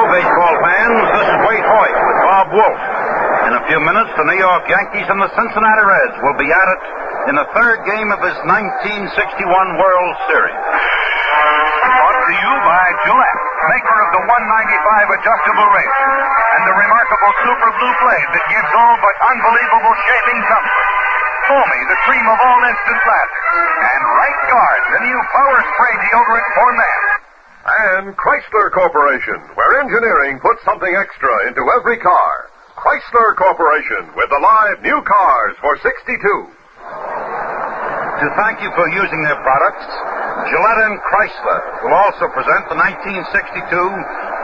baseball fans. This is Wade Hoyt with Bob Wolf. In a few minutes, the New York Yankees and the Cincinnati Reds will be at it in the third game of this 1961 World Series. Brought to you by Gillette, maker of the 195 adjustable razor and the remarkable Super Blue blade that gives all but unbelievable shaving comfort. Foamy, the cream of all instant lather. And Right Guard, the new power spray deodorant for men. And Chrysler Corporation, where engineering puts something extra into every car. Chrysler Corporation, with the live new cars for 62. To thank you for using their products, Gillette and Chrysler will also present the 1962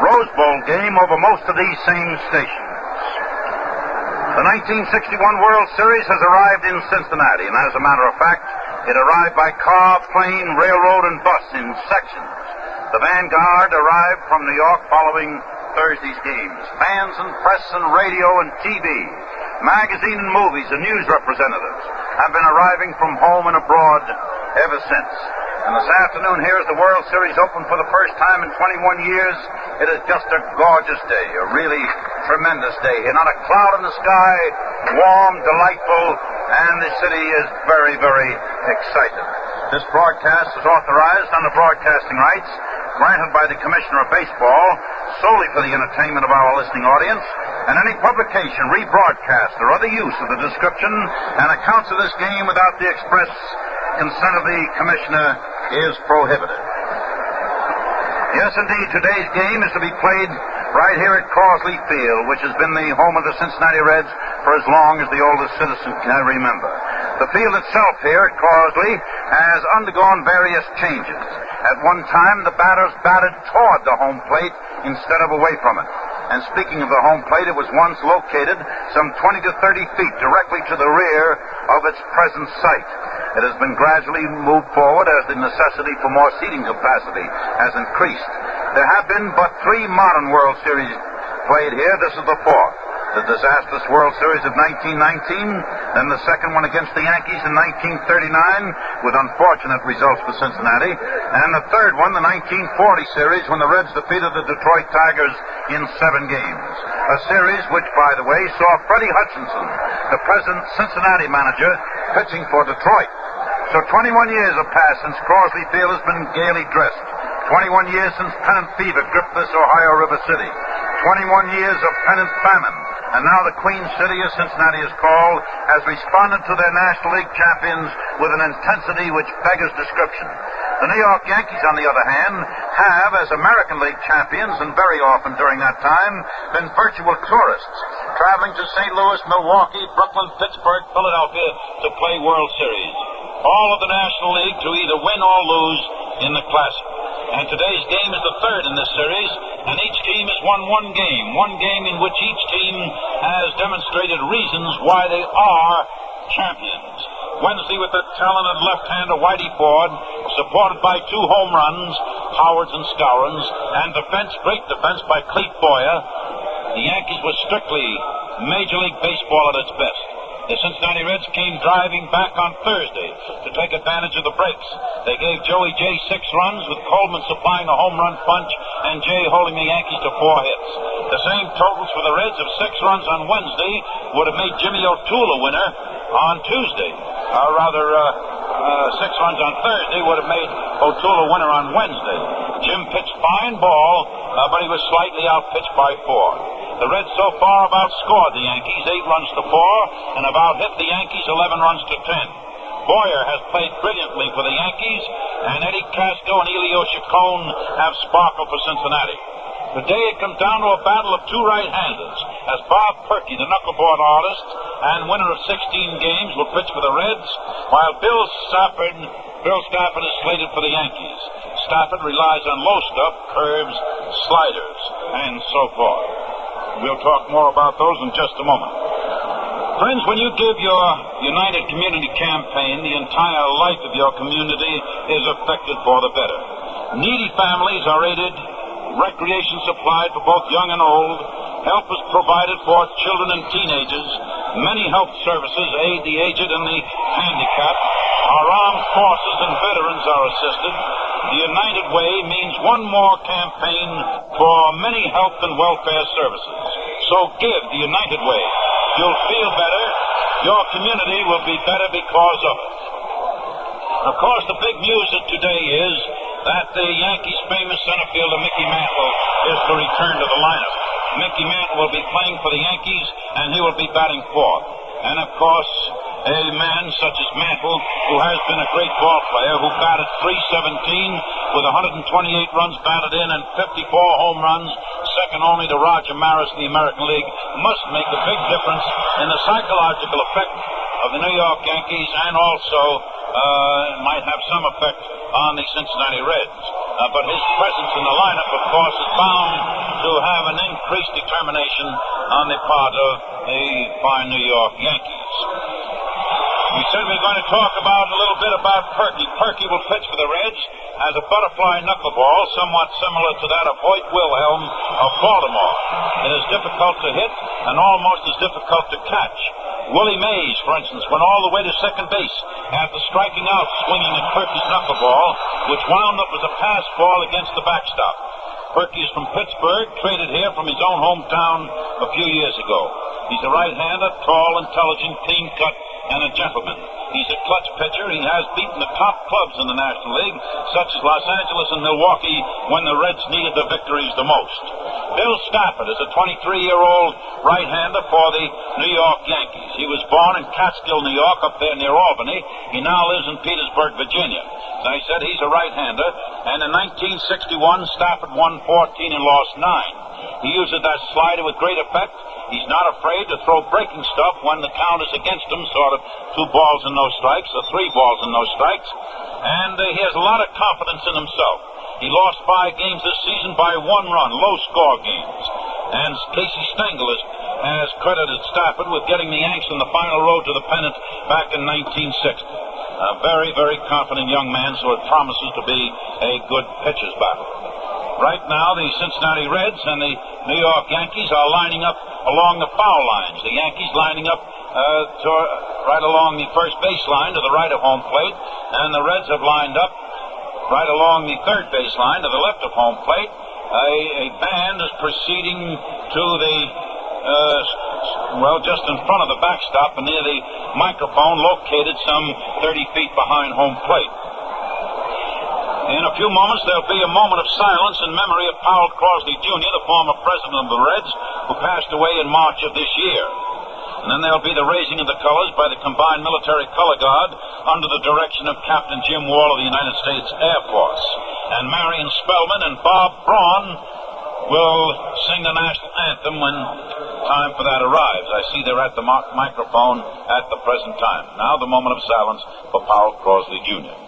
Rose Bowl game over most of these same stations. The 1961 World Series has arrived in Cincinnati, and as a matter of fact, it arrived by car, plane, railroad, and bus in sections. The vanguard arrived from New York following Thursday's games. Fans and press and radio and TV, magazine and movies and news representatives have been arriving from home and abroad ever since. And this afternoon here as the World Series opened for the first time in 21 years, it is just a gorgeous day, a really tremendous day. Not a cloud in the sky, warm, delightful, and the city is very, very excited. This broadcast is authorized under broadcasting rights granted by the Commissioner of Baseball solely for the entertainment of our listening audience, and any publication, rebroadcast, or other use of the description and accounts of this game without the express consent of the Commissioner is prohibited. Yes, indeed, today's game is to be played right here at Crosley Field, which has been the home of the Cincinnati Reds for as long as the oldest citizen can remember. The field itself here at Crosley has undergone various changes. At one time, the batters batted toward the home plate instead of away from it. And speaking of the home plate, it was once located some 20 to 30 feet directly to the rear of its present site. It has been gradually moved forward as the necessity for more seating capacity has increased. There have been but 3 modern World Series played here. This is the 4th. The disastrous World Series of 1919, then the second one against the Yankees in 1939, with unfortunate results for Cincinnati, and the third one, the 1940 series, when the Reds defeated the Detroit Tigers in 7 games. A series which, by the way, saw Freddie Hutchinson, the present Cincinnati manager, pitching for Detroit. So 21 years have passed since Crosley Field has been gaily dressed. 21 years since pennant fever gripped this Ohio River city. 21 years of pennant famine. And now the Queen City, as Cincinnati is called, has responded to their National League champions with an intensity which beggars description. The New York Yankees, on the other hand, have, as American League champions, and very often during that time, been virtual tourists, traveling to St. Louis, Milwaukee, Brooklyn, Pittsburgh, Philadelphia to play World Series. All of the National League to either win or lose in the Classic. And today's game is the third in this series, and each team has won one game in which each team has demonstrated reasons why they are champions. Wednesday with the talented left-hander Whitey Ford, supported by 2 home runs, Howards and Scourins, and great defense by Clete Boyer. The Yankees were strictly Major League Baseball at its best. The Cincinnati Reds came driving back on Thursday to take advantage of the breaks. They gave Joey J 6 runs, with Coleman supplying a home run punch and Jay holding the Yankees to 4 hits. The same totals for the Reds of 6 runs on Wednesday would have made Jimmy O'Toole a winner on Tuesday. 6 runs on Thursday would have made O'Toole a winner on Wednesday. Jim pitched fine ball, but he was slightly outpitched by 4. The Reds so far have outscored the Yankees 8 runs to 4 and have outhit the Yankees 11 runs to 10. Boyer has played brilliantly for the Yankees, and Eddie Casco and Elio Chacon have sparkled for Cincinnati. Today it comes down to a battle of 2 right-handers, as Bob Perky, the knuckleboard artist and winner of 16 games, will pitch for the Reds, while Bill Stafford is slated for the Yankees. Stafford relies on low stuff, curves, sliders, and so forth. We'll talk more about those in just a moment. Friends, when you give your United Community Campaign, the entire life of your community is affected for the better. Needy families are aided, recreation supplied for both young and old, help is provided for children and teenagers, many health services aid the aged and the handicapped, Our armed forces and veterans are assisted. The United Way means one more campaign for many health and welfare services. So give the United Way. You'll feel better. Your community will be better because of it. Of course, the big news of today is that the Yankees' famous center fielder Mickey Mantle is to return to the lineup. Mickey Mantle will be playing for the Yankees, and he will be batting fourth. And, of course, a man such as Mantle, who has been a great ball player, who batted .317 with 128 runs batted in and 54 home runs, second only to Roger Maris in the American League, must make a big difference in the psychological effect of the New York Yankees, and also might have some effect on the Cincinnati Reds. But his presence in the lineup, of course, is bound to have an increased determination on the part of the fine New York Yankees. We said we were going to talk about a little bit about Perky. Perky will pitch for the Reds as a butterfly knuckleball, somewhat similar to that of Hoyt Wilhelm of Baltimore. It is difficult to hit and almost as difficult to catch. Willie Mays, for instance, went all the way to second base after striking out swinging at Perky's knuckleball, which wound up as a pass ball against the backstop. Perky is from Pittsburgh, traded here from his own hometown a few years ago. He's a right-hander, tall, intelligent, clean-cut, and a gentleman. He's a clutch pitcher. He has beaten the top clubs in the National League, such as Los Angeles and Milwaukee, when the Reds needed the victories the most. Bill Stafford is a 23-year-old right-hander for the New York Yankees. He was born in Catskill, New York, up there near Albany. He now lives in Petersburg, Virginia. As I said, he's a right-hander, and in 1961, Stafford won 14 and lost 9. He uses that slider with great effect. He's not afraid to throw breaking stuff when the count is against him, sort of 2 balls and no strikes, or 3 balls and no strikes. And he has a lot of confidence in himself. He lost 5 games this season by 1 run, low-score games. And Casey Stengel has credited Stafford with getting the Yanks on the final road to the pennant back in 1960. A very, very confident young man, so it promises to be a good pitcher's battle. Right now, the Cincinnati Reds and the New York Yankees are lining up along the foul lines. The Yankees lining up right along the first baseline to the right of home plate, and the Reds have lined up right along the third baseline to the left of home plate. A band is proceeding to the just in front of the backstop and near the microphone located some 30 feet behind home plate. In a few moments, there'll be a moment of silence in memory of Powell Crosley, Jr., the former president of the Reds, who passed away in March of this year. And then there'll be the raising of the colors by the Combined Military Color Guard under the direction of Captain Jim Wall of the United States Air Force. And Marion Spellman and Bob Braun will sing the national anthem when time for that arrives. I see they're at the microphone at the present time. Now the moment of silence for Powell Crosley, Jr.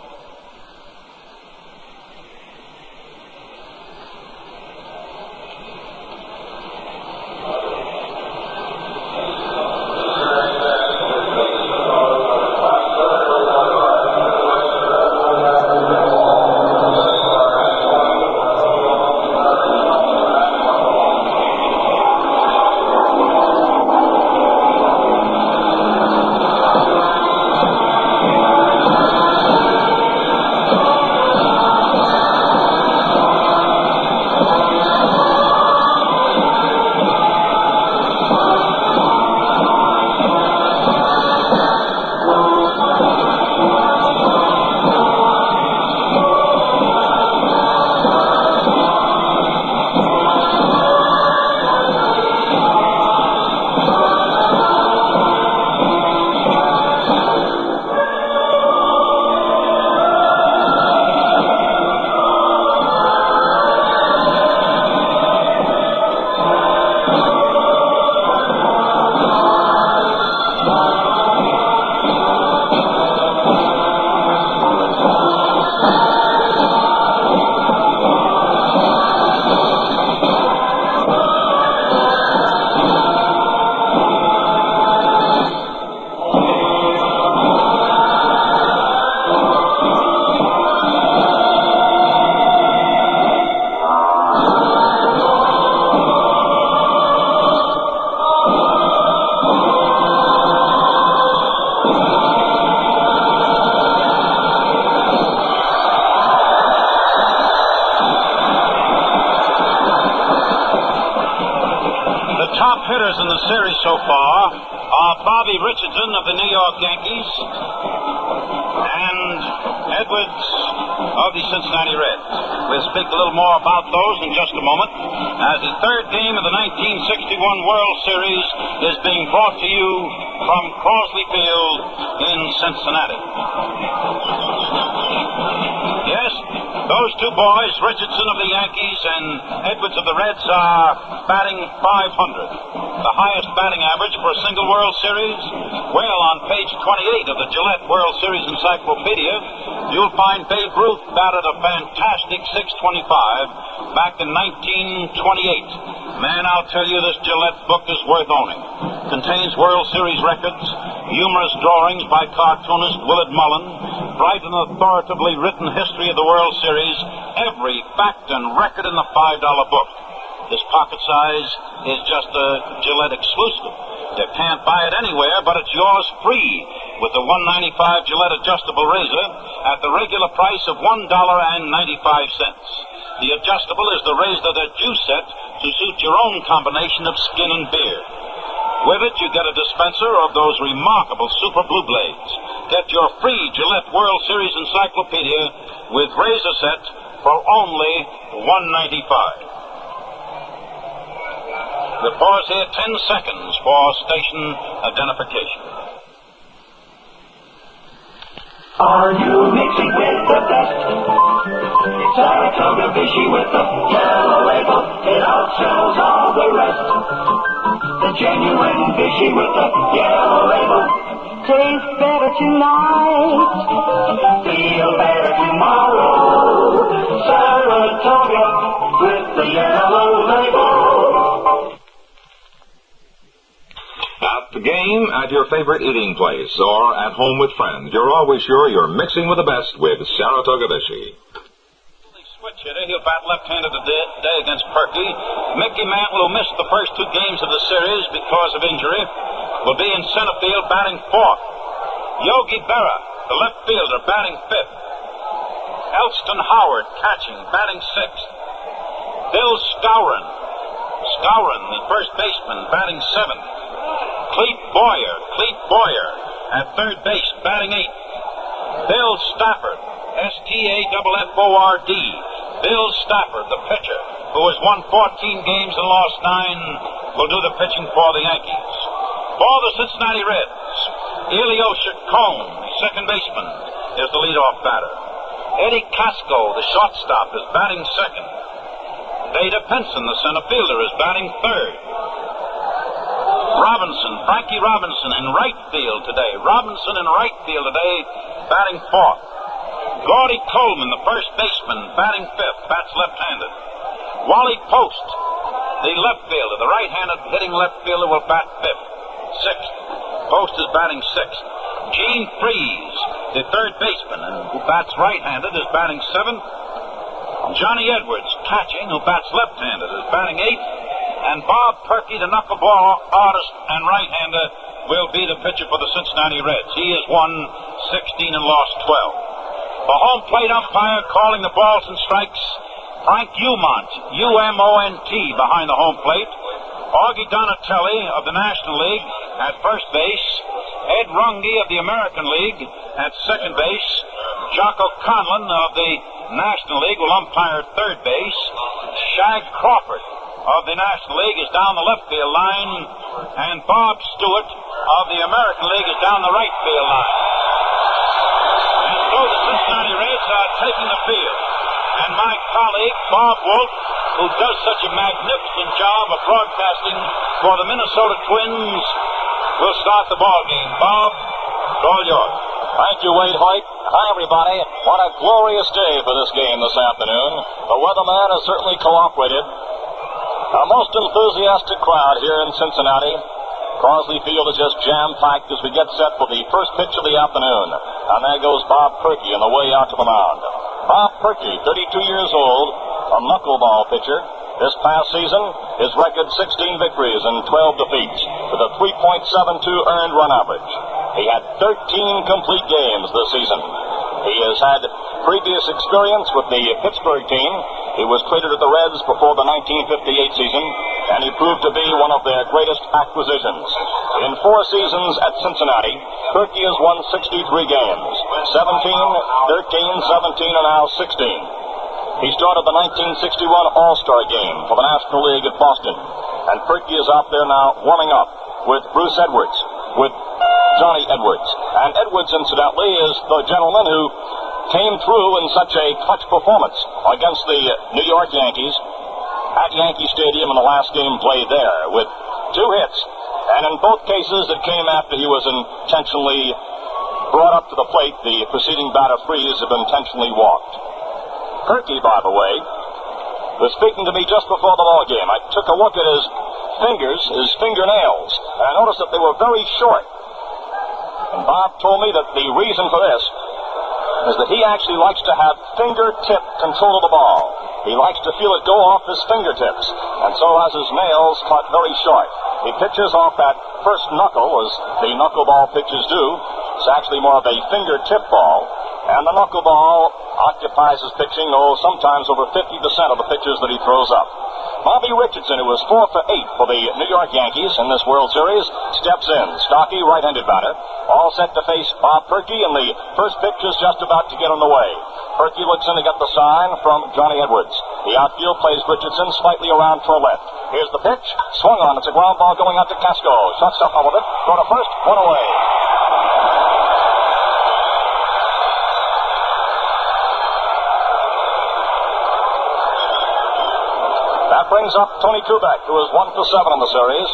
top hitters in the series so far are Bobby Richardson of the New York Yankees and Edwards of the Cincinnati Reds. We'll speak a little more about those in just a moment, as the third game of the 1961 World Series is being brought to you from Crosley Field in Cincinnati. Yes, those two boys, Richardson of the Yankees and Edwards of the Reds, are batting .500. The highest batting average for a single World Series? Well, on page 28 of the Gillette World Series Encyclopedia, you'll find Babe Ruth batted a fantastic .625 back in 1928. Man, I'll tell you, this Gillette book is worth owning. Contains World Series records, humorous drawings by cartoonist Willard Mullen, bright and authoritatively written history of the World Series, every fact and record in the $5 book. This pocket size is just a Gillette exclusive. You can't buy it anywhere, but it's yours free with the $1.95 Gillette adjustable razor at the regular price of $1.95. The adjustable is the razor that you set to suit your own combination of skin and beard. With it, you get a dispenser of those remarkable Super Blue Blades. Get your free Gillette World Series Encyclopedia with razor set for only $1.95. We'll pause here 10 seconds for station identification. Are you mixing with the best? Saratoga Vichy with the yellow label. It outsells all the rest. The genuine Vichy with the yellow label. Taste better tonight. Feel better tomorrow. Saratoga with the yellow label. At the game, at your favorite eating place, or at home with friends, you're always sure you're mixing with the best with Saratoga Vichy. Switch hitter, he'll bat left-handed today against Perky. Mickey Mantle, who missed the first two games of the series because of injury, will be in center field batting fourth. Yogi Berra, the left fielder, batting fifth. Elston Howard, catching, batting sixth. Bill Skowron, the first baseman, batting seventh. Cleet Boyer, at third base, batting eighth. Bill Stafford, Stafford. Bill Stafford, the pitcher, who has won 14 games and lost 9, will do the pitching for the Yankees. For the Cincinnati Reds, Ilyosha Cohn, second baseman, is the leadoff batter. Eddie Casco, the shortstop, is batting second. Data Pinson, the center fielder, is batting third. Frankie Robinson in right field today. Batting fourth. Gordy Coleman, the first baseman, batting fifth, bats left-handed. Wally Post, the left fielder, the right-handed hitting left fielder, will bat sixth. Post is batting sixth. Gene Freese, the third baseman, who bats right-handed, is batting seventh. Johnny Edwards, catching, who bats left-handed, is batting eighth. And Bob Perky, the knuckleball artist and right-hander, will be the pitcher for the Cincinnati Reds. He has won 16 and lost 12. The home plate umpire calling the balls and strikes, Frank Umont, U-M-O-N-T, behind the home plate. Augie Donatelli of the National League at first base. Ed Runge of the American League at second base. Jocko Conlon of the National League will umpire third base. Shag Crawford of the National League is down the left field line, and Bob Stewart of the American League is down the right field line. And so the Cincinnati Reds are taking the field. And my colleague, Bob Wolf, who does such a magnificent job of broadcasting for the Minnesota Twins, will start the ball game. Bob, it's all yours. Thank you, Wade Hoyt. Hi, everybody. What a glorious day for this game this afternoon. The weatherman has certainly cooperated. A most enthusiastic crowd here in Cincinnati. Crosley Field is just jam-packed as we get set for the first pitch of the afternoon. And there goes Bob Perky on the way out to the mound. Bob Perky, 32 years old, a knuckleball pitcher. This past season, his record 16 victories and 12 defeats with a 3.72 earned run average. He had 13 complete games this season. He has had previous experience with the Pittsburgh team. He was traded to the Reds before the 1958 season, and he proved to be one of their greatest acquisitions. In 4 seasons at Cincinnati, Perky has won 63 games, 17, 13, 17, and now 16. He started the 1961 All-Star game for the National League at Boston, and Perky is out there now warming up with Bruce Edwards, with Johnny Edwards. And Edwards, incidentally, is the gentleman who came through in such a clutch performance against the New York Yankees at Yankee Stadium in the last game played there with 2 hits. And in both cases, it came after he was intentionally brought up to the plate. The preceding batter Freeze had been intentionally walked. Perky, by the way, was speaking to me just before the ball game. I took a look at his fingers, his fingernails, and I noticed that they were very short. And Bob told me that the reason for this is that he actually likes to have fingertip control of the ball. He likes to feel it go off his fingertips, and so has his nails cut very short. He pitches off that first knuckle, as the knuckleball pitches do. It's actually more of a fingertip ball, and the knuckleball occupies his pitching, sometimes over 50% of the pitches that he throws up. Bobby Richardson, who was 4 for 8 for the New York Yankees in this World Series, steps in. Stocky, right-handed batter, all set to face Bob Perky, and the first pitch is just about to get on the way. Perky looks in to get the sign from Johnny Edwards. The outfield plays Richardson slightly around to the left. Here's the pitch. Swung on. It's a ground ball going out to Casco. Shortstop up with it. Throw to first. 1 away. That brings up Tony Kubek, who is 1 for 7 in the series,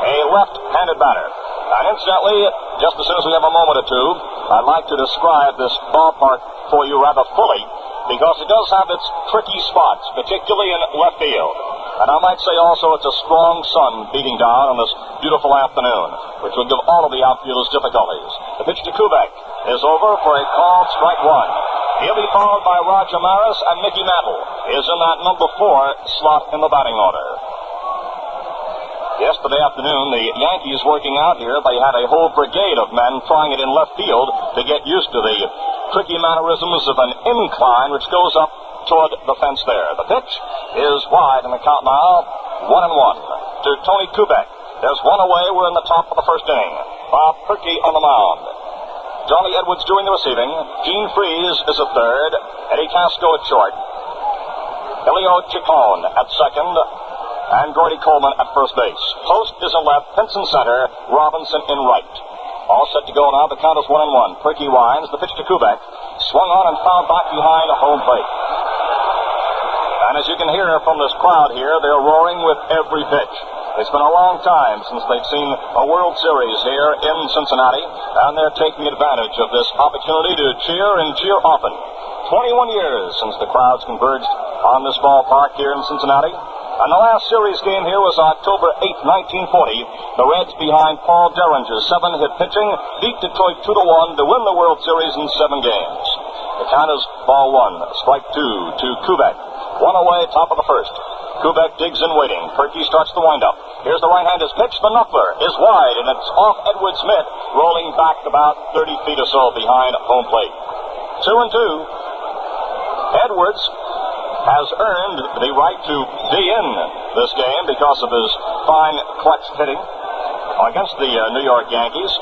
a left-handed batter. And incidentally, just as soon as we have a moment or two, I'd like to describe this ballpark for you rather fully, because it does have its tricky spots, particularly in left field. And I might say also it's a strong sun beating down on this beautiful afternoon, which will give all of the outfielders difficulties. The pitch to Kubek is over for a called strike 1. He'll be followed by Roger Maris, and Mickey Mantle is in that number 4 slot in the batting order. Yesterday afternoon, the Yankees working out here, they had a whole brigade of men trying it in left field to get used to the tricky mannerisms of an incline which goes up toward the fence there. The pitch is wide in the count now, 1-1 to Tony Kubek. There's 1 away. We're in the top of the first inning. Bob Perky on the mound. Johnny Edwards doing the receiving. Gene Freeze is at third. Eddie Casco at short. Elio Chacon at second. And Gordy Coleman at first base. Post is in left, Pinson center, Robinson in right. All set to go now. The count is 1-1. Perky winds. The pitch to Kubek. Swung on and fouled back behind home plate. And as you can hear from this crowd here, they're roaring with every pitch. It's been a long time since they've seen a World Series here in Cincinnati, and they're taking advantage of this opportunity to cheer and cheer often. 21 years since the crowds converged on this ballpark here in Cincinnati. And the last series game here was October 8, 1940. The Reds, behind Paul Derringer's 7-hit pitching, beat Detroit 2-1 to win the World Series in 7 games. The count is ball 1, strike 2 to Kubek. 1 away, top of the first. Kubek digs in waiting. Perky starts the windup. Here's the right-hander's pitch. The knuckler is wide, and it's off Edwards' mitt, rolling back about 30 feet or so behind home plate. 2-2. Edwards has earned the right to be in this game because of his fine clutch hitting against the New York Yankees.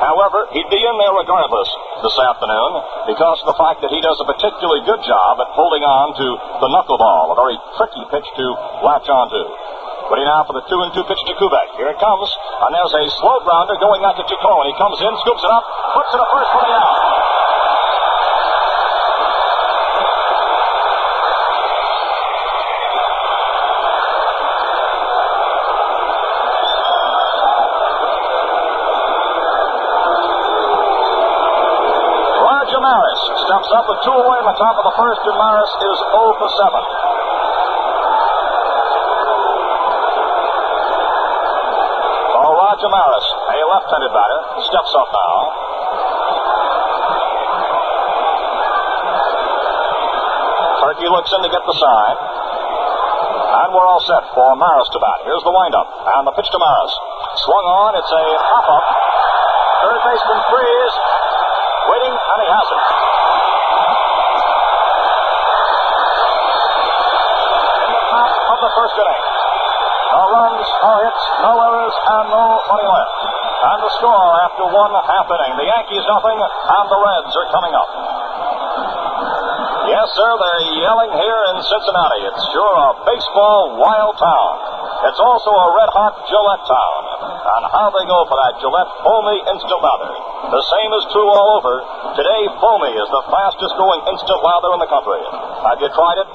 However, he'd be in there regardless this afternoon because of the fact that he does a particularly good job at holding on to the knuckleball, a very tricky pitch to latch onto. Ready now for the 2-2 pitch to Kubek. Here it comes, and there's a slow grounder going out to Chacon. He comes in, scoops it up, puts it to first for the out. Maris steps up with 2 away in the top of the first, and Maris is 0 for 7. Oh, Roger Maris, a left-handed batter, steps up now. Perky looks in to get the sign. And we're all set for Maris to bat. Here's the windup, and the pitch to Maris. Swung on, it's a pop-up. Third baseman Freeze. Waiting, and he has it. the first inning. No runs, no hits, no errors, and nobody left. And the score after one half inning. The Yankees nothing, and the Reds are coming up. Yes, sir, they're yelling here in Cincinnati. It's sure a baseball wild town. It's also a red-hot Gillette town. And how they go for that Gillette foamy instant lather. The same is true all over. Today, foamy is the fastest-growing instant lather in the country. Have you tried it?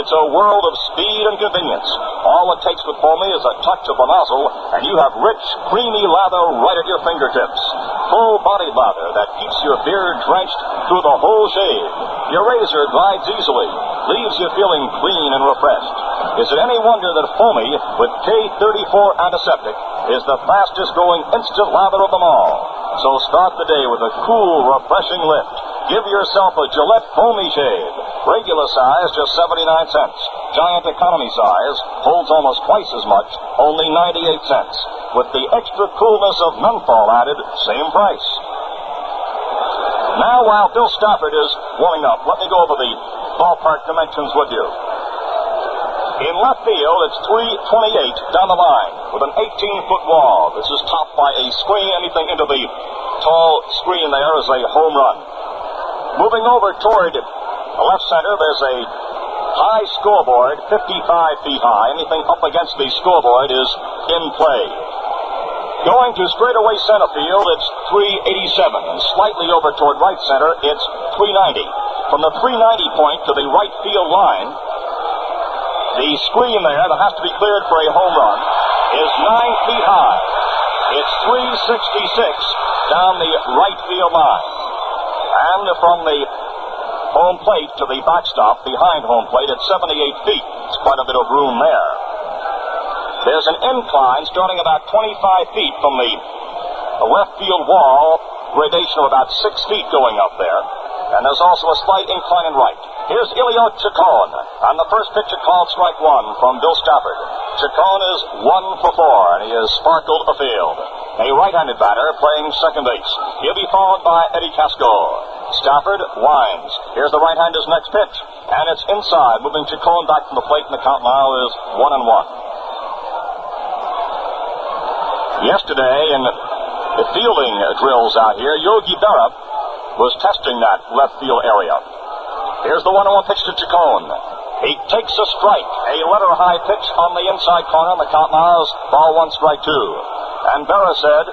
It's a world of speed and convenience. All it takes with foamy is a touch of the nozzle, and you have rich, creamy lather right at your fingertips. Full-bodied lather that keeps your beard drenched through the whole shave. Your razor glides easily, leaves you feeling clean and refreshed. Is it any wonder that foamy with K34 antiseptic is the fastest-growing instant lather of them all? So start the day with a cool, refreshing lift. Give yourself a Gillette foamy shave. Regular size, just 79 cents. Giant economy size holds almost twice as much, only 98 cents. With the extra coolness of menthol added, same price. Now, while Bill Stafford is warming up, let me go over the ballpark dimensions with you. In left field, it's 328 down the line with an 18-foot wall. This is topped by a screen. Anything into the tall screen there is a home run. Moving over toward the left center, there's a high scoreboard, 55 feet high. Anything up against the scoreboard is in play. Going to straightaway center field, it's 387. And slightly over toward right center, it's 390. From the 390 point to the right field line, the screen there that has to be cleared for a home run is 9 feet high. It's 366 down the right field line. And from the home plate to the backstop behind home plate, it's 78 feet. It's quite a bit of room there. There's an incline starting about 25 feet from the left field wall, gradation of about 6 feet going up there. And there's also a slight incline in right. Here's Elio Chacon, and the first pitch called strike one from Bill Stafford. Chacon is 1 for 4, and he has sparkled the field. A right-handed batter playing second base. He'll be followed by Eddie Casco. Stafford winds. Here's the right-hander's next pitch, and it's inside, moving Chacon back from the plate, and the count now is 1-1. Yesterday, in the fielding drills out here, Yogi Berra was testing that left field area. Here's the 1-1 pitch to Chacon. He takes a strike, a letter-high pitch on the inside corner, and the count now is ball 1, strike 2. And Berra said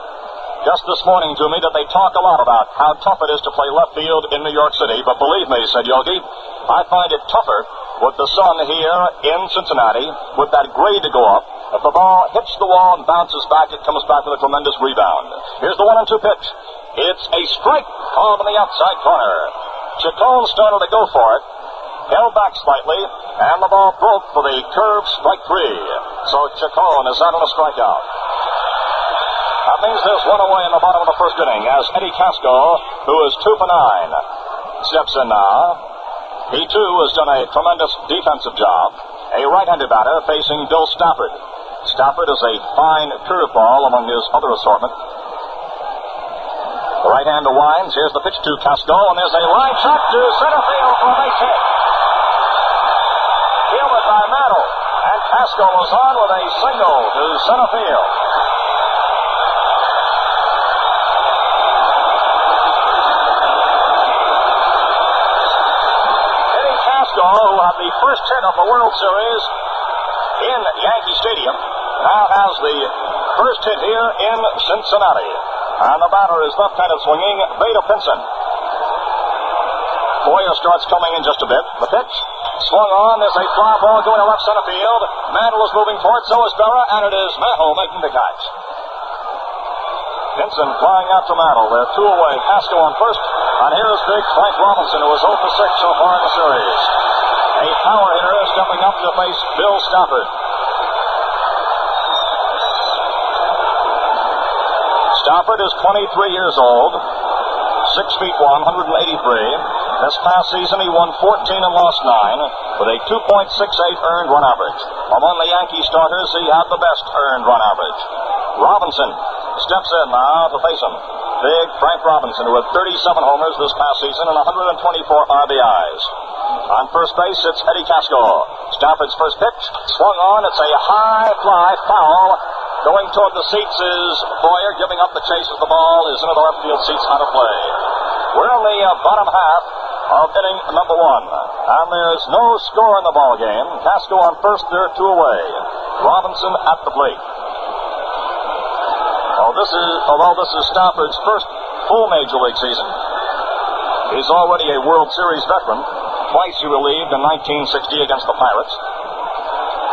just this morning to me that they talk a lot about how tough it is to play left field in New York City, but believe me, said Yogi, I find it tougher with the sun here in Cincinnati, with that grade to go up. If the ball hits the wall and bounces back, it comes back with a tremendous rebound. Here's the 1-2 pitch. It's a strike called on the outside corner. Chacon started to go for it, held back slightly, and the ball broke for the curve strike 3. So Chacon is out on a strikeout. That means there's one away in the bottom of the first inning as Eddie Casco, who is 2 for 9, steps in now. He, too, has done a tremendous defensive job. A right-handed batter facing Bill Stafford. Stafford is a fine curveball among his other assortment. The right-hander winds. Here's the pitch to Casco, and there's a line shot to center field for a base hit. Fielded by Mantle, and Casco was on with a single to center field. Eddie Casco, who had the first hit of the World Series in Yankee Stadium, now has the first hit here in Cincinnati. And the batter is left-handed swinging, Vada Pinson. Boyer starts coming in just a bit. The pitch swung on. There's a fly ball going to left center field. Mantle is moving for it. So is Berra, and it is Mantle making the catch. Pinson flying out to Mantle. They're 2 away. Casco on first. And here's big Frank Robinson, who is 0 for 6 so far in the series. A power hitter stepping up to face Bill Stafford. Stafford is 23 years old, 6 feet 1, 183. This past season he won 14 and lost 9 with a 2.68 earned run average. Among the Yankee starters, he had the best earned run average. Robinson steps in now to face him. Big Frank Robinson, who had 37 homers this past season and 124 RBIs. On first base, it's Eddie Casco. Stafford's first pitch, swung on. It's a high fly, foul. Going toward the seats is Boyer, giving up the chase as the ball is into the left field seats out of play. We're in the bottom half of inning number 1, and there's no score in the ball game. Casco on first, there are 2 away. Robinson at the plate. Although this is Stafford's first full major league season, he's already a World Series veteran. Twice he relieved in 1960 against the Pirates.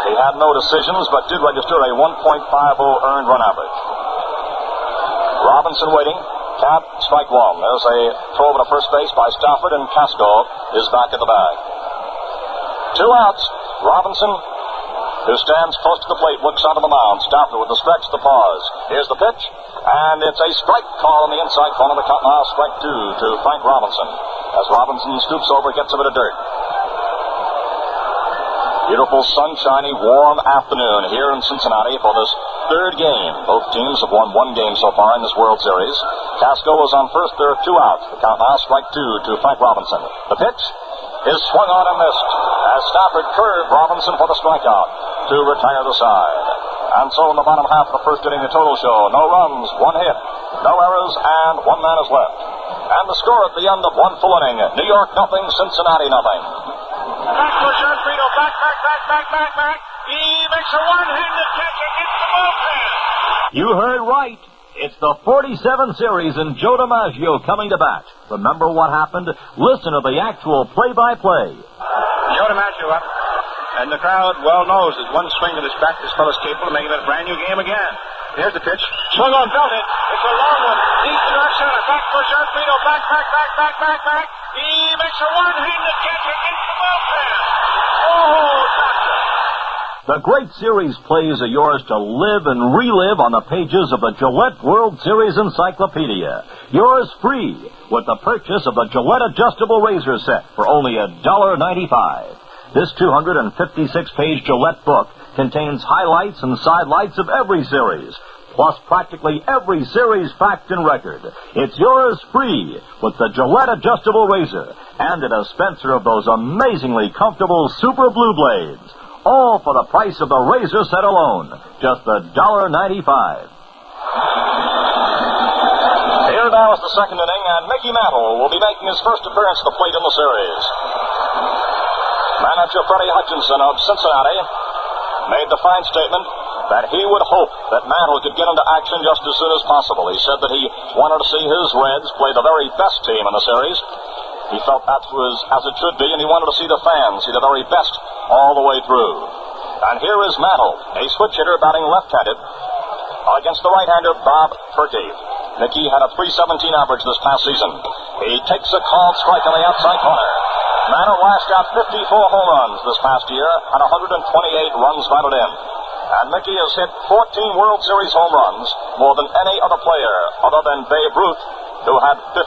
He had no decisions, but did register a 1.50 earned run average. Robinson waiting. Count, strike 1. There's a throw over to first base by Stafford, and Casco is back at the bag. 2 outs. Robinson, who stands close to the plate, looks out of the mound. Stafford with the stretch, the pause. Here's the pitch, and it's a strike call on the inside corner of the count now. Strike 2 to Frank Robinson. As Robinson stoops over, gets a bit of dirt. Beautiful, sunshiny, warm afternoon here in Cincinnati for this 3rd game. Both teams have won 1 game so far in this World Series. Casco is on first. There are 2 outs. The count now, strike 2 to Frank Robinson. The pitch is swung on and missed as Stafford curved Robinson for the strikeout to retire the side. And so in the bottom half of the first inning, the total show, no runs, 1 hit, no errors, and 1 man is left. And the score at the end of 1 full inning, New York nothing, Cincinnati nothing. Back for Frito. Back. He makes a one-handed catch against the bullpen. You heard right. It's the 47 series and Joe DiMaggio coming to bat. Remember what happened? Listen to the actual play-by-play. Joe DiMaggio up. And the crowd well knows that one swing of this bat, this fellow's capable of making it a brand new game again. Here's the pitch. Swung on, belted. It's a long one. Deep to left center. Back for Frito. Back. He makes a one-handed catch against the bullpen. Oh, doctor. The great series plays are yours to live and relive on the pages of the Gillette World Series Encyclopedia. Yours free with the purchase of the Gillette Adjustable Razor Set for only $1.95. This 256-page Gillette book contains highlights and sidelights of every series, plus practically every series fact and record. It's yours free with the Gillette Adjustable Razor and a dispenser of those amazingly comfortable Super Blue Blades. All for the price of the razor set alone, just $1.95. Here now is the second inning, and Mickey Mantle will be making his first appearance at the plate in the series. Manager Freddie Hutchinson of Cincinnati made the fine statement that he would hope that Mantle could get into action just as soon as possible. He said that he wanted to see his Reds play the very best team in the series. He felt that was as it should be, and he wanted to see the fans see the very best all the way through. And here is Mantle, a switch hitter batting left-handed against the right-hander Bob Perky. Mickey had a .317 average this past season. He takes a called strike on the outside corner. Mantle lashed out 54 home runs this past year and 128 runs batted in. And Mickey has hit 14 World Series home runs, more than any other player other than Babe Ruth, who had 15.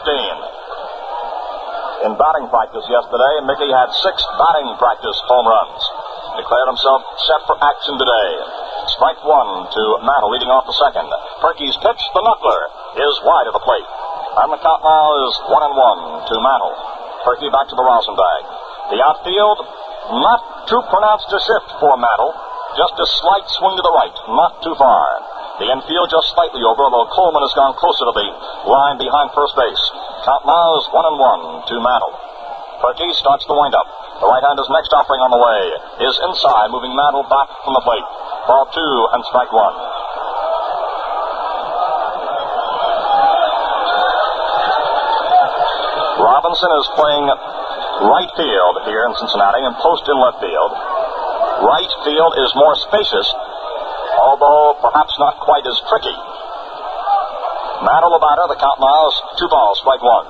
In batting practice yesterday, Mickey had 6 batting practice home runs. Declared himself set for action today. Strike 1 to Mantle leading off the second. Perky's pitch, the knuckler, is wide of the plate. And the count now is 1-1 to Mantle. Perky back to the rosin bag. The outfield, not too pronounced a shift for Mantle. Just a slight swing to the right, not too far. The infield just slightly over, although Coleman has gone closer to the line behind first base. Count now is 1-1 to Mantle. Perky starts the windup. The right-hander's next offering on the way is inside, moving Mantle back from the plate. Ball 2 and strike 1. Robinson is playing right field here in Cincinnati and post in left field. Right field is more spacious, although perhaps not quite as tricky. Mantle the batter, the count now is 2 balls, strike 1.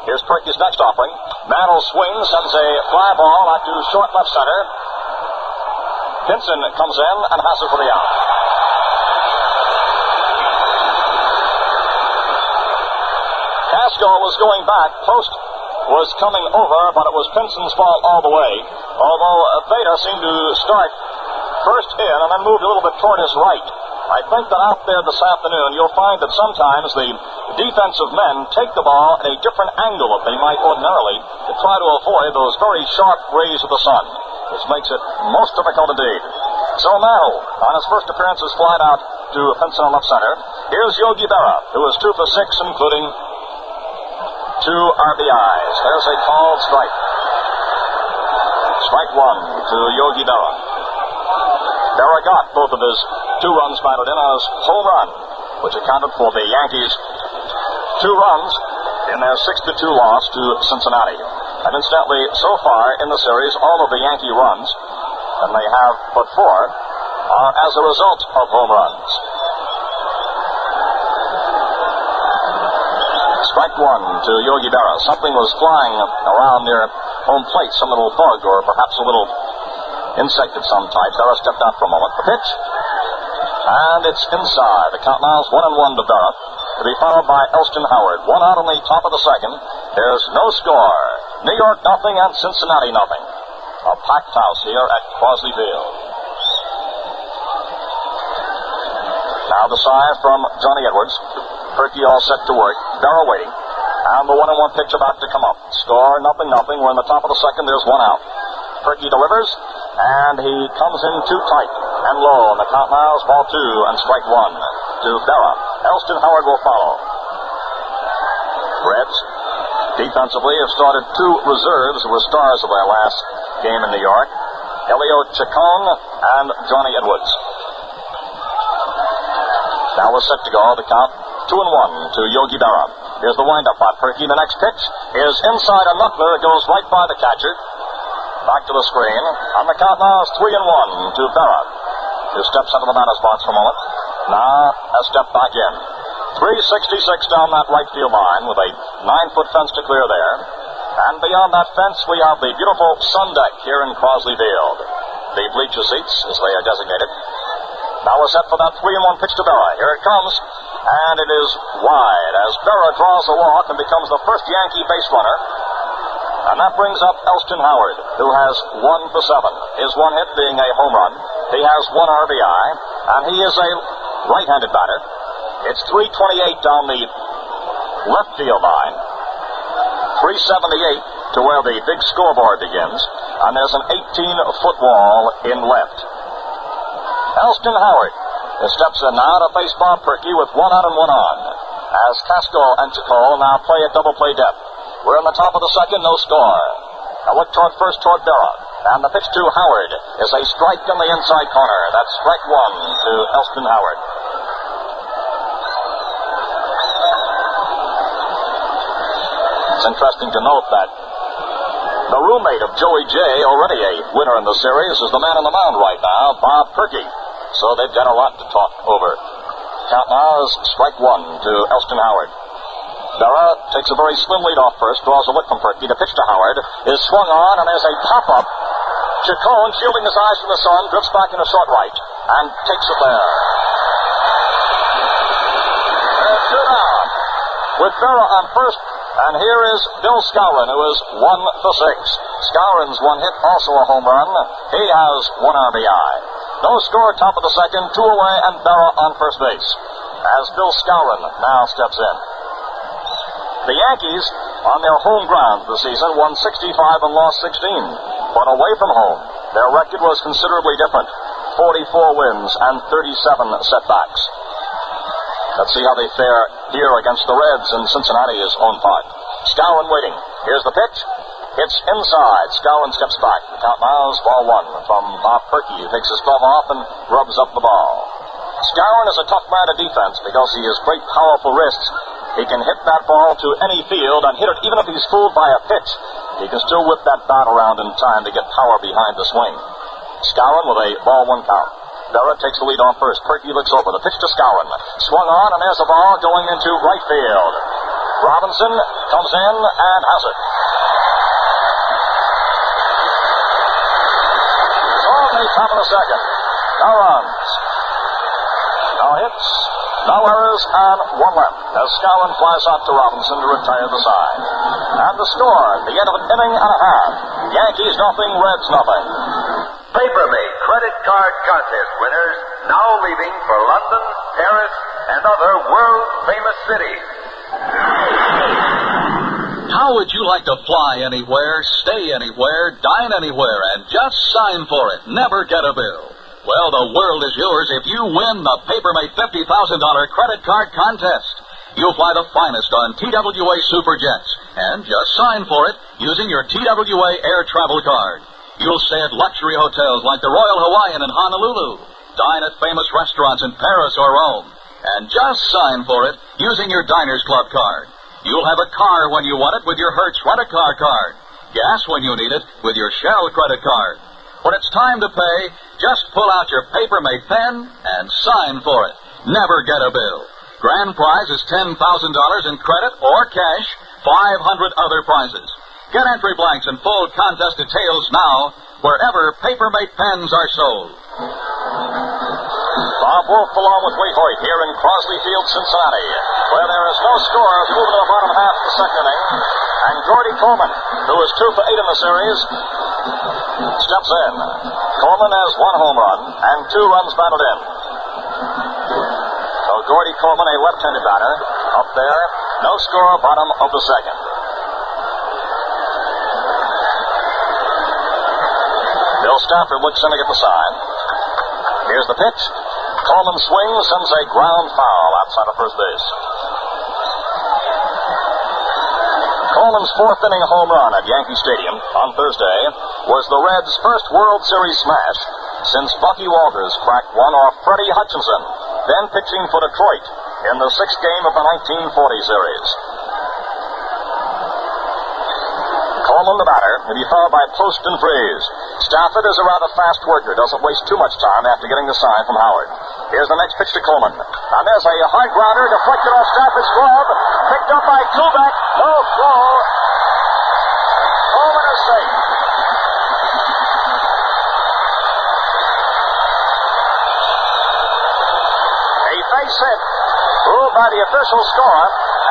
Here's Perky's next offering. Mantle swings, sends a fly ball out to short left center. Pinson comes in and has it for the out. Casco was going back. Post was coming over, but it was Pinson's ball all the way. Although Theta seemed to start first in and then moved a little bit toward his right. I think that out there this afternoon, you'll find that sometimes the defensive men take the ball at a different angle than they might ordinarily to try to avoid those very sharp rays of the sun, which makes it most difficult indeed. So Mantle, on his first appearance, is flied out to Pinson left center. Here's Yogi Berra, who is 2 for 6, including 2 RBIs. There's a called strike. Strike 1 to Yogi Berra. Berra got both of his 2 runs batted in as home run, which accounted for the Yankees' 2 runs in their 6-2 loss to Cincinnati. And incidentally, so far in the series, all of the Yankee runs, and they have but 4, are as a result of home runs. Strike 1 to Yogi Berra. Something was flying around near home plate, some little bug or perhaps a little insect of some type. Berra stepped out for a moment. The pitch, and it's inside. The count now is 1-1 to Berra, to be followed by Elston Howard. 1 out on the top of the second. There's no score. New York nothing and Cincinnati nothing. A packed house here at Crosley Field. Now the side from Johnny Edwards. Perky all set to work. Berra waiting. And the 1-1 pitch about to come up. Score, 0-0. We're in the top of the second. There's 1 out. Perky delivers, and he comes in too tight and low. And the count now is ball 2 and strike 1 to Berra. Elston Howard will follow. Reds, defensively, have started 2 reserves who were stars of their last game in New York. Elio Chacon and Johnny Edwards. Now we're set to go. The count 2-1 to Yogi Berra. Here's the windup by Perky. The next pitch is inside a knuckler. It goes right by the catcher. Back to the screen. On the count now is 3-1 to Berra, who steps into the batter's box for a moment. Now a step back in. 366 down that right field line with a 9-foot fence to clear there. And beyond that fence, we have the beautiful sun deck here in Crosley Field. The bleacher seats, as they are designated. Now we're set for that 3-1 pitch to Berra. Here it comes, and it is wide as Berra draws a walk and becomes the first Yankee base runner. And that brings up Elston Howard, who has 1 for 7. His 1 hit being a home run. He has 1 RBI, and he is a right-handed batter. It's 328 down the left field line. 378 to where the big scoreboard begins, and there's an 18-foot wall in left. Elston Howard steps in now to face Bob Perky with 1 out and 1 on, as Casco and Chacol now play at double play depth. We're in the top of the second, no score. Now look first toward Berra, and the pitch to Howard is a strike in the inside corner. That's strike 1 to Elston Howard. It's interesting to note that the roommate of Joey J, already a winner in the series, is the man on the mound right now, Bob Perky. So they've got a lot to talk over. Count now is strike 1 to Elston Howard. Berra takes a very slim lead off first, draws a look from Perky. The pitch to Howard is swung on, and there's a pop-up. Chacon, shielding his eyes from the sun, drifts back into short right and takes it there. And 2 down with Berra on first. And here is Bill Skowron, who is 1 for 6. Skowron's 1 hit, also a home run. He has 1 RBI. No score, top of the second, 2 away, and Berra on first base, as Bill Skowron now steps in. The Yankees, on their home ground this season, won 65 and lost 16. But away from home, their record was considerably different. 44 wins and 37 setbacks. Let's see how they fare here against the Reds in Cincinnati's own park. Skowron waiting. Here's the pitch. It's inside. Skowron steps back. The count now is ball 1 from Bob Perky, who takes his glove off and rubs up the ball. Skowron is a tough man to defense because he has great powerful wrists. He can hit that ball to any field and hit it even if he's fooled by a pitch. He can still whip that bat around in time to get power behind the swing. Skowron with a ball 1 count. Berra takes the lead on first. Perky looks over. The pitch to Skowron. Swung on, and there's a ball going into right field. Robinson comes in and has it. So on the top of the second. No runs. No hits. No errors, and 1 left as Skowron flies out to Robinson to retire the side. And the score at the end of an inning and a half. Yankees nothing, Reds nothing. Papermate credit card contest winners now leaving for London, Paris, and other world-famous cities. How would you like to fly anywhere, stay anywhere, dine anywhere, and just sign for it? Never get a bill. Well, the world is yours if you win the Papermate $50,000 credit card contest. You'll fly the finest on TWA Superjets, and just sign for it using your TWA Air Travel Card. You'll stay at luxury hotels like the Royal Hawaiian in Honolulu, dine at famous restaurants in Paris or Rome, and just sign for it using your Diners Club card. You'll have a car when you want it with your Hertz Rent-A-Car card. Gas when you need it with your Shell credit card. When it's time to pay, just pull out your Papermate pen and sign for it. Never get a bill. Grand prize is $10,000 in credit or cash, 500 other prizes. Get entry blanks and full contest details now, wherever Papermate pens are sold. Bob Wolf along with Lee Hoyt here in Crosley Field, Cincinnati, where there is no score as we move to the bottom half of the second inning. And Gordy Coleman, who is 2 for 8 in the series, steps in. Coleman has 1 home run and 2 runs batted in. So Gordy Coleman, a left-handed batter, up there, no score, bottom of the second. Bill Stafford looks in to get the sign. Here's the pitch. Coleman swings, sends a ground foul outside of first base. Coleman's 4th inning home run at Yankee Stadium on Thursday was the Reds' first World Series smash since Bucky Walters cracked one off Freddie Hutchinson, then pitching for Detroit in the 6th game of the 1940 series. Coleman, the batter, will be followed by Post and Freeze. Stafford is a rather fast worker, doesn't waste too much time after getting the sign from Howard. Here's the next pitch to Coleman. And there's a hard grounder deflected off Stafford's glove, picked up by Kubek. No throw. Coleman is safe. A base hit, ruled by the official score,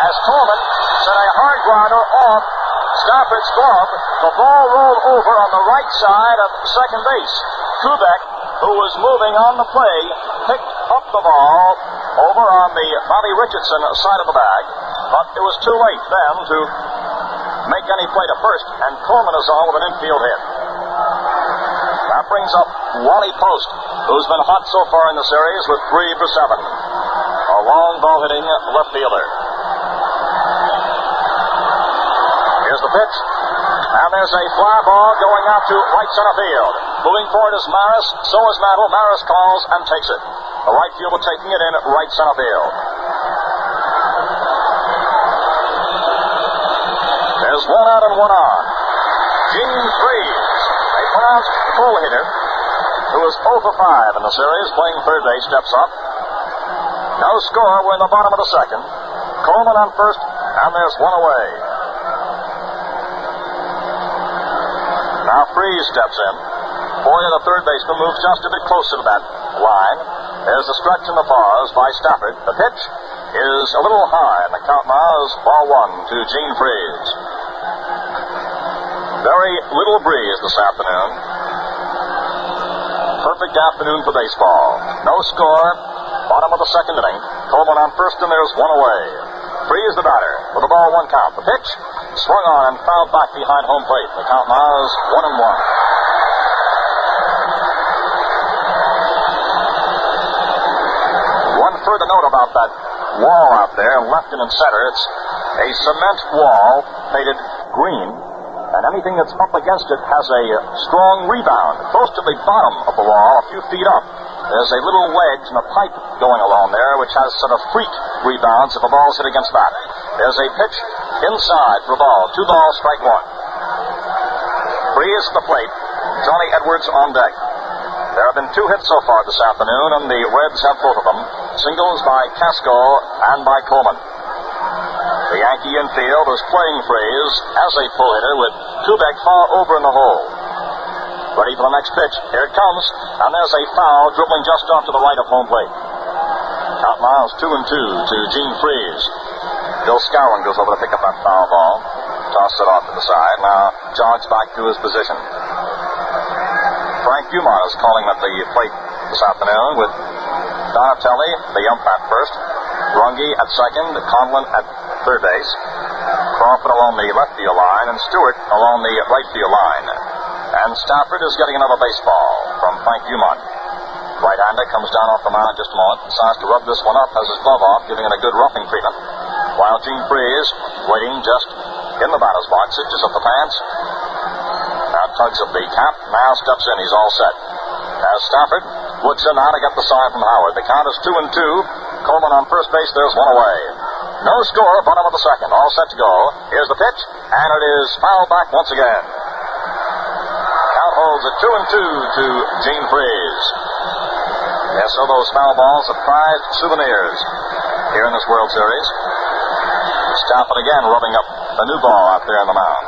as Coleman sent a hard grounder off Stafford's glove. The ball rolled over on the right side of second base. Kubek, who was moving on the play, picked up the ball over on the Bobby Richardson side of the bag, but it was too late then to make any play to first, and Coleman is on with an infield hit. That brings up Wally Post, who's been hot so far in the series with 3 for 7. A long ball hitting left fielder. Here's the pitch, and there's a fly ball going out to right center field. Moving forward is Maris, so is Mantle. Maris calls and takes it. The right fielder taking it in at right center field. There's 1 out and 1 on. Gene Freeze, a pronounced pull hitter, who is 0 for 5 in the series, playing third base, steps up. No score, we're in the bottom of the second. Coleman on first, and there's 1 away. Now Freeze steps in. Boyer, the third baseman, moves just a bit closer to that line. There's the stretch in the pause by Stafford. The pitch is a little high, and the count now is ball 1 to Gene Freeze. Very little breeze this afternoon. Perfect afternoon for baseball. No score, bottom of the second inning. Coleman on first, and there's 1 away. Freeze the batter with the ball 1 count. The pitch swung on and fouled back behind home plate. The count now is 1-1. One further note about that wall out there, left and in center. It's a cement wall painted green, and anything that's up against it has a strong rebound. Close to the bottom of the wall, a few feet up, there's a little wedge and a pipe going along there, which has sort of freak rebounds if a ball's hit against that. There's a pitch inside for a ball. 2 balls, strike 1. Freeze at the plate. Johnny Edwards on deck. There have been 2 hits so far this afternoon, and the Reds have both of them. Singles by Casco and by Coleman. The Yankee infield is playing Freeze as a pull hitter with Kubek far over in the hole. Ready for the next pitch. Here it comes, and there's a foul dribbling just off to the right of home plate. Count now is 2-2 to Gene Freeze. Bill Skowron goes over to pick up that foul ball. Tosses it off to the side. Now jogs back to his position. Frank Dumont is calling at the plate this afternoon with Donatelli, the ump at first, Runge at second, Conlon at third base, Crawford along the left field line, and Stewart along the right field line. And Stafford is getting another baseball from Frank Dumont. Right-hander comes down off the mound in just a moment, decides to rub this one up, has his glove off, giving it a good roughing treatment. While Gene Freeze, waiting just in the batter's box, hitches up the pants. Now tugs at the cap, now steps in, he's all set. As Stafford looks in now to get the sign from Howard. The count is 2-2. Coleman on first base, there's one away. No score, bottom of the second, all set to go. Here's the pitch, and it is fouled back once again. Count holds at 2-2 to Gene Freeze. Yes, so those foul balls are prized souvenirs here in this World Series. Stafford again rubbing up a new ball out there on the mound.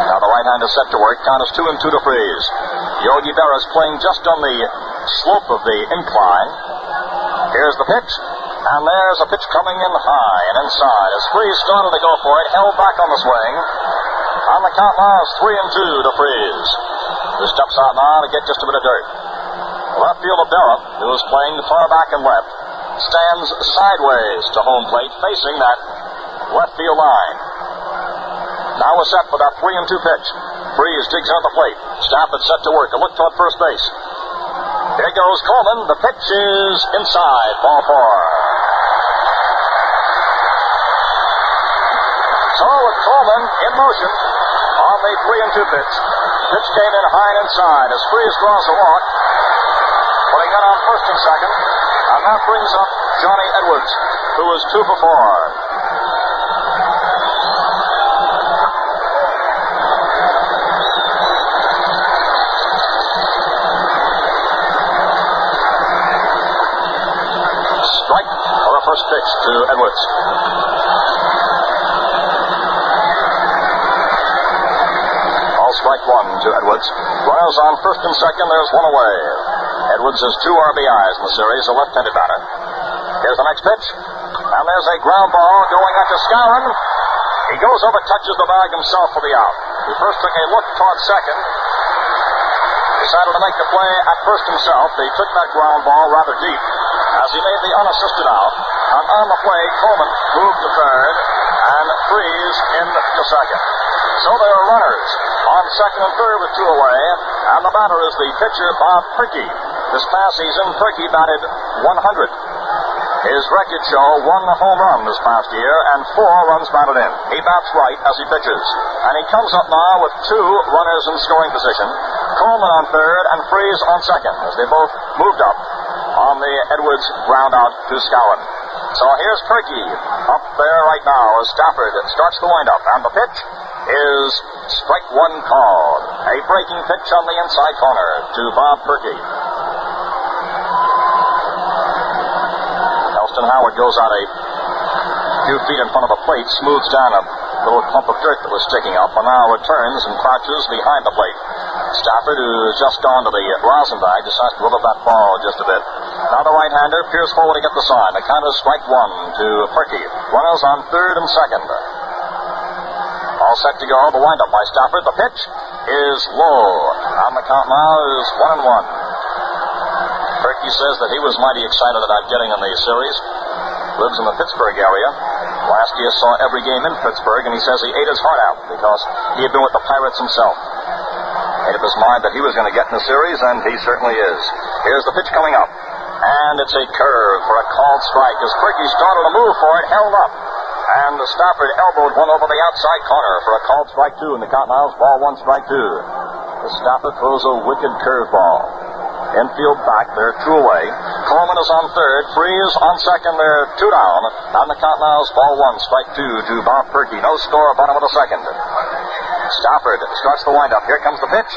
Now the right-hander set to work. Count is 2-2 to Freeze. Yogi Berra is playing just on the slope of the incline. Here's the pitch, and there's a pitch coming in high and inside. As Freeze started to go for it, held back on the swing. On the count now is 3-2 to Freeze, who steps out now to get just a bit of dirt. The left fielder Berra, who is playing far back and left, stands sideways to home plate, facing that left field line. Now we're set for that 3-2 pitch. Freeze digs on the plate. Stafford set to work. A look toward first base. There goes Coleman. The pitch is inside. Ball 4. So with Coleman in motion on the 3-2 pitch. Pitch came in high and inside as Freeze draws a walk, putting that on first and second. And that brings up Johnny Edwards, who is 2 for 4. Strike for the first pitch to Edwards. All strike 1 to Edwards. Runners on first and second, there's one away. Edwards has 2 RBIs in the series, a left-handed batter. Here's the next pitch, and there's a ground ball going out to Skowron. He goes over, touches the bag himself for the out. He first took a look toward second, decided to make the play at first himself. He took that ground ball rather deep as he made the unassisted out. And on the play, Coleman moved to third, and Freeze in to second. So there are runners on second and third with 2 away, and the batter is the pitcher, Bob Perky. This past season, Perky batted 100. His records show 1 home run this past year and 4 runs batted in. He bats right as he pitches, and he comes up now with 2 runners in scoring position. Coleman on third and Freeze on second, as they both moved up on the Edwards ground out to Skowron. So here's Perky up there right now as Stafford starts the windup, and the pitch is strike 1 called. A breaking pitch on the inside corner to Bob Perky. Elston Howard goes out a few feet in front of the plate, smooths down a little clump of dirt that was sticking up, and now returns and crouches behind the plate. Stafford, who's just gone to the rosin bag, decides to rub up that ball just a bit. Now the right-hander peers forward to get the sign. The count is strike 1 to Perky. Runners on third and second. All set to go. The windup by Stafford. The pitch is low. On the count now is 1-1. Perky says that he was mighty excited about getting in the series. Lives in the Pittsburgh area. Last year saw every game in Pittsburgh, and he says he ate his heart out because he had been with the Pirates himself. Made up his mind that he was going to get in the series, and he certainly is. Here's the pitch coming up, and it's a curve for a called strike as Perky started to move for it, held up, and Stafford elbowed one over the outside corner for a called strike 2, and the count now is ball 1, strike 2. Stafford throws a wicked curveball. Infield back, they're 2 away. Coleman is on third, Freeze on second, they're 2 down, and the count now is ball 1, strike 2 to Bob Perky. No score, bottom of the second. Stafford starts the windup. Here comes the pitch.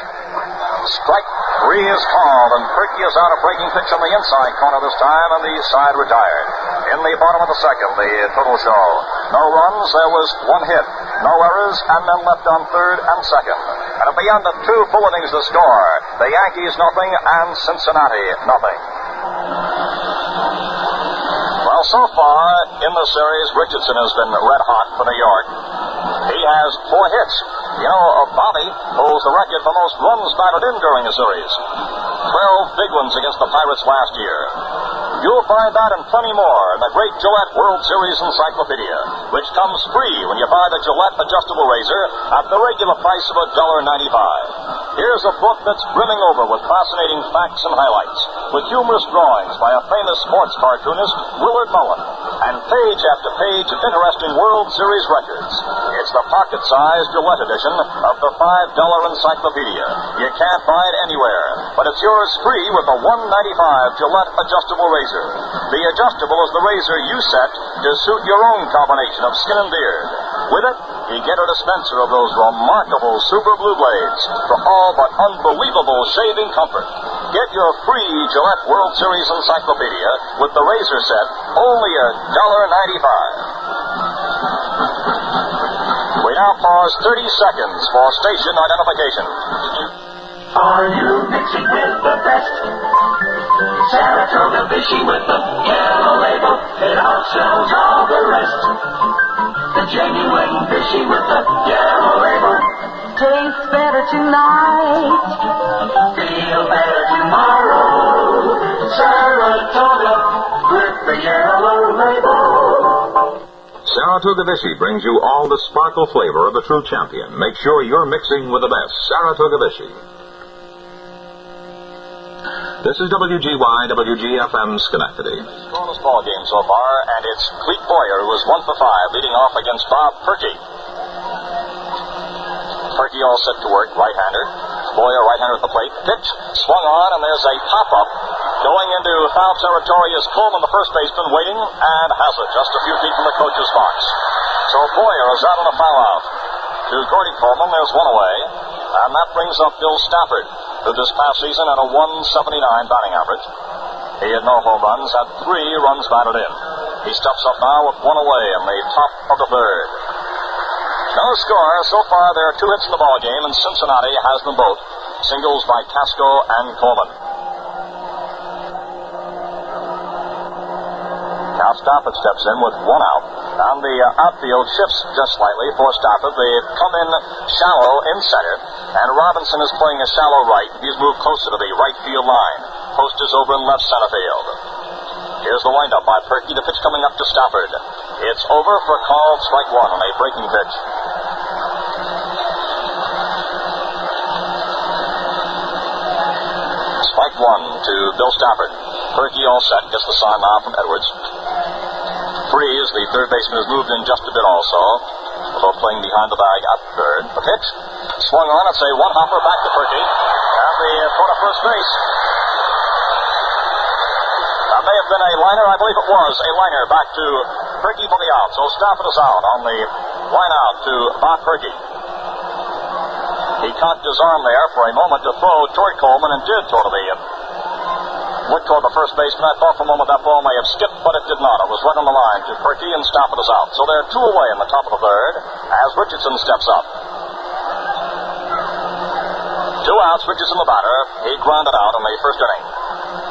Strike 3 is called, and Perky is out a breaking pitch on the inside corner this time, and the side retired. In the bottom of the second, the total show. No runs, there was 1 hit. No errors, and men left on third and second. And at the end of 2 full innings to score, the Yankees nothing and Cincinnati nothing. Well, so far in the series, Richardson has been red hot for New York. He has 4 hits. You know, Bobby holds the record for most runs batted in during the series. 12 big ones against the Pirates last year. You'll find that and plenty more in the great Gillette World Series Encyclopedia, which comes free when you buy the Gillette adjustable razor at the regular price of $1.95. Here's a book that's brimming over with fascinating facts and highlights, with humorous drawings by a famous sports cartoonist, Willard Mullen, and page after page of interesting World Series records. It's the pocket-sized Gillette edition of the $5 Encyclopedia. You can't buy it anywhere, but it's yours free with the $1.95 Gillette adjustable razor. The adjustable is the razor you set to suit your own combination of skin and beard. With it, you get a dispenser of those remarkable super blue blades for all but unbelievable shaving comfort. Get your free Gillette World Series Encyclopedia with the razor set, only $1.95. We now pause 30 seconds for station identification. Are you mixing with the best? Saratoga Vichy with the yellow label, it outsells all the rest. The genuine Vichy with the yellow label tastes better tonight, feel better tomorrow. Saratoga with the yellow label. Saratoga Vichy brings you all the sparkle flavor of a true champion. Make sure you're mixing with the best. Saratoga Vichy. This is WGY, WGFM Schenectady. Scoreless ball game so far, and it's Clete Boyer who is 1 for 5, leading off against Bob Perky. Perky all set to work, right-hander. Boyer, right-hander at the plate. Pitch, swung on, and there's a pop-up. Going into foul territory is Coleman, the first baseman, waiting, and has it just a few feet from the coach's box. So Boyer is out on a foul out. To Gordy Coleman, there's one away, and that brings up Bill Stafford, who this past season had a 179 batting average. He had no home runs, had 3 runs batted in. He steps up now with one away in the top of the third. No score. So far, there are 2 hits in the ball game, and Cincinnati has them both. Singles by Casco and Coleman. Now Stafford steps in with 1 out. And the outfield shifts just slightly for Stafford. They've come in shallow in center, and Robinson is playing a shallow right. He's moved closer to the right field line. Post is over in left center field. Here's the windup by Perky. The pitch coming up to Stafford. It's over for called strike 1 on a breaking pitch. Strike 1 to Bill Stafford. Perky all set. Gets the sign now from Edwards. Freeze, the third baseman, has moved in just a bit also, although playing behind the bag at third. The pitch, swung on, it's a one-hopper back to Perky, and the throw to first base. That may have been a liner, I believe it was a liner back to Perky for the out, so Stafford is out on the line out to Bob Perky. He cocked his arm there for a moment to throw toward Coleman, and did toward looked toward the first baseman. I thought for a moment that ball may have skipped, but it did not. It was right on the line to Perky, and Stafford is out. So there are 2 away in the top of the third as Richardson steps up. 2 outs, Richardson the batter. He grounded out in the first inning.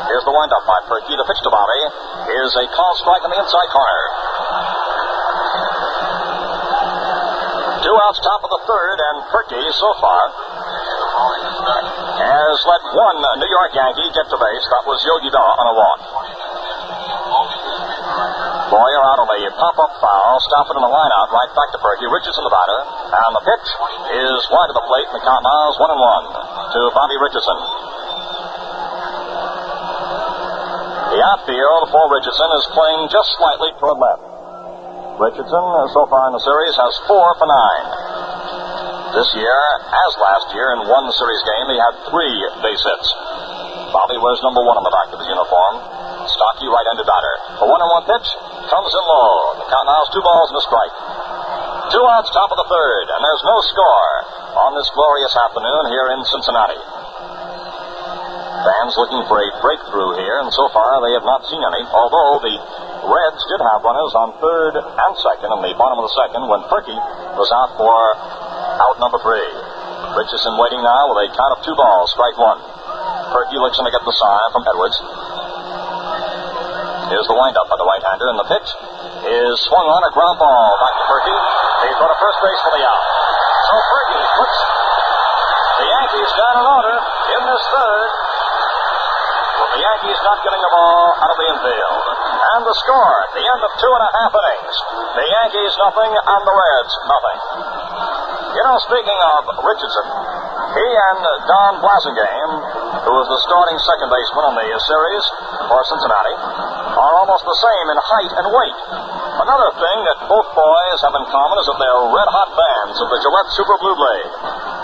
Here's the windup by Perky. The pitch to Bobby is a called strike in the inside corner. 2 outs, top of the third, and Perky so far has let 1 New York Yankee get to base. That was Yogi Berra on a walk. Boyer out on the pop-up foul. Stafford in the line out, right back to Perky. Richardson the batter, and the pitch is wide of the plate, and the count now is 1-1 to Bobby Richardson. The outfield for Richardson is playing just slightly toward left. Richardson, so far in the series, has 4 for 9. This year, as last year, in 1 series game, he had 3 base hits. Bobby wears number 1 on the back of his uniform. Stocky right-handed batter. The 1-1 pitch comes in low. The count now is 2 balls and a strike. 2 outs, top of the third, and there's no score on this glorious afternoon here in Cincinnati. Fans looking for a breakthrough here, and so far they have not seen any, although the Reds did have runners on third and second in the bottom of the second when Perky was out for out number 3. Richardson waiting now with a count of 2 balls, strike 1. Perky looks in to get the sign from Edwards. Here's the windup by the right-hander, and the pitch is swung on, a ground ball back to Perky. They throw to first base for the out. So Perky puts the Yankees down in order in this third. The Yankees not getting the ball out of the infield. And the score at the end of 2.5 innings. The Yankees nothing and the Reds nothing. You know, speaking of Richardson, he and Don Blasingame, who was the starting second baseman on the series for Cincinnati, are almost the same in height and weight. Another thing that both boys have in common is that they're red-hot fans of the Gillette Super Blue Blade.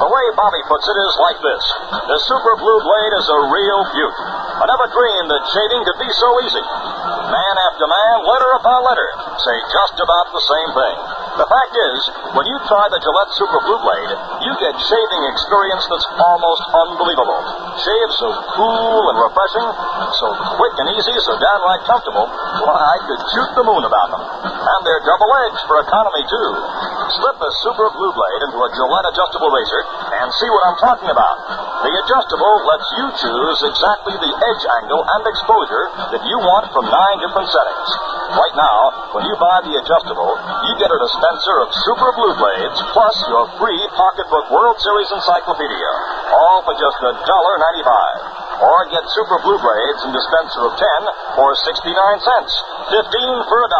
The way Bobby puts it is like this. The Super Blue Blade is a real beaut. I never dreamed that shaving could be so easy. Man after man, letter upon letter, say just about the same thing. The fact is, when you try the Gillette Super Blue Blade, you get shaving experience that's almost unbelievable. Shave so cool and refreshing, so quick and easy, so downright comfortable, why, I could shoot the moon about them. And they're double-edged for economy, too. Slip a Super Blue Blade into a Gillette adjustable razor and see what I'm talking about. The adjustable lets you choose exactly the edge angle and exposure that you want from 9 different settings. Right now, when you buy the adjustable, you get a dispenser of Super Blue Blades plus your free pocketbook World Series Encyclopedia, all for just $1.95. Or get Super Blue Blades and dispenser of 10 for 69 cents, 15 for $1.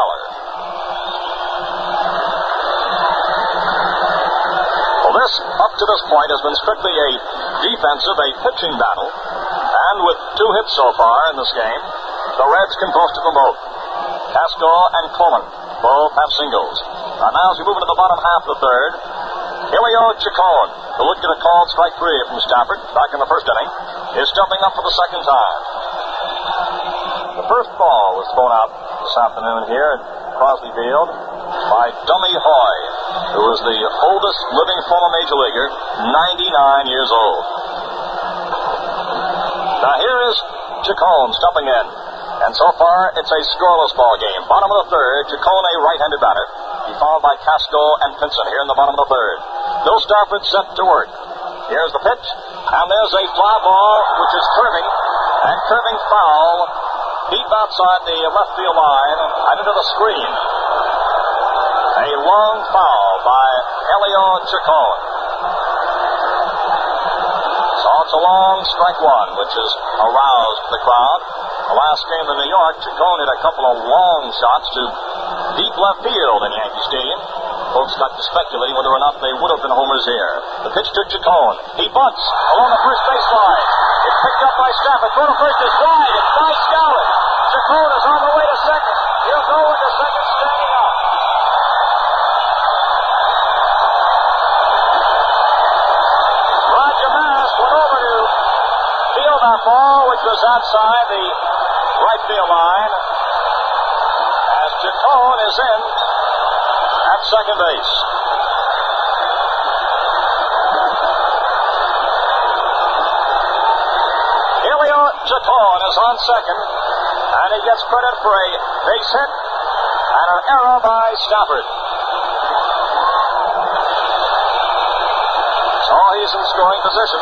This, up to this point, has been strictly a defensive, a pitching battle. And with 2 hits so far in this game, the Reds can boast of them both. Casco and Coleman both have singles. And now as we move into the bottom half of the third, Elio Chacon, who looked at a called strike 3 from Stafford back in the first inning, is jumping up for the second time. The first ball was thrown out this afternoon here at Crosley Field by Dummy Hoy, who is the oldest living former major leaguer, 99 years old. Now here is Chacon stumping in, and so far it's a scoreless ball game. Bottom of the third, Chacon a right-handed batter. He followed by Casco and Pinson here in the bottom of the third. Bill Stafford set to work. Here's the pitch, and there's a fly ball which is curving foul, deep outside the left field line and into the screen. A long foul by Elio Chacon. So it's a long strike 1, which has aroused the crowd. The last game in New York, Chacon hit a couple of long shots to deep left field in Yankee Stadium. Folks got to speculating whether or not they would have been homers here. The pitch to Chacon. He bunts along the first baseline. It's picked up by Stafford. Throw to first is wide. It's by Skowron. Chacon is on the way to second. He'll go into second standing up. Roger Maris went over to field that ball, which was outside the right field line, as Chacon is in at second base. Elio Chacon is on second, and he gets credit for a base hit and an error by Stafford. So he's in scoring position.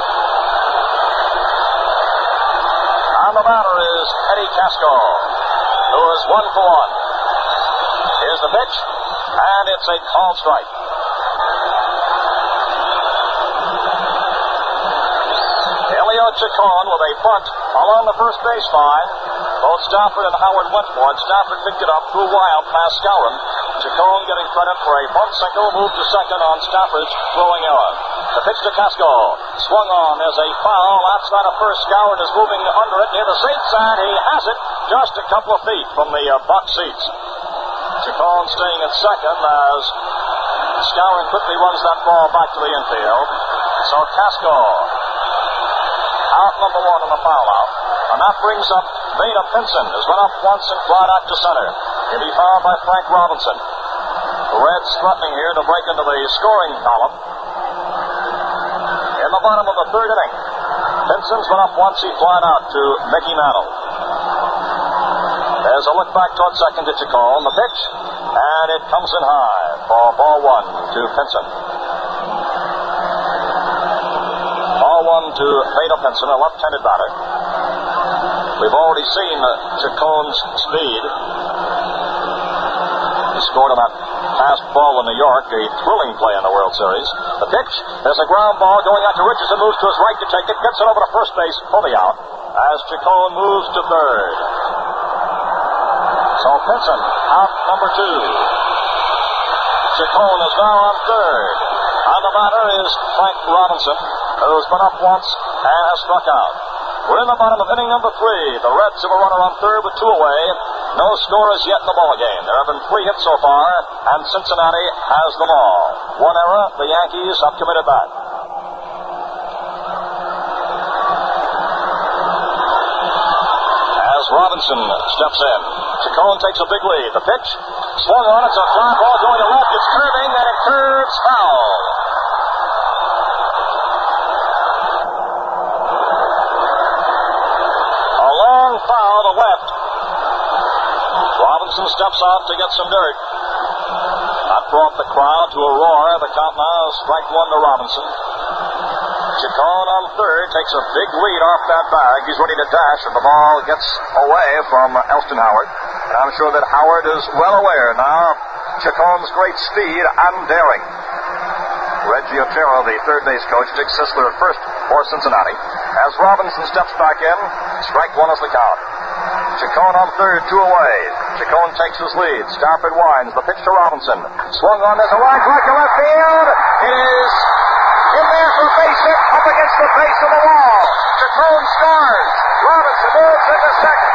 On the batter is Eddie Casco, who is 1 for 1. Here's the pitch, and it's a called strike. Elio Chacon with a bunt along the first base line. Both Stafford and Howard went for it. Stafford picked it up, threw wild past Skowron. Chacon getting credit for a bunt single, moved to second on Stafford's throwing error. The pitch to Casco. Swung on. There's a foul. Outside of first. Skowron is moving under it near the seats, and he has it just a couple of feet from the box seats. Chacon staying at second as Skowron quickly runs that ball back to the infield. So Casco out number 1 on the foul out. And that brings up Vada Pinson, who's run up once and flied out to center. He'll be fouled by Frank Robinson. The Reds threatening here to break into the scoring column. In the bottom of the third inning, Pinson's run up once, he flied out to Mickey Mantle. There's a look back toward second to Chacon. The pitch, and it comes in high for ball 1 to Pinson. Ball 1 to Vada Pinson, a left-handed batter. We've already seen Chacon's speed. He scored on that pass ball in New York, a thrilling play in the World Series. The pitch, there's a ground ball going out to Richardson, moves to his right to take it, gets it over to first base for the out. as Chacon moves to third. So Pinson out number 2. Chacon is now on third. On the batter is Frank Robinson, who's been up once and has struck out. We're in the bottom of inning number 3. The Reds have a runner on third with 2 away. No score as yet in the ballgame. There have been 3 hits so far, and Cincinnati has them all. 1 error, the Yankees have committed that. As Robinson steps in, Chacon takes a big lead. The pitch, swung on, it's a fly ball going to left. It's curving, and it curves foul. A long foul to left. Robinson steps out to get some dirt. That brought the crowd to a roar. The count now is strike 1 to Robinson. Chacon on third takes a big lead off that bag. He's ready to dash, and the ball gets away from Elston Howard. And I'm sure that Howard is well aware now of Chacon's great speed and daring. Reggie Otero, the third base coach, Dick Sisler at first for Cincinnati. As Robinson steps back in, strike 1 is the count. Chacon on third, 2 away. Chacon takes his lead. Stafford winds. The pitch to Robinson. Swung on. There's a line drive to left field. It is in there for a base hit up against the face of the wall. Chacon scores. Robinson moves into second.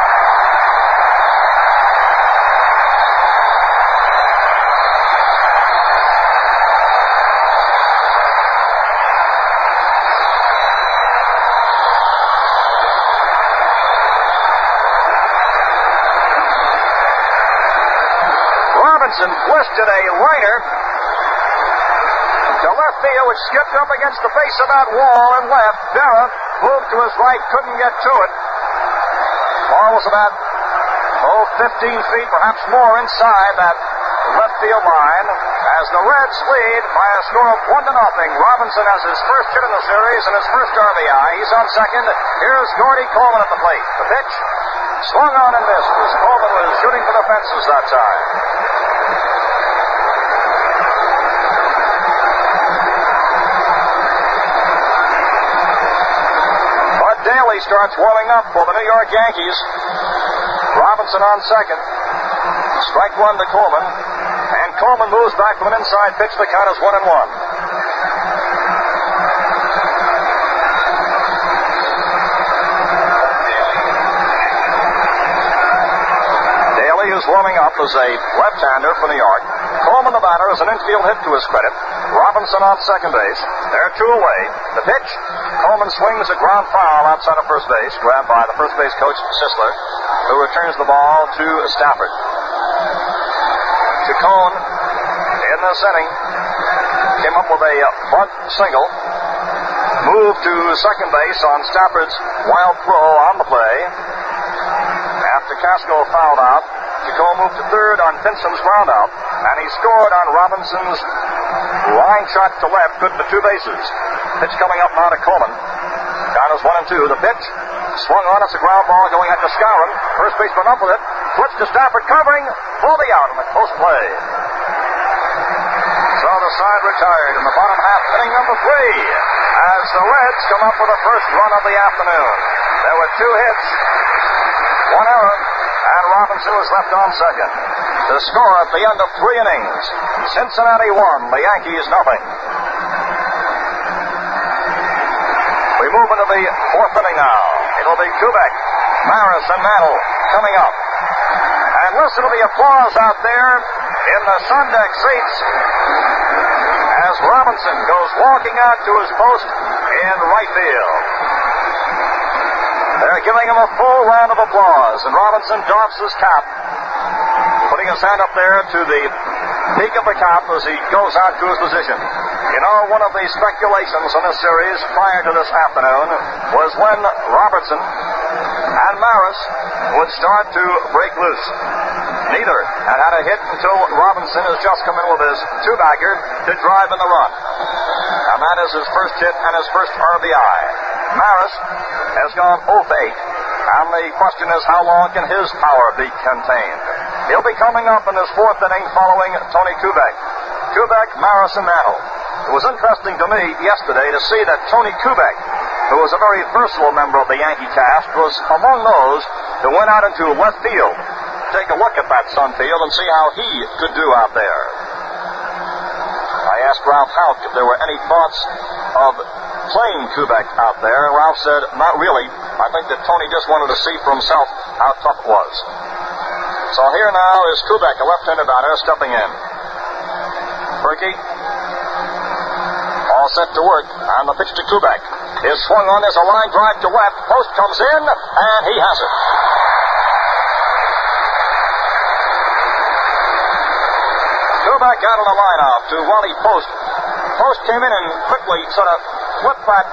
Twisted a liner to left field, which skipped up against the face of that wall and left. Berra moved to his right, couldn't get to it. Ball was about 15 feet, perhaps more, inside that left field line. As the Reds lead by a score of 1-0. Robinson has his first hit in the series and his first RBI. He's on second. Here's Gordy Coleman at the plate. The pitch swung on and missed as Coleman was shooting for the fences that time. Daly starts warming up for the New York Yankees. Robinson on second. Strike 1 to Coleman. And Coleman moves back from an inside pitch. The count is 1-1. Daly, who's warming up, is a left-hander for New York. Coleman, the batter, is an infield hit to his credit. Robinson on second base. They're 2 away. The pitch. Coleman swings a ground foul outside of first base, grabbed by the first base coach, Sisler, who returns the ball to Stafford. Chacon, in this inning, came up with a bunt single, moved to second base on Stafford's wild throw on the play. After Casco fouled out, Chacon moved to third on Pinson's ground out, and he scored on Robinson's line shot to left, good for 2 bases. Pitch coming up now to Coleman. Count is 1-2. The pitch swung on. It's a ground ball going at to Skowron. First baseman up with it. Flips to Stafford, covering. Pull the out in the close play. So the side retired in the bottom half, inning number 3, as the Reds come up with the first run of the afternoon. There were 2 hits, 1 error, and Robinson was left on second. The score at the end of 3 innings: Cincinnati 1, the Yankees 0. We move into the 4th inning now. It'll be Kubek, Maris, and Mantle coming up. And listen to the applause out there in the sun deck seats as Robinson goes walking out to his post in right field. They're giving him a full round of applause, and Robinson doffs his cap, putting his hand up there to the peak of the cap as he goes out to his position. You know, one of the speculations in this series prior to this afternoon was when Robertson and Maris would start to break loose. Neither had a hit until Robinson has just come in with his 2-bagger to drive in the run. And that is his first hit and his first RBI. Maris has gone 0 for 8. And the question is, how long can his power be contained? He'll be coming up in his 4th inning following Tony Kubek. Kubek, Maris, and Mantle. It was interesting to me yesterday to see that Tony Kubek, who was a very versatile member of the Yankee cast, was among those who went out into left field. Take a look at that sun field and see how he could do out there. I asked Ralph Houck if there were any thoughts of playing Kubek out there, and Ralph said, not really. I think that Tony just wanted to see for himself how tough it was. So here now is Kubek, a left-handed batter, stepping in. Berkey, all set to work, and the pitch to Kubek is swung on. There's a line drive to left. Post comes in, and he has it. Kubek out of the lineup to Wally Post. Post came in and quickly sort of flipped that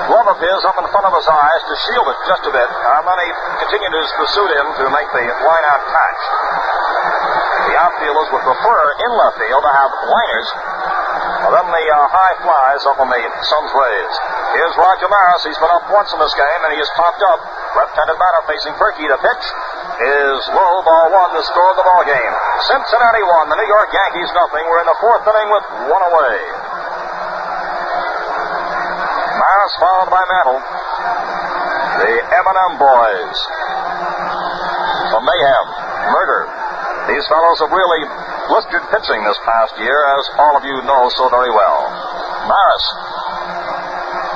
glove of his up in front of his eyes to shield it just a bit, and then he continued his pursuit in to make the line-out catch. The outfielders would prefer in left field to have liners, then the high flies up on the Suns' rays. Here's Roger Maris. He's been up once in this game, and he has popped up. Left-handed batter facing Berkey. The pitch is low, ball one, the score of the ball game. Cincinnati 1, the New York Yankees nothing. We're in the fourth inning with one away. Maris followed by Mantle. The M&M boys. From Mayhem. Murder. These fellows have really blistered pitching this past year, as all of you know so very well. Maris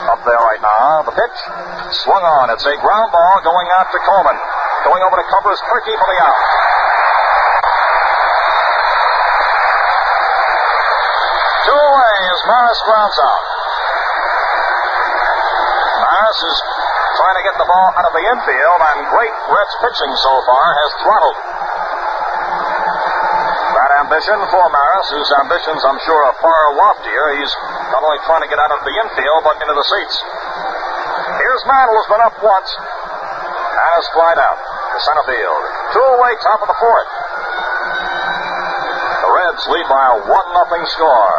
up there right now. The pitch swung on. It's a ground ball going out to Coleman. Going over to cover is Berkey for the out. Two away as Maris grounds out. Maris is trying to get the ball out of the infield, and great Reds pitching so far has throttled that ambition for Maris, whose ambitions, I'm sure, are far loftier. He's not only trying to get out of the infield, but into the seats. Here's Mantle, who's been up once, and has flied out to center field. Two away, top of the fourth. The Reds lead by a 1-0 score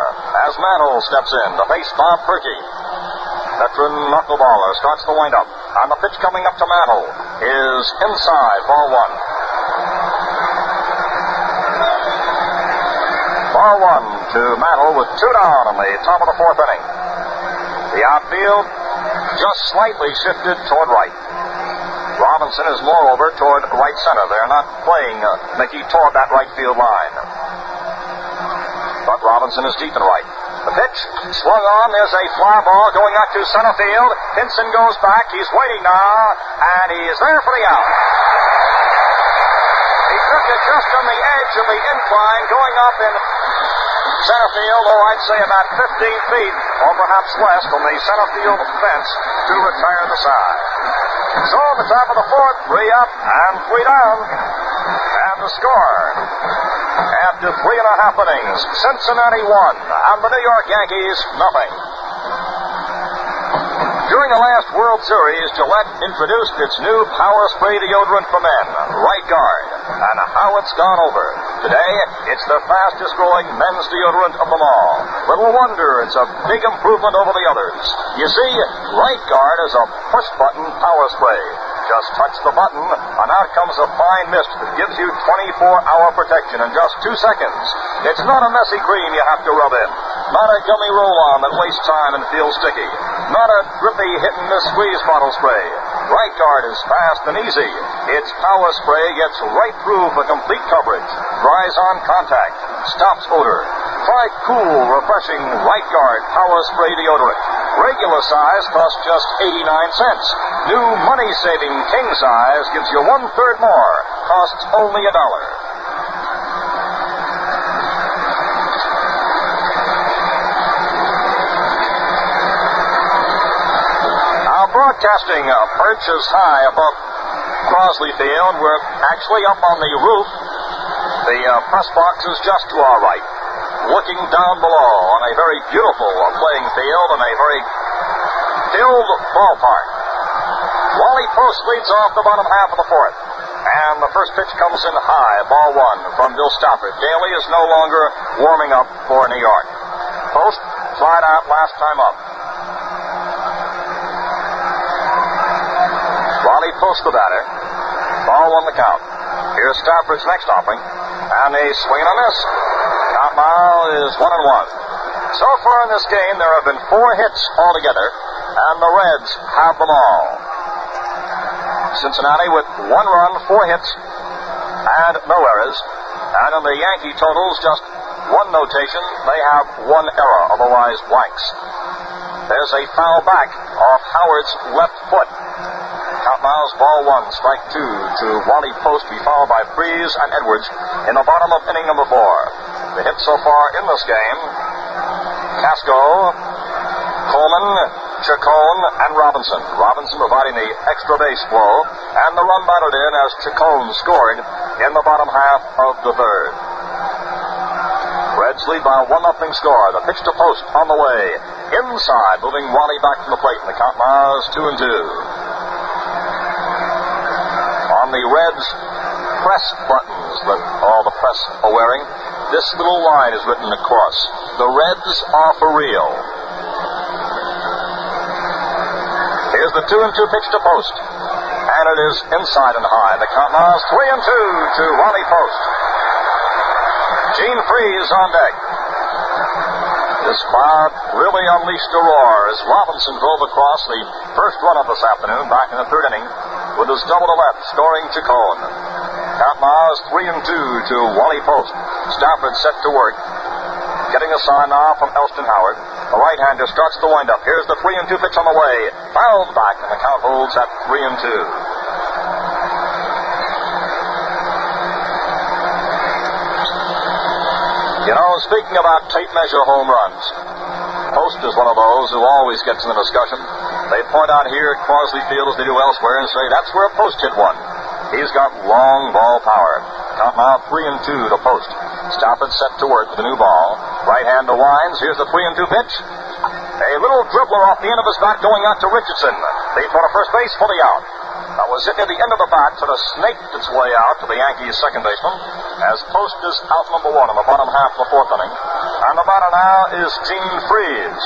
as Mantle steps in to face Bob Berkey. Veteran knuckleballer starts the windup, and the pitch coming up to Mantle is inside, ball one. Ball one to Mantle with two down in the top of the fourth inning. The outfield just slightly shifted toward right. Robinson is moreover toward right center. They're not playing Mickey toward that right field line. But Robinson is deep in right. The pitch swung on. There's a fly ball going out to center field. Pinson goes back. He's waiting now, and he is there for the out. He took it just on the edge of the incline going up in center field, I'd say about 15 feet, or perhaps less, from the center field fence to retire the side. So at the top of the fourth, 3 up and 3 down. And the score, after 3.5 innings, Cincinnati 1 and the New York Yankees nothing. During the last World Series, Gillette introduced its new power spray deodorant for men, Right Guard, and how it's gone over. Today, it's the fastest growing men's deodorant of them all. Little wonder it's a big improvement over the others. You see, Right Guard is a push-button power spray. Just touch the button, and out comes a fine mist that gives you 24-hour protection in just 2 seconds. It's not a messy cream you have to rub in. Not a gummy roll-on that wastes time and feels sticky. Not a drippy hit-and-miss squeeze bottle spray. Right Guard is fast and easy. Its power spray gets right through for complete coverage. Dries on contact. Stops odor. Try cool, refreshing Right Guard power spray deodorant. Regular size costs just 89 cents. New money-saving king size gives you 1/3 more. Costs only $1. Now broadcasting perches high above Crosley Field. We're actually up on the roof. The press box is just to our right, looking down below on a very beautiful playing field and a very filled ballpark. Wally Post leads off the bottom half of the fourth. And the first pitch comes in high, ball one from Bill Stafford. Daly is no longer warming up for New York. Post flied out last time up. Wally Post the batter. Ball one the count. Here's Stafford's next offering. And a swing and a miss. Count now is 1-1. So far in this game, there have been 4 hits altogether. and the Reds have them all. Cincinnati with 1 run, 4 hits, and no errors. And in the Yankee totals, just 1 notation. They have 1 error, otherwise blanks. There's a foul back off Howard's left foot. Count now is ball 1, strike 2 to Wally Post, be followed by Freese and Edwards in the bottom of inning number 4. The hits so far in this game: Casco, Coleman, Chacon, and Robinson. Robinson providing the extra base flow, and the run batted in as Chacon scored in the bottom half of the 3rd. Reds lead by a 1-0 score. The pitch to Post on the way. Inside, moving Wally back from the plate, and the count now is 2-2. On the Reds press buttons that all the press are wearing, this little line is written across: the Reds are for real. Here's the 2-2 pitch to Post, and it is inside and high. The count now is 3-2 to Wally Post. Gene Freese on deck. This crowd really unleashed a roar as Robinson drove across the first run of this afternoon back in the 3rd inning with his double to left, scoring Chacon. Count now is 3-2 to Wally Post. Stafford set to work. Getting a sign now from Elston Howard. The right-hander starts the wind-up. Here's the 3-2 pitch on the way. Fouled back, and the count holds at 3-2. You know, speaking about tape measure home runs, Post is one of those who always gets in the discussion. They point out here at Crosley Field as they do elsewhere and say that's where Post hit one. He's got long ball power. Count now 3-2 to Post. Stafford set to work with the new ball. Right hand to Wines. Here's the 3-2 pitch. A little dribbler off the end of his bat going out to Richardson. They throw to first base for the out. That was it near the end of the bat, sort of snaked its way out to the Yankees' second baseman, as Post is out number 1 in the bottom half of the 4th inning. And the batter now is Gene Freese.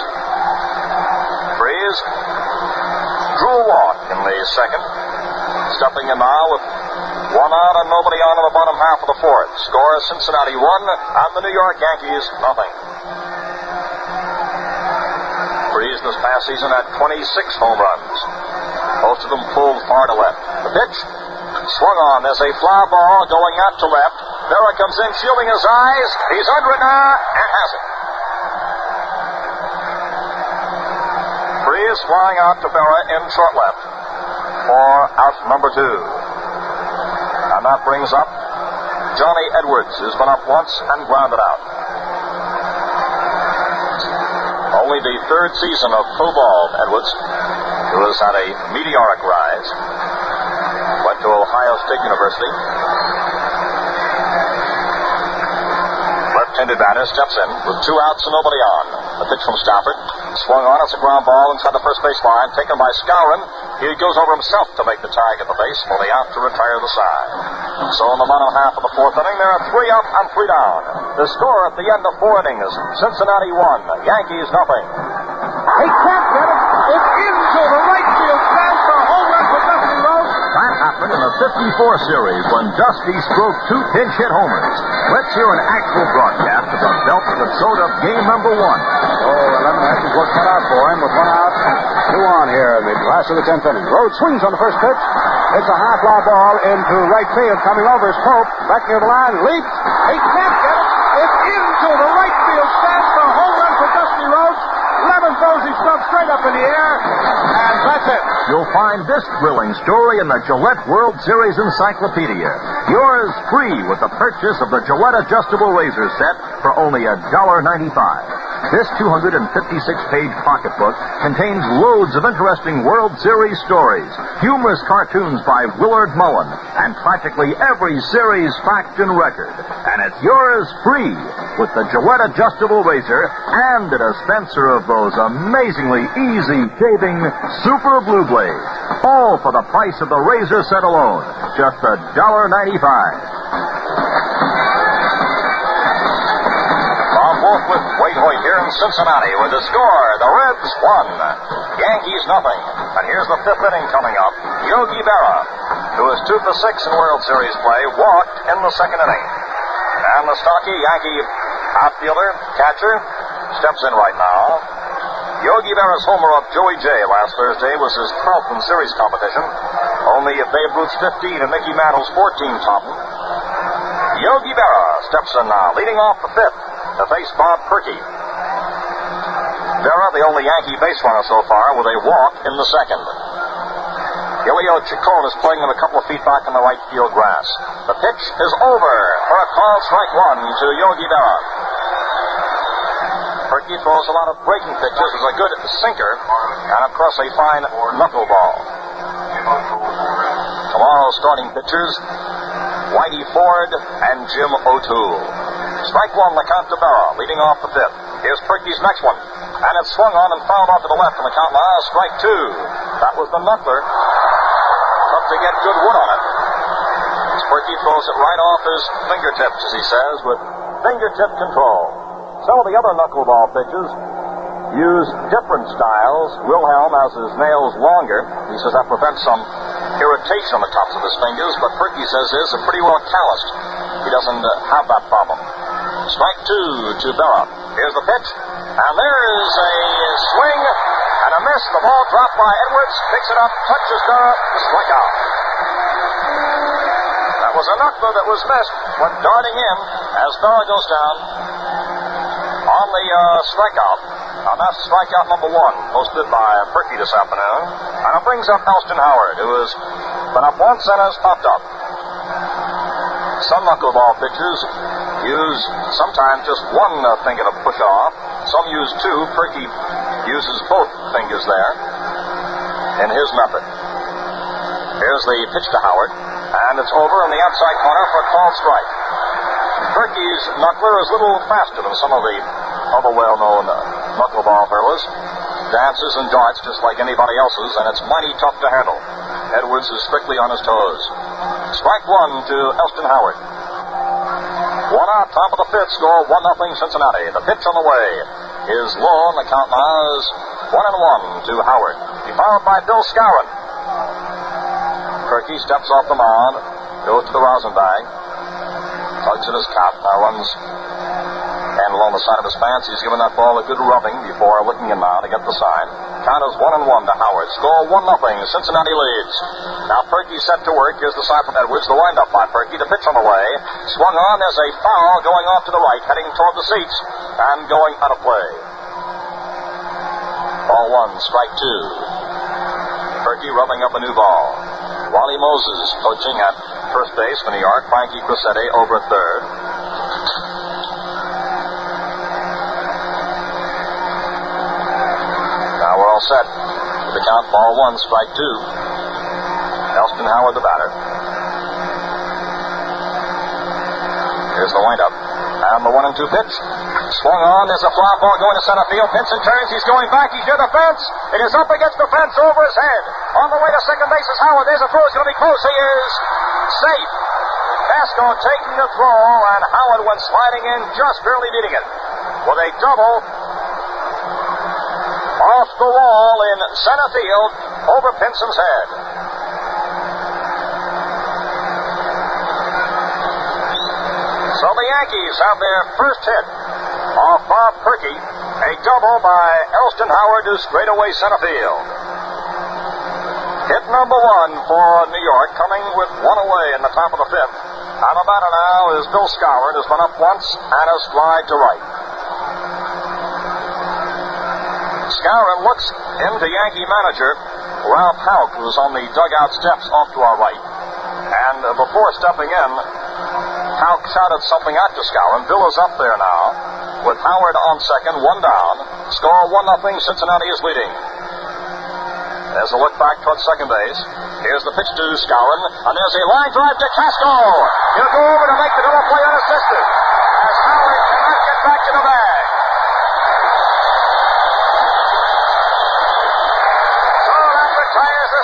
Freese drew a walk in the second, stepping in now with 1 out and nobody on in the bottom half of the 4th. Score is Cincinnati 1 and the New York Yankees nothing. Freese this past season had 26 home runs. Most of them pulled far to left. The pitch swung on. There's a fly ball going out to left. Berra comes in, shielding his eyes. He's under it now and has it. Freese flying out to Berra in short left for out number 2. And that brings up Johnny Edwards, who's been up once and grounded out. Only the 3rd season of pro ball, Edwards, who has had a meteoric rise. Went to Ohio State University. Left-handed batter steps in with 2 outs and nobody on. The pitch from Stafford. Swung on, it's a ground ball inside the first base line, taken by Skowron. He goes over himself to make the tag at the base for the out to retire the side. So in the bottom half of the 4th inning, there are 3 up and 3 down. The score at the end of 4 innings, Cincinnati 1, Yankees nothing. He can't get it. It's into the right field stand for a home run for Dusty Rhodes. That happened in the 54 series when Dusty stroked 2 pinch hit homers. Let's hear an actual broadcast of the belt that sewed up game number 1. Oh, the Lemonheads is what cut out for him with 1 out, 2 on here in the last of the 10th inning. Rhodes swings on the first pitch. It's a high fly ball into right field. Coming over is Pope. Back near the line. Leaps. He can't get it. It's into the right field stand for a home run for Dusty Rhodes. Lemon throws his glove straight up in the air, and that's it. You'll find this thrilling story in the Gillette World Series Encyclopedia. Yours free with the purchase of the Gillette Adjustable Razor Set for only $1.95. This 256-page pocketbook contains loads of interesting World Series stories, humorous cartoons by Willard Mullen, and practically every series fact and record. And it's yours free with the Gillette Adjustable Razor and a dispenser of those amazingly easy shaving Super Blue Blades. All for the price of the razor set alone, just $1.95. With Wade Hoyt here in Cincinnati with the score. The Reds 1, Yankees nothing. And here's the 5th inning coming up. Yogi Berra, who is 2 for 6 in World Series play, walked in the 2nd inning. And the stocky Yankee outfielder, catcher, steps in right now. Yogi Berra's homer of Joey J last Thursday was his 12th in series competition. Only Babe Ruth's 15 and Mickey Mantle's 14 topped him. Yogi Berra steps in now, leading off the fifth to face Bob Perky. Berra, the only Yankee base runner so far, with a walk in the second. Elio Chacon is playing him a couple of feet back in the right field grass. The pitch is over for a called strike one to Yogi Berra. Perky throws a lot of breaking pitches, is a good sinker, and of course a fine knuckleball. Tomorrow's starting pitchers, Whitey Ford and Jim O'Toole. Strike one, the count to Berra, leading off the fifth. Here's Perky's next one, and it's swung on and fouled off to the left, and the count now strike two. That was the knuckler. Tough to get good wood on it. Perky throws it right off his fingertips, as he says, with fingertip control. Some of the other knuckleball pitches use different styles. Wilhelm has his nails longer. He says that prevents some irritation on the tops of his fingers, but Perky says his are pretty well calloused. He doesn't have that problem. Strike two to Berra. Here's the pitch, and there's a swing and a miss. The ball dropped by Edwards, picks it up, touches Berra to strike out. That was a knuckler that was missed, went darting in as Berra goes down on the strikeout. And that's strikeout number one, posted by Perky this afternoon. And it brings up Elston Howard, who has been up once and has popped up. Some knuckleball pitchers use sometimes just one finger to push off. Some use two. Perky uses both fingers there in his method. Here's the pitch to Howard, and it's over in the outside corner for a called strike. Perky's knuckler is a little faster than some of the other well-known knuckleball hurlers. Dances and darts just like anybody else's, and it's mighty tough to handle. Edwards is strictly on his toes. Strike one to Elston Howard. One out, top of the fifth, score 1-0 Cincinnati. The pitch on the way is low, and the count now is 1-1 to Howard. He followed by Bill Skowron. Perky steps off the mound, goes to the rosin bag, tugs at his cap, now runs and along the side of his pants. He's given that ball a good rubbing before looking in now to get the sign. Count is 1-1 to Howard. Score 1-0. Cincinnati leads. Now Perky set to work. Here's the sign from Edwards. The windup by Perky. The pitch on the way. Swung on. There's a foul going off to the right, heading toward the seats and going out of play. Ball one, strike two. Perky rubbing up a new ball. Wally Moses coaching at first base for New York. Frankie Crissetti over at third. We're all set. The count, ball one, strike two. Elston Howard, the batter. Here's the windup. And the 1-2 pitch. Swung on. There's a fly ball going to center field. Pinson turns. He's going back. He's near the fence. It is up against the fence over his head. On the way to second base is Howard. There's a throw. It's going to be close. He is safe. Pasco taking the throw, and Howard went sliding in, just barely beating it. With a double off the wall in center field over Pinson's head. So the Yankees have their first hit off Bob Perky, a double by Elston Howard to straightaway center field. Hit number one for New York, coming with one away in the top of the fifth. And the batter now is Bill Skowron, who's been up once and a stride to right. Skowron looks into Yankee manager Ralph Houck, who's on the dugout steps off to our right. And before stepping in, Houck shouted something out to Skowron. Bill is up there now with Howard on second, one down. Score 1-0. Cincinnati is leading. There's a look back towards second base. Here's the pitch to Skowron, and there's a line drive to Casco. He'll go over to make the double play unassisted as Howard cannot get back to the bag.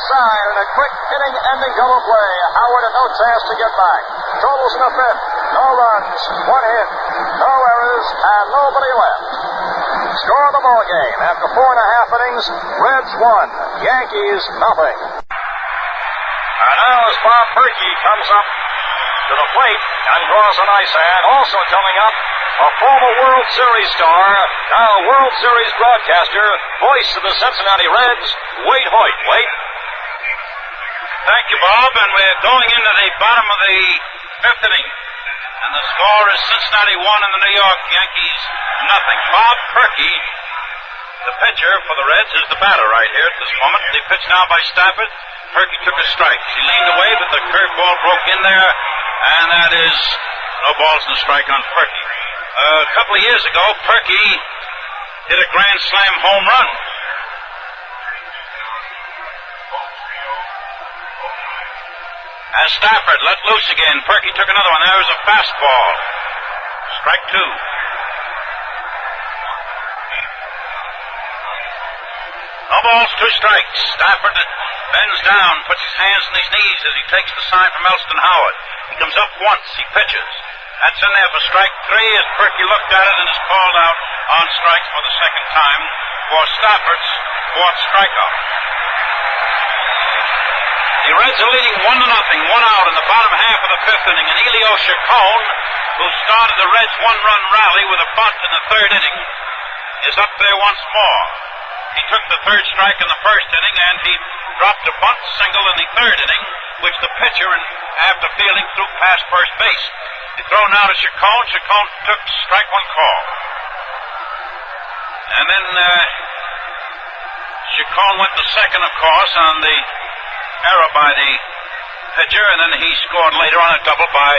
Side and a quick inning-ending double play. Howard had no chance to get back. Totals in the fifth. No runs, one hit, no errors, and nobody left. Score of the ball game after 4.5 innings. Reds 1, Yankees nothing. And now as Bob Perky comes up to the plate and draws a nice hand. Also coming up, a former World Series star, now World Series broadcaster, voice of the Cincinnati Reds, Wade Hoyt. Wade? Thank you, Bob, and we're going into the bottom of the fifth inning. And the score is Cincinnati 1 and the New York Yankees nothing. Bob Perky, the pitcher for the Reds, is the batter right here at this moment. The pitch now by Stafford. Perky took a strike. He leaned away, but the curveball broke in there, and that is no balls and a strike on Perky. A couple of years ago, Perky hit a grand slam home run. As Stafford let loose again, Perky took another one. There was a fastball. Strike two. No balls, two strikes. Stafford bends down, puts his hands on his knees as he takes the sign from Elston Howard. He comes up once, he pitches. That's in there for strike three as Perky looked at it and is called out on strikes for the second time for Stafford's fourth strikeout. The Reds are leading 1-0, 1 out in the bottom half of the fifth inning, and Elio Chacon, who started the Reds' one-run rally with a bunt in the third inning, is up there once more. He took the third strike in the first inning, and he dropped a bunt single in the third inning, which the pitcher, after fielding, threw past first base. He throw now to Chacon. Chacon took strike one call. And then Chacon went to second, of course, on the error by the pitcher, and then he scored later on a double by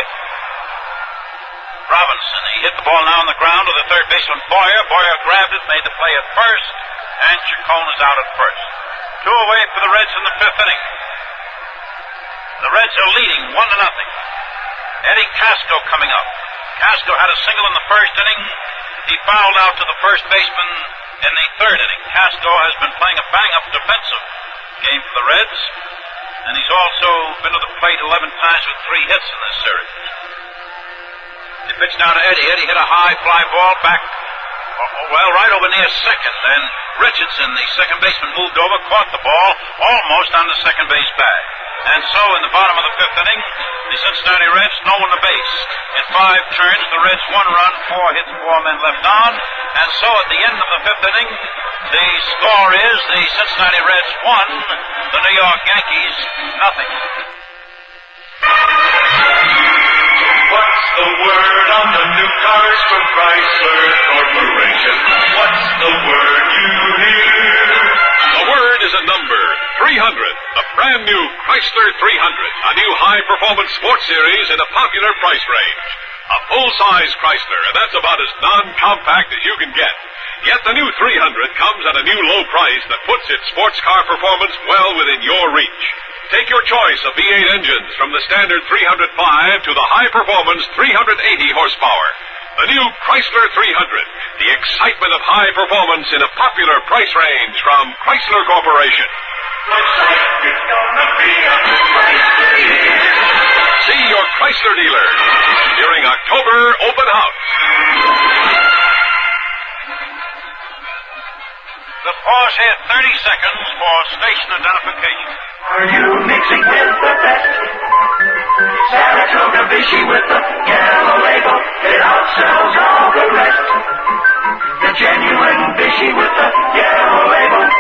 Robinson. He hit the ball now on the ground to the third baseman Boyer. Boyer grabbed it, made the play at first, and Chacon is out at first. 2 away for the Reds in the fifth inning. The Reds are leading 1-0. Eddie Casco coming up. Casco had a single in the first inning. He fouled out to the first baseman in the third inning. Casco has been playing a bang-up defensive game for the Reds, and he's also been to the plate 11 times with 3 hits in this series. He pitched now to Eddie. Eddie hit a high fly ball back, right over near second, and Richardson, the second baseman, moved over, caught the ball almost on the second base bag. And so in the bottom of the fifth inning, the Cincinnati Reds, no one to base. In 5 turns, the Reds 1 run, 4 hits, 4 men left on. And so at the end of the fifth inning, the score is the Cincinnati Reds 1, the New York Yankees nothing. What's the word on the new cars from Chrysler Corporation? What's the word you hear? The word is a number, 300. A brand new Chrysler 300. A new high-performance sports series in a popular price range. A full-size Chrysler, and that's about as non-compact as you can get. Yet the new 300 comes at a new low price that puts its sports car performance well within your reach. Take your choice of V8 engines from the standard 305 to the high-performance 380 horsepower. The new Chrysler 300, the excitement of high performance in a popular price range from Chrysler Corporation. Looks like it's gonna be a Chrysler year. See your Chrysler dealer during October open house. The pause here, 30 seconds for station identification. Are you mixing with the best? Saratoga Vichy with the yellow label. It outsells all the rest. The genuine Vichy with the yellow label.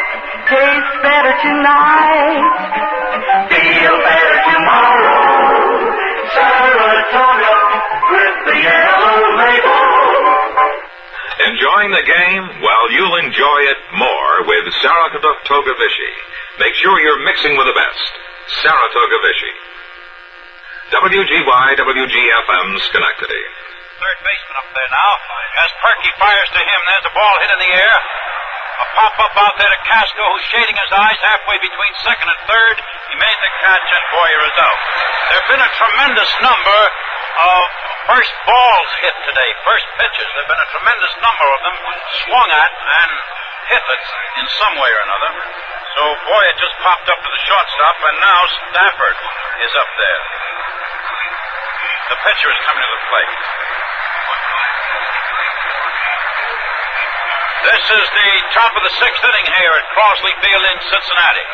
Tastes better tonight. Feel better tomorrow. Saratoga with the yellow label. Enjoying the game? Well, you'll enjoy it more with Saratoga Vichy. Make sure you're mixing with the best. Saratoga Vichy. WGY, WGFM, Schenectady. Third baseman up there now. As Perky fires to him, there's a ball hit in the air. A pop-up out there to Casco, who's shading his eyes halfway between second and third. He made the catch, and Boyer is out. There have been a tremendous number of first balls hit today, first pitches. There have been a tremendous number of them swung at and hit in some way or another. So Boyer just popped up to the shortstop, and now Stafford is up there. The pitcher is coming to the plate. This is the top of the sixth inning here at Crosley Field in Cincinnati.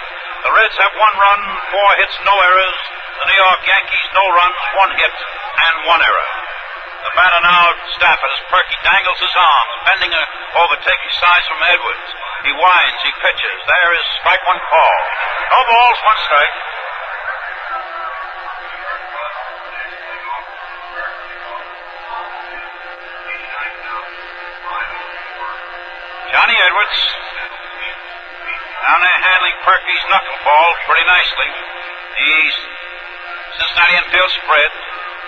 The Reds have 1 run, 4 hits, no errors. The New York Yankees, no runs, 1 hit, and 1 error. The batter now, Stafford, as Perky dangles his arms, bending over, taking sides from Edwards. He winds, he pitches. There is strike 1 call. No balls, 1 strike. Johnny Edwards down there handling Perky's knuckleball pretty nicely. The Cincinnati infield spread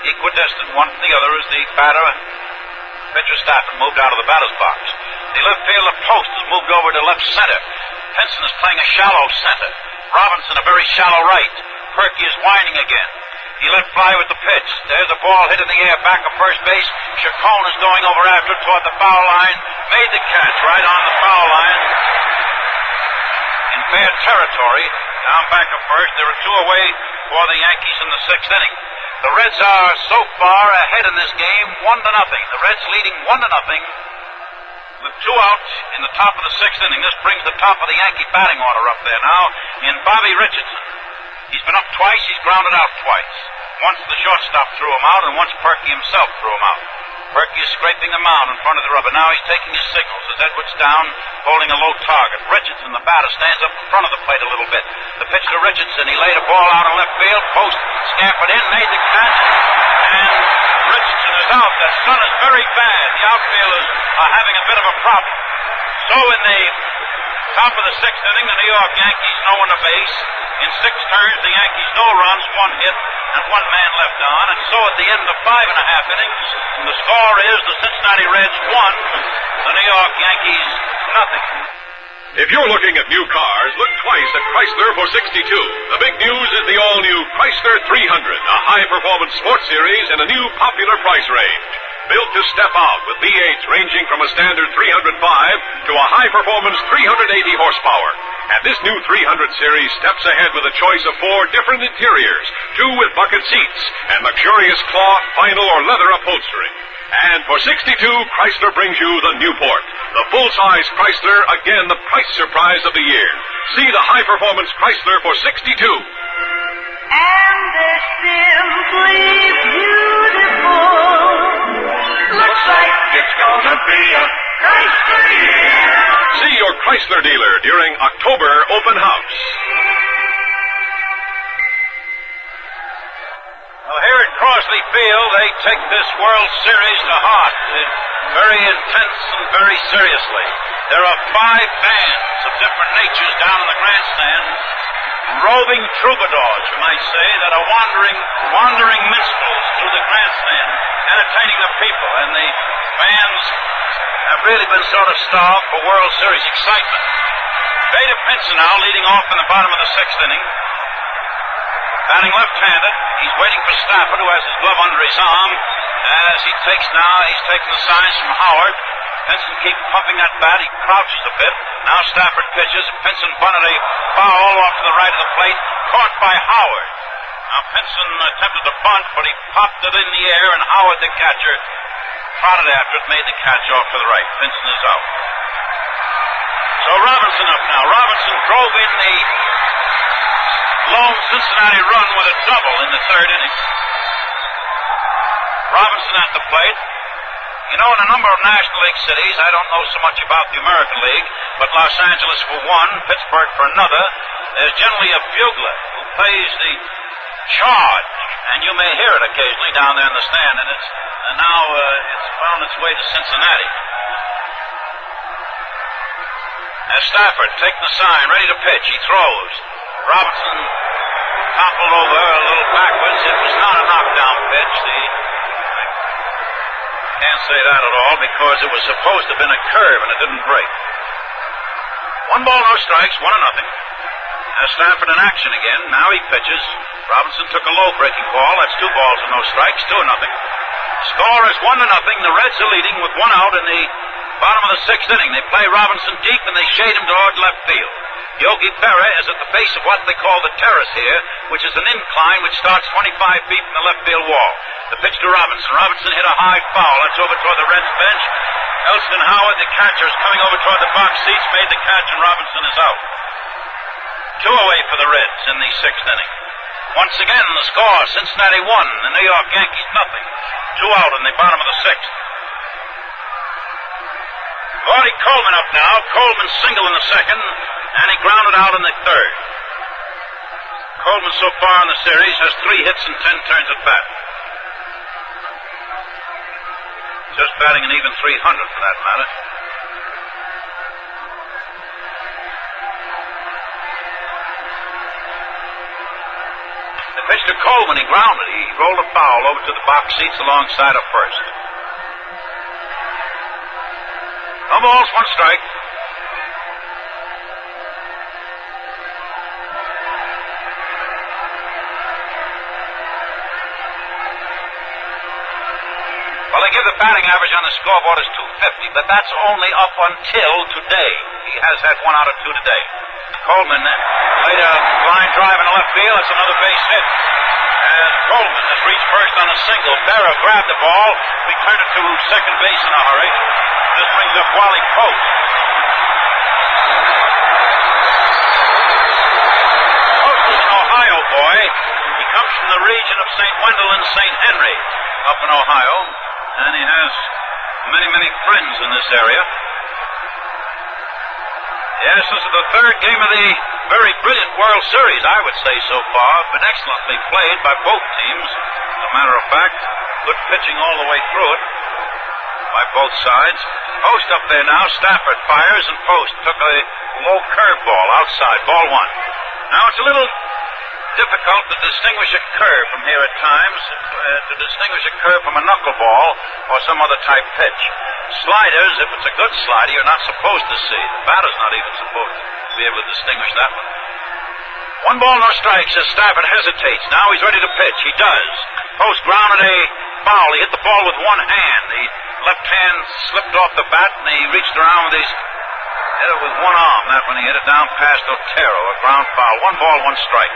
equidistant one from the other as the batter, pitcher Stafford, moved out of the batter's box. The left fielder Post has moved over to left center. Pinson is playing a shallow center. Robinson a very shallow right. Perky is winding again. He let fly with the pitch. There's a ball hit in the air back of first base. Chacon is going over after it toward the foul line. Made the catch right on the foul line. In fair territory. Down back of first. There are 2 away for the Yankees in the 6th inning. The Reds are so far ahead in this game, 1-0. The Reds leading 1-0 with 2 out in the top of the 6th inning. This brings the top of the Yankee batting order up there now in Bobby Richardson. He's been up twice, he's grounded out twice. Once the shortstop threw him out, and once Perky himself threw him out. Perky is scraping the mound in front of the rubber. Now he's taking his signals as Edwards down, holding a low target. Richardson, the batter, stands up in front of the plate a little bit. The pitch to Richardson. He laid a ball out in left field. Post scampered in, made the catch, and Richardson is out. The sun is very bad. The outfielders are having a bit of a problem. So in the top of the 6th inning, the New York Yankees no one a base. In 6 turns, the Yankees no runs, 1 hit, and 1 man left on. And so at the end of 5.5 innings, the score is the Cincinnati Reds 1, the New York Yankees nothing. If you're looking at new cars, look twice at Chrysler for 62. The big news is the all-new Chrysler 300, a high-performance sports series in a new popular price range. Built to step out with V8s ranging from a standard 305 to a high-performance 380 horsepower. And this new 300 series steps ahead with a choice of 4 different interiors, 2 with bucket seats, and luxurious cloth, vinyl, or leather upholstery. And for 62, Chrysler brings you the Newport, the full-size Chrysler, again the price surprise of the year. See the high-performance Chrysler for 62. And they're simply beautiful. Looks like it's gonna be a Chrysler year. See your Chrysler dealer during October open house. Well, here at Crosley Field, they take this World Series to heart. Very intense and very seriously. There are 5 bands of different natures down in the grandstand. Roving troubadours, you might say, that are wandering minstrels through the grandstand, entertaining the people. And the fans have really been sort of starved for World Series excitement. Tater Pinson now leading off in the bottom of the 6th inning. Batting left-handed. He's waiting for Stafford, who has his glove under his arm. As he's taking the signs from Howard. Pinson keeps pumping that bat. He crouches a bit. Now Stafford pitches. Pinson bunted a foul off to the right of the plate. Caught by Howard. Now Pinson attempted to bunt, but he popped it in the air, and Howard, the catcher, trotted after it, made the catch off to the right. Pinson is out. So Robinson up now. Robinson drove in the lone Cincinnati run with a double in the 3rd inning. Robinson at the plate. You know, in a number of National League cities, I don't know so much about the American League, but Los Angeles for one, Pittsburgh for another, there's generally a bugler who plays the charge, and you may hear it occasionally down there in the stand, and now it's found its way to Cincinnati. As Stafford taking the sign, ready to pitch, he throws. Robinson toppled over a little backwards. It was not a knockdown pitch. Can't say that at all because it was supposed to have been a curve and it didn't break. 1 ball, no strikes, 1-0. As Stafford in action again. Now he pitches. Robinson took a low breaking ball. That's 2 balls and no strikes, 2-0. Score is 1-0. The Reds are leading with 1 out in the bottom of the 6th inning. They play Robinson deep and they shade him toward left field. Yogi Berra is at the base of what they call the terrace here, which is an incline which starts 25 feet from the left field wall. The pitch to Robinson. Robinson hit a high foul. That's over toward the Reds bench. Elston Howard, the catcher, is coming over toward the box seats, made the catch, and Robinson is out. Two away for the Reds in the sixth inning. Once again, the score, Cincinnati 1, the New York Yankees nothing. Two out in the bottom of the sixth. Gordy Coleman up now. Coleman single in the second, and he grounded out in the third. Coleman so far in the series has 3 hits and 10 turns at bat. Just batting an even .300 for that matter. The pitch to Coleman, he grounded. He rolled a foul over to the box seats alongside of first. No balls, 1 strike. Well, they give the batting average on the scoreboard as .250, but that's only up until today. He has had 1 out of 2 today. Coleman laid a line drive in the left field. That's another base hit. And Coleman has reached first on a single. Berra grabbed the ball, returned it to second base in a hurry. This brings up Wally Post. Post is an Ohio boy. He comes from the region of St. Wendell and St. Henry up in Ohio. And he has many, many friends in this area. Yes, this is the third game of the very brilliant World Series, I would say so far. Been excellently played by both teams. As a matter of fact, good pitching all the way through it by both sides. Post up there now. Stafford fires, and Post took a low curveball outside. Ball 1. Now it's a little difficult to distinguish a curve from here at times, to distinguish a curve from a knuckleball or some other type pitch. Sliders, if it's a good slider, you're not supposed to see. The batter's not even supposed to be able to distinguish that one. 1 ball, no strikes as Stafford hesitates. Now he's ready to pitch. He does. Post grounded a foul. He hit the ball with one hand. The left hand slipped off the bat, and he reached around with his hit it with one arm. That when he hit it down past Otero, a ground foul. 1 ball, 1 strike.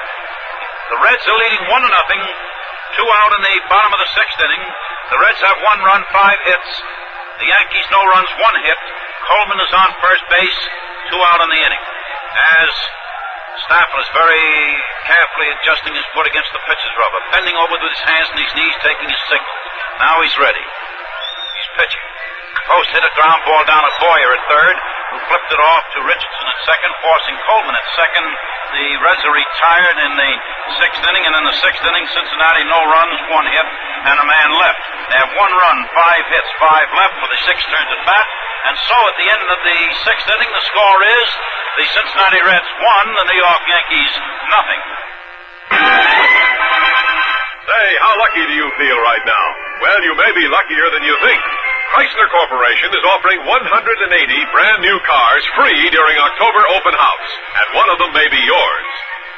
The Reds are leading 1-0. 2 out in the bottom of the sixth inning. The Reds have 1 run, 5 hits. The Yankees no runs, 1 hit. Coleman is on first base. 2 out in the inning. As Stafford is very carefully adjusting his foot against the pitcher's rubber, bending over with his hands and his knees, taking his signal. Now he's ready. He's pitching. Post hit a ground ball down at Boyer at third, who flipped it off to Richardson at second, forcing Coleman at second. The Reds are retired in the sixth inning, and in the sixth inning, Cincinnati no runs, 1 hit, and a man left. They have 1 run, 5 hits, 5 left with the 6 turns at bat. And so at the end of the sixth inning, the score is the Cincinnati Reds 1, the New York Yankees nothing. Say, how lucky do you feel right now? Well, you may be luckier than you think. Chrysler Corporation is offering 180 brand new cars free during October open house, and one of them may be yours.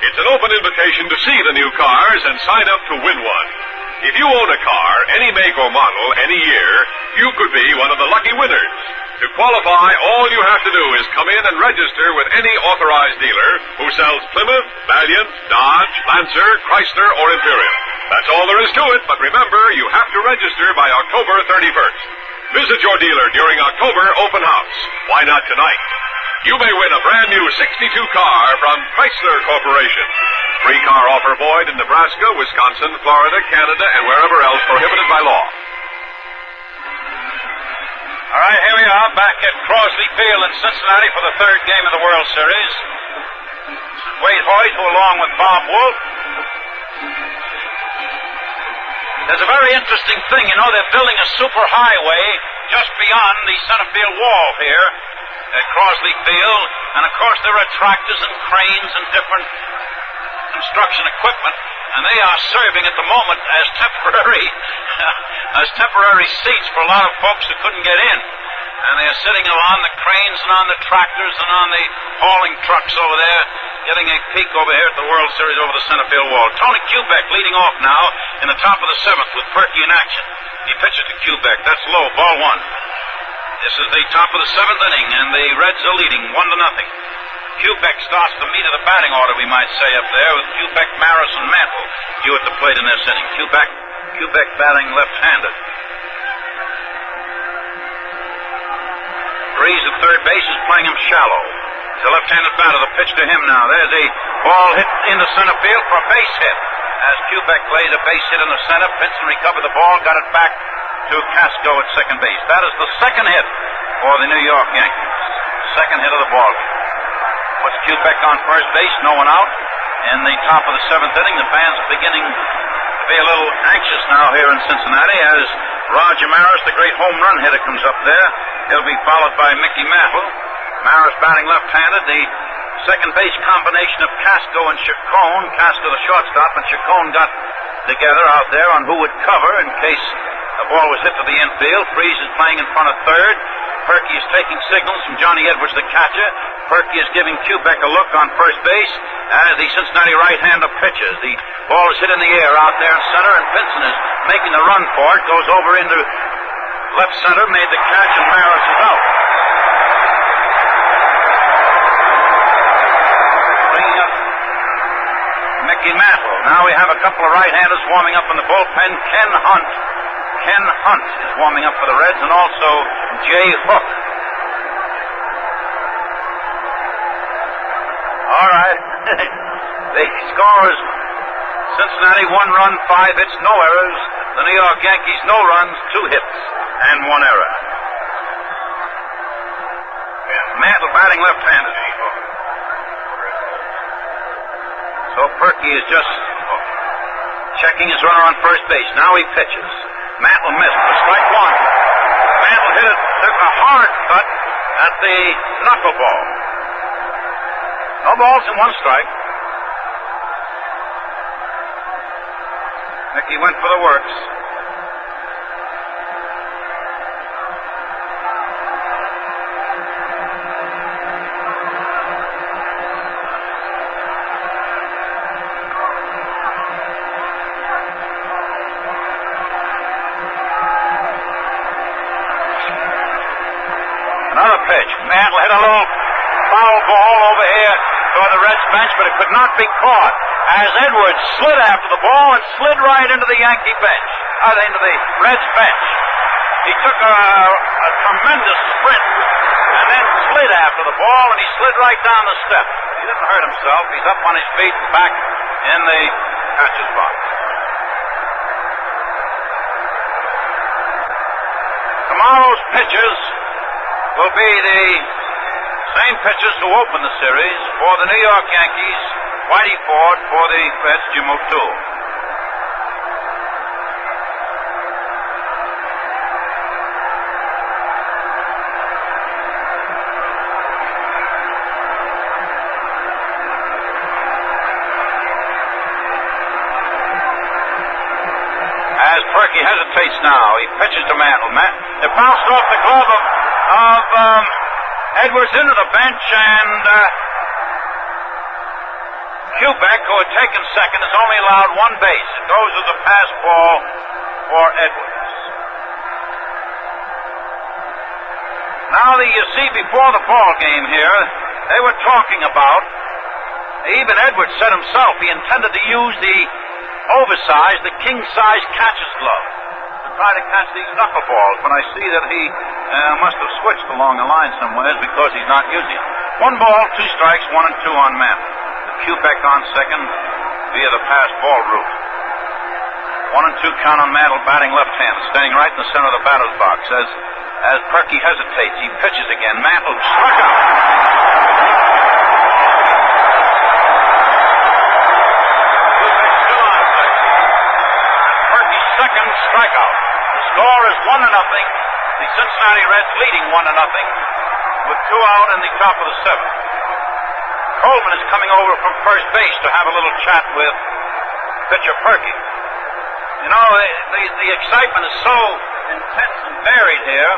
It's an open invitation to see the new cars and sign up to win one. If you own a car, any make or model, any year, you could be one of the lucky winners. To qualify, all you have to do is come in and register with any authorized dealer who sells Plymouth, Valiant, Dodge, Lancer, Chrysler, or Imperial. That's all there is to it, but remember, you have to register by October 31st. Visit your dealer during October open house. Why not tonight? You may win a brand new 62 car from Chrysler Corporation. Free car offer void in Nebraska, Wisconsin, Florida, Canada, and wherever else prohibited by law. All right, here we are back at Crosley Field in Cincinnati for the third game of the World Series. Wade Hoyt, who along with Bob Wolf. There's a very interesting thing. You know, they're building a superhighway just beyond the center field wall here at Crosley Field. And, of course, there are tractors and cranes and different construction equipment. And they are serving at the moment as temporary seats for a lot of folks who couldn't get in. And they're sitting on the cranes and on the tractors and on the hauling trucks over there, getting a peek over here at the World Series over the center field wall. Tony Kubek leading off now in the top of the seventh with Perky in action. He pitches to Kubek. That's low. Ball 1. This is the top of the seventh inning, and the Reds are leading 1-0. Kubek starts the meat of the batting order, we might say, up there, with Kubek, Maris, and Mantle due at the plate in this inning. Kubek batting left-handed. Breeze at third base is playing him shallow. The left-handed batter, the pitch to him now. There's a ball hit into center field for a base hit. As Kubek plays a base hit in the center, Pinson recovered the ball, got it back to Casco at second base. That is the second hit for the New York Yankees. Second hit of the ball. Puts Kubek on first base, no one out. In the top of the seventh inning, the fans are beginning to be a little anxious now here in Cincinnati as Roger Maris, the great home run hitter, comes up there. He'll be followed by Mickey Mantle. Maris batting left-handed. The second base combination of Casco and Chacon. Casco the shortstop, and Chacon got together out there on who would cover in case the ball was hit to the infield. Freese is playing in front of third. Perky is taking signals from Johnny Edwards, the catcher. Perky is giving Kubek a look on first base as the Cincinnati right-hander pitches. The ball is hit in the air out there in center, and Pinson is making the run for it. Goes over into left center, made the catch, and Maris is out. Bringing up Mickey Mantle. Now we have a couple of right-handers warming up in the bullpen. Ken Hunt is warming up for the Reds, and also Jay Hook. All right. The score is Cincinnati 1 run, 5 hits, no errors. The New York Yankees, no runs, 2 hits, and 1 error. Mantle batting left-handed. So Perky is just checking his runner on first base. Now he pitches. Mantle missed for strike one. Mantle hit it, took a hard cut at the knuckleball. No balls and 1 strike. Mickey went for the works. Another pitch. Mantle hit a little foul ball over here toward the Reds bench, but it could not be caught as Edwards slid after the ball and slid right into the Yankee bench, into the Reds bench. He took a tremendous sprint and then slid after the ball, and he slid right down the steps. He didn't hurt himself. He's up on his feet and back in the catcher's box. Tomorrow's pitchers will be the same pitchers who open the series. For the New York Yankees, Whitey Ford. For the Reds, Jim O'Toole. As Perky hesitates now, he pitches to Mantle. It bounced off the glove of Edwards into the bench, and Kubek, who had taken second, is only allowed 1 base. It goes as a pass ball for Edwards. Now, you see, before the ball game here, they were talking about, even Edwards said himself, he intended to use the oversized, the king-size catcher's glove to try to catch these knuckleballs, but I see that he must have switched along the line somewhere because he's not using it. 1 ball, 2 strikes, 1 and 2 on Mantle. Kubek on second via the pass ball route. 1 and 2 count on Mantle, batting left-handed, standing right in the center of the batter's box. As Perky hesitates, he pitches again. Mantle struck out. Kubek still on second. Perky's second strikeout. The score is 1-0. The Cincinnati Reds leading 1-0 with 2 out in the top of the 7th. Coleman is coming over from first base to have a little chat with pitcher Perky. You know, the excitement is so intense and varied here.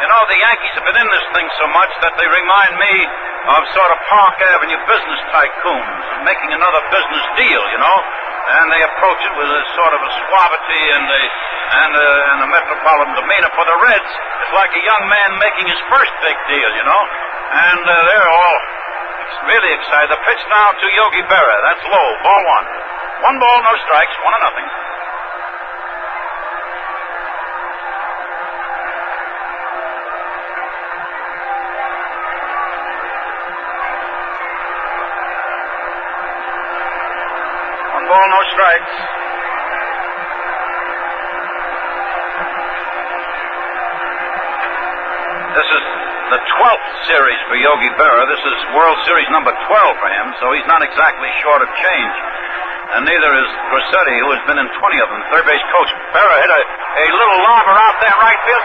You know, the Yankees have been in this thing so much that they remind me of sort of Park Avenue business tycoons making another business deal, you know. And they approach it with a sort of a suavity and a metropolitan demeanor. For the Reds, it's like a young man making his first big deal, you know. And they're all really excited. The pitch now to Yogi Berra. That's low. Ball 1. 1 ball, no strikes. 1-0. strikes. This is the 12th series for Yogi Berra. This is World Series number 12 for him, so he's not exactly short of change. And neither is Grossetti, who has been in 20 of them. Third base coach Berra hit a little lobber out there right field,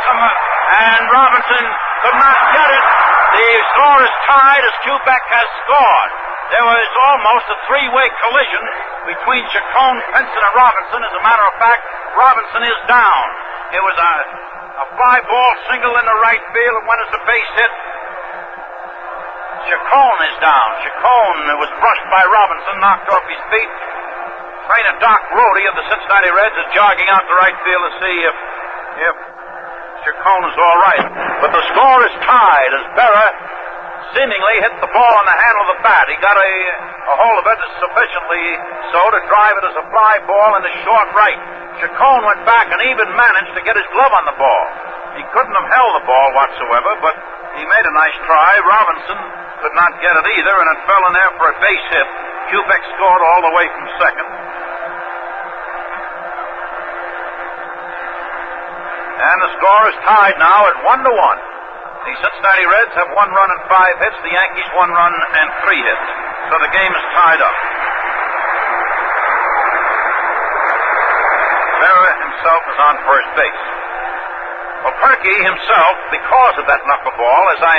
and Robinson could not get it. The score is tied as Kubek has scored. There was almost a three-way collision between Chacon, Pinson, and Robinson. As a matter of fact, Robinson is down. It was a fly ball single in the right field, and when it's a base hit, Chacon is down. Chacon was brushed by Robinson, knocked off his feet. Trainer Doc Rody of the Cincinnati Reds is jogging out to right field to see if Chacon is all right. But the score is tied as Berra seemingly hit the ball on the handle of the bat. He got a hold of it sufficiently so to drive it as a fly ball in the short right. Chacon went back and even managed to get his glove on the ball. He couldn't have held the ball whatsoever, but he made a nice try. Robinson could not get it either, and it fell in there for a base hit. Kubek scored all the way from second. And the score is tied now at 1-1. The Cincinnati Reds have 1 run and 5 hits. The Yankees 1 run and 3 hits. So the game is tied up. Berra himself is on first base. Well, Perky himself, because of that knuckleball, as I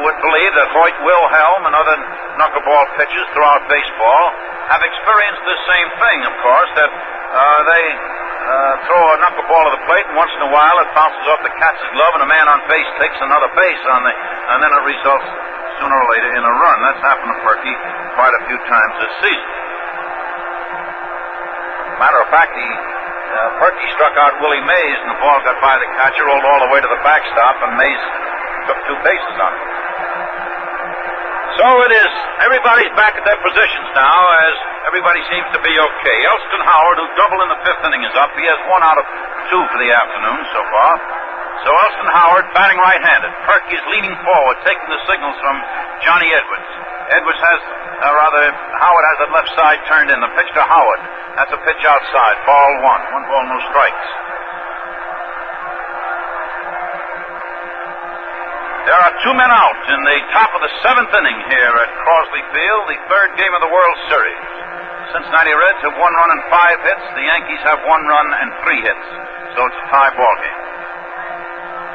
would believe that Hoyt Wilhelm and other knuckleball pitchers throughout baseball have experienced the same thing, of course, that they throw a knuckleball to the plate, and once in a while it bounces off the catcher's glove, and a man on base takes another base and then it results sooner or later in a run. That's happened to Perky quite a few times this season. Matter of fact, Perky struck out Willie Mays, and the ball got by the catcher, rolled all the way to the backstop, and Mays took 2 bases on it. So it is. Everybody's back at their positions now, as everybody seems to be okay. Elston Howard, who doubled in the 5th inning, is up. He has 1 out of 2 for the afternoon so far. So Elston Howard batting right-handed. Perky is leaning forward, taking the signals from Johnny Edwards. Howard has that left side turned in. The pitch to Howard. That's a pitch outside. Ball 1. 1 ball, no strikes. There are 2 men out in the top of the 7th inning here at Crosley Field, the 3rd game of the World Series. Cincinnati Reds have 1 run and 5 hits. The Yankees have 1 run and 3 hits. So it's a tie ball game.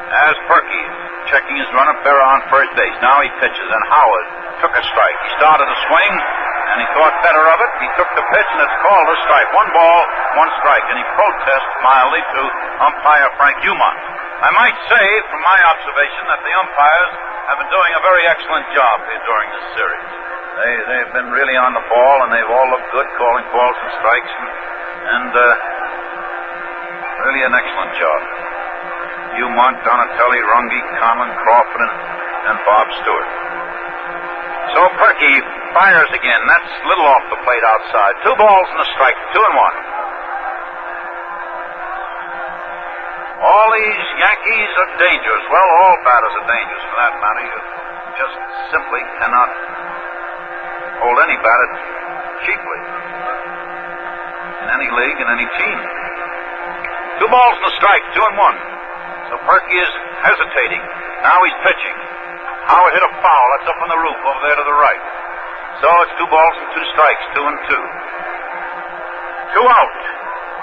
As Perky checking his runner, Berra on first base. Now he pitches, and Howard took a strike. He started a swing, and he thought better of it. He took the pitch, and it's called a strike. 1 ball, 1 strike. And he protests mildly to umpire Frank Umont. I might say, from my observation, that the umpires have been doing a very excellent job here during this series. They've been really on the ball, and they've all looked good, calling balls and strikes, and really an excellent job. Umont, Donatelli, Runge, Conlon, Crawford, and Bob Stewart. So Perky fires again. That's a little off the plate outside. 2 balls and a strike, 2-1. All these Yankees are dangerous. Well, all batters are dangerous for that matter. You just simply cannot hold any batter cheaply in any league, in any team. 2 balls and a strike, 2-1. So Perky is hesitating. Now he's pitching. Howard hit a foul. That's up on the roof over there to the right. So it's 2 balls and 2 strikes, 2-2. 2 out.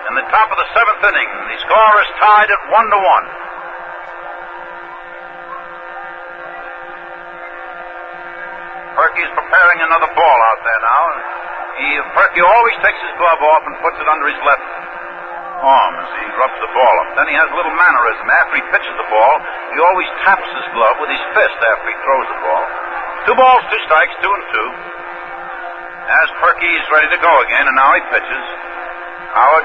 In the top of the 7th inning, the score is tied at 1-1. Perky is preparing another ball out there now. Perky always takes his glove off and puts it under his left arm as he rubs the ball up. Then he has a little mannerism. After he pitches the ball, he always taps his glove with his fist after he throws the ball. 2 balls, 2 strikes, 2-2. As Perky is ready to go again, and now he pitches. Howard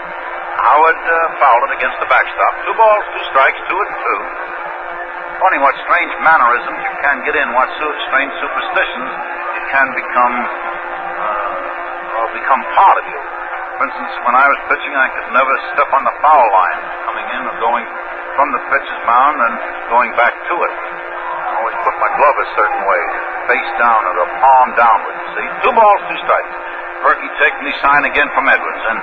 fouled it against the backstop. 2 balls, 2 strikes, 2-2. Funny what strange mannerisms you can get in, what strange superstitions you can become part of you. For instance, when I was pitching, I could never step on the foul line, coming in or going from the pitcher's mound and going back to it. I always put my glove a certain way, face down or a palm downward, see? 2 balls, 2 strikes. Perky taking the sign again from Edwards, and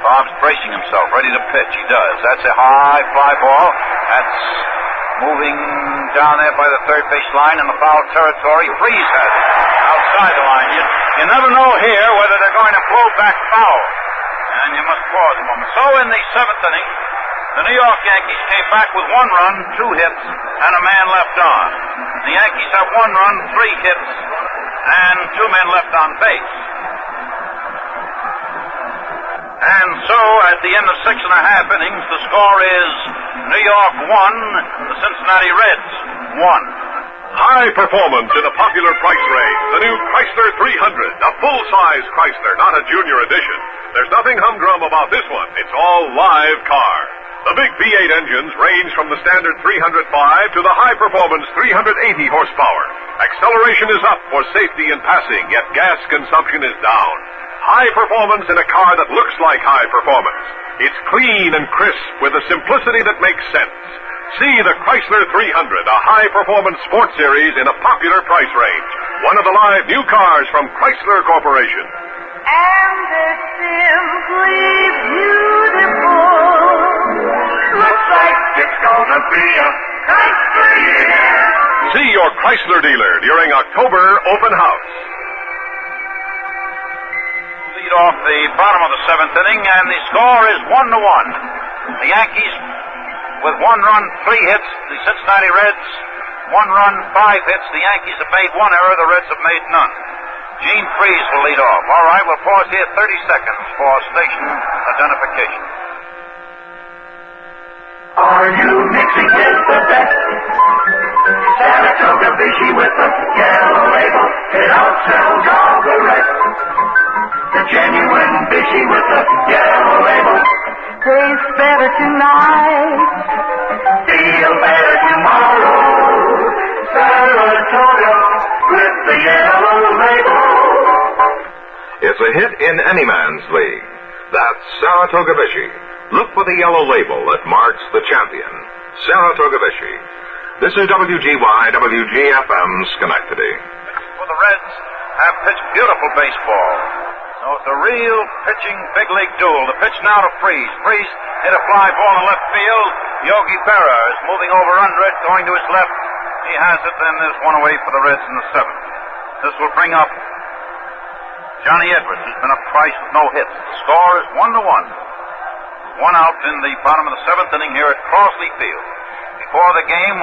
Bob's bracing himself, ready to pitch. He does. That's a high fly ball. That's moving down there by the third base line in the foul territory. Freeze has it outside the line. You never know here whether they're going to blow back foul. And you must pause a moment. So in the seventh inning, the New York Yankees came back with 1 run, 2 hits, and a man left on. The Yankees have 1 run, 3 hits, and 2 men left on base. And so, at the end of 6 1/2 innings, the score is New York 1, the Cincinnati Reds 1. High performance in a popular price range. The new Chrysler 300, a full-size Chrysler, not a junior edition. There's nothing humdrum about this one. It's all live car. The big V8 engines range from the standard 305 to the high-performance 380 horsepower. Acceleration is up for safety in passing, yet gas consumption is down. High performance in a car that looks like high performance. It's clean and crisp with a simplicity that makes sense. See the Chrysler 300, a high-performance sports series in a popular price range. One of the live new cars from Chrysler Corporation. And it's simply beautiful. Looks like it's gonna be a Chrysler year. See your Chrysler dealer during October open house. Lead off the bottom of the 7th inning, and the score is 1-1. The Yankees with 1 run, 3 hits. The Cincinnati Reds, 1 run, 5 hits. The Yankees have made 1 error. The Reds have made none. Gene Freeze will lead off. All right, we'll pause here 30 seconds for station identification. Are you mixing with the best? Saratoga Vichy with the yellow label. It outsells all the rest. The genuine Vichy with the yellow label. Tastes better tonight. Feel better tomorrow. Saratoga with the yellow label. It's a hit in any man's league. That's Saratoga Vichy. Look for the yellow label that marks the champion. Saratoga Vichy. This is WGY, WGFM, Schenectady. For the Reds have pitched beautiful baseball. So it's a real pitching big league duel. The pitch now to Freeze. Freeze hit a fly ball in left field. Yogi Berra is moving over under it, going to his left. He has it, then there's 1 away for the Reds in the 7th. This will bring up Johnny Edwards, who's been up twice with no hits. The score is 1-1. 1 out in the bottom of the 7th inning here at Crosley Field. Before the game,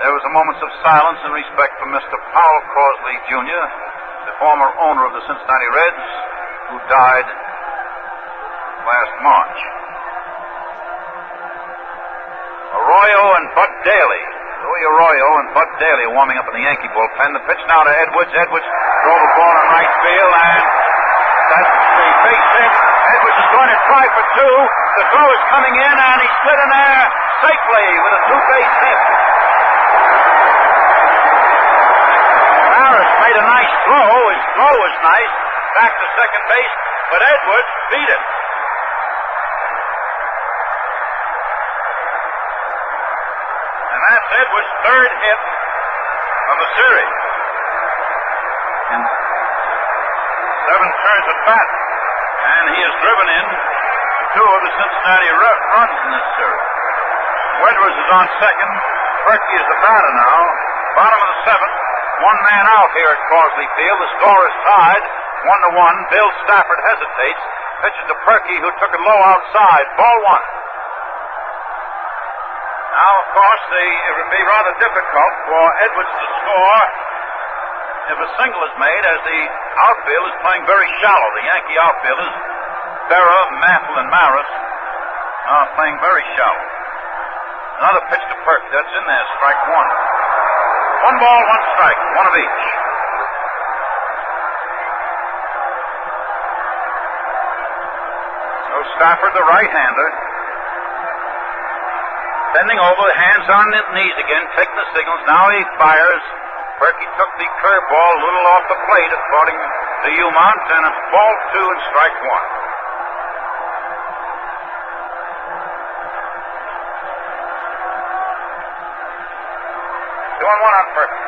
there was a moment of silence in respect for Mr. Powell Crosley, Jr., the former owner of the Cincinnati Reds, who died last March. Arroyo and Bud Daly. Louis Arroyo and Bud Daly are warming up in the Yankee bullpen. The pitch now to Edwards. Edwards drove the ball in right field, and that's the base hit. Edwards is going to try for 2. The throw is coming in, and he slid in there safely with a 2-base hit. Maris made a nice throw. His throw was nice. Back to second base, but Edwards beat it. And that's Edwards' 3rd hit of the series. 7 turns at bat. And he has driven in 2 of the Cincinnati runs in this series. Edwards is on second. Perky is the batter now. Bottom of the 7th. 1 man out here at Crosley Field. The score is tied. 1-1. Bill Stafford hesitates. Pitches to Perky, who took it low outside. Ball 1. Now, of course, it would be rather difficult for Edwards to score if a single is made, as the outfield is playing very shallow. The Yankee outfielders, Berra, Mantle, and Maris, are playing very shallow. Another pitch to Perky. That's in there, strike 1. 1 ball, 1 strike, 1 of each. So Stafford, the right-hander, bending over, hands on his knees again, taking the signals. Now he fires. Perky took the curveball a little off the plate, according to Umont, and it's ball 2 and strike 1. 2-1 on Perky.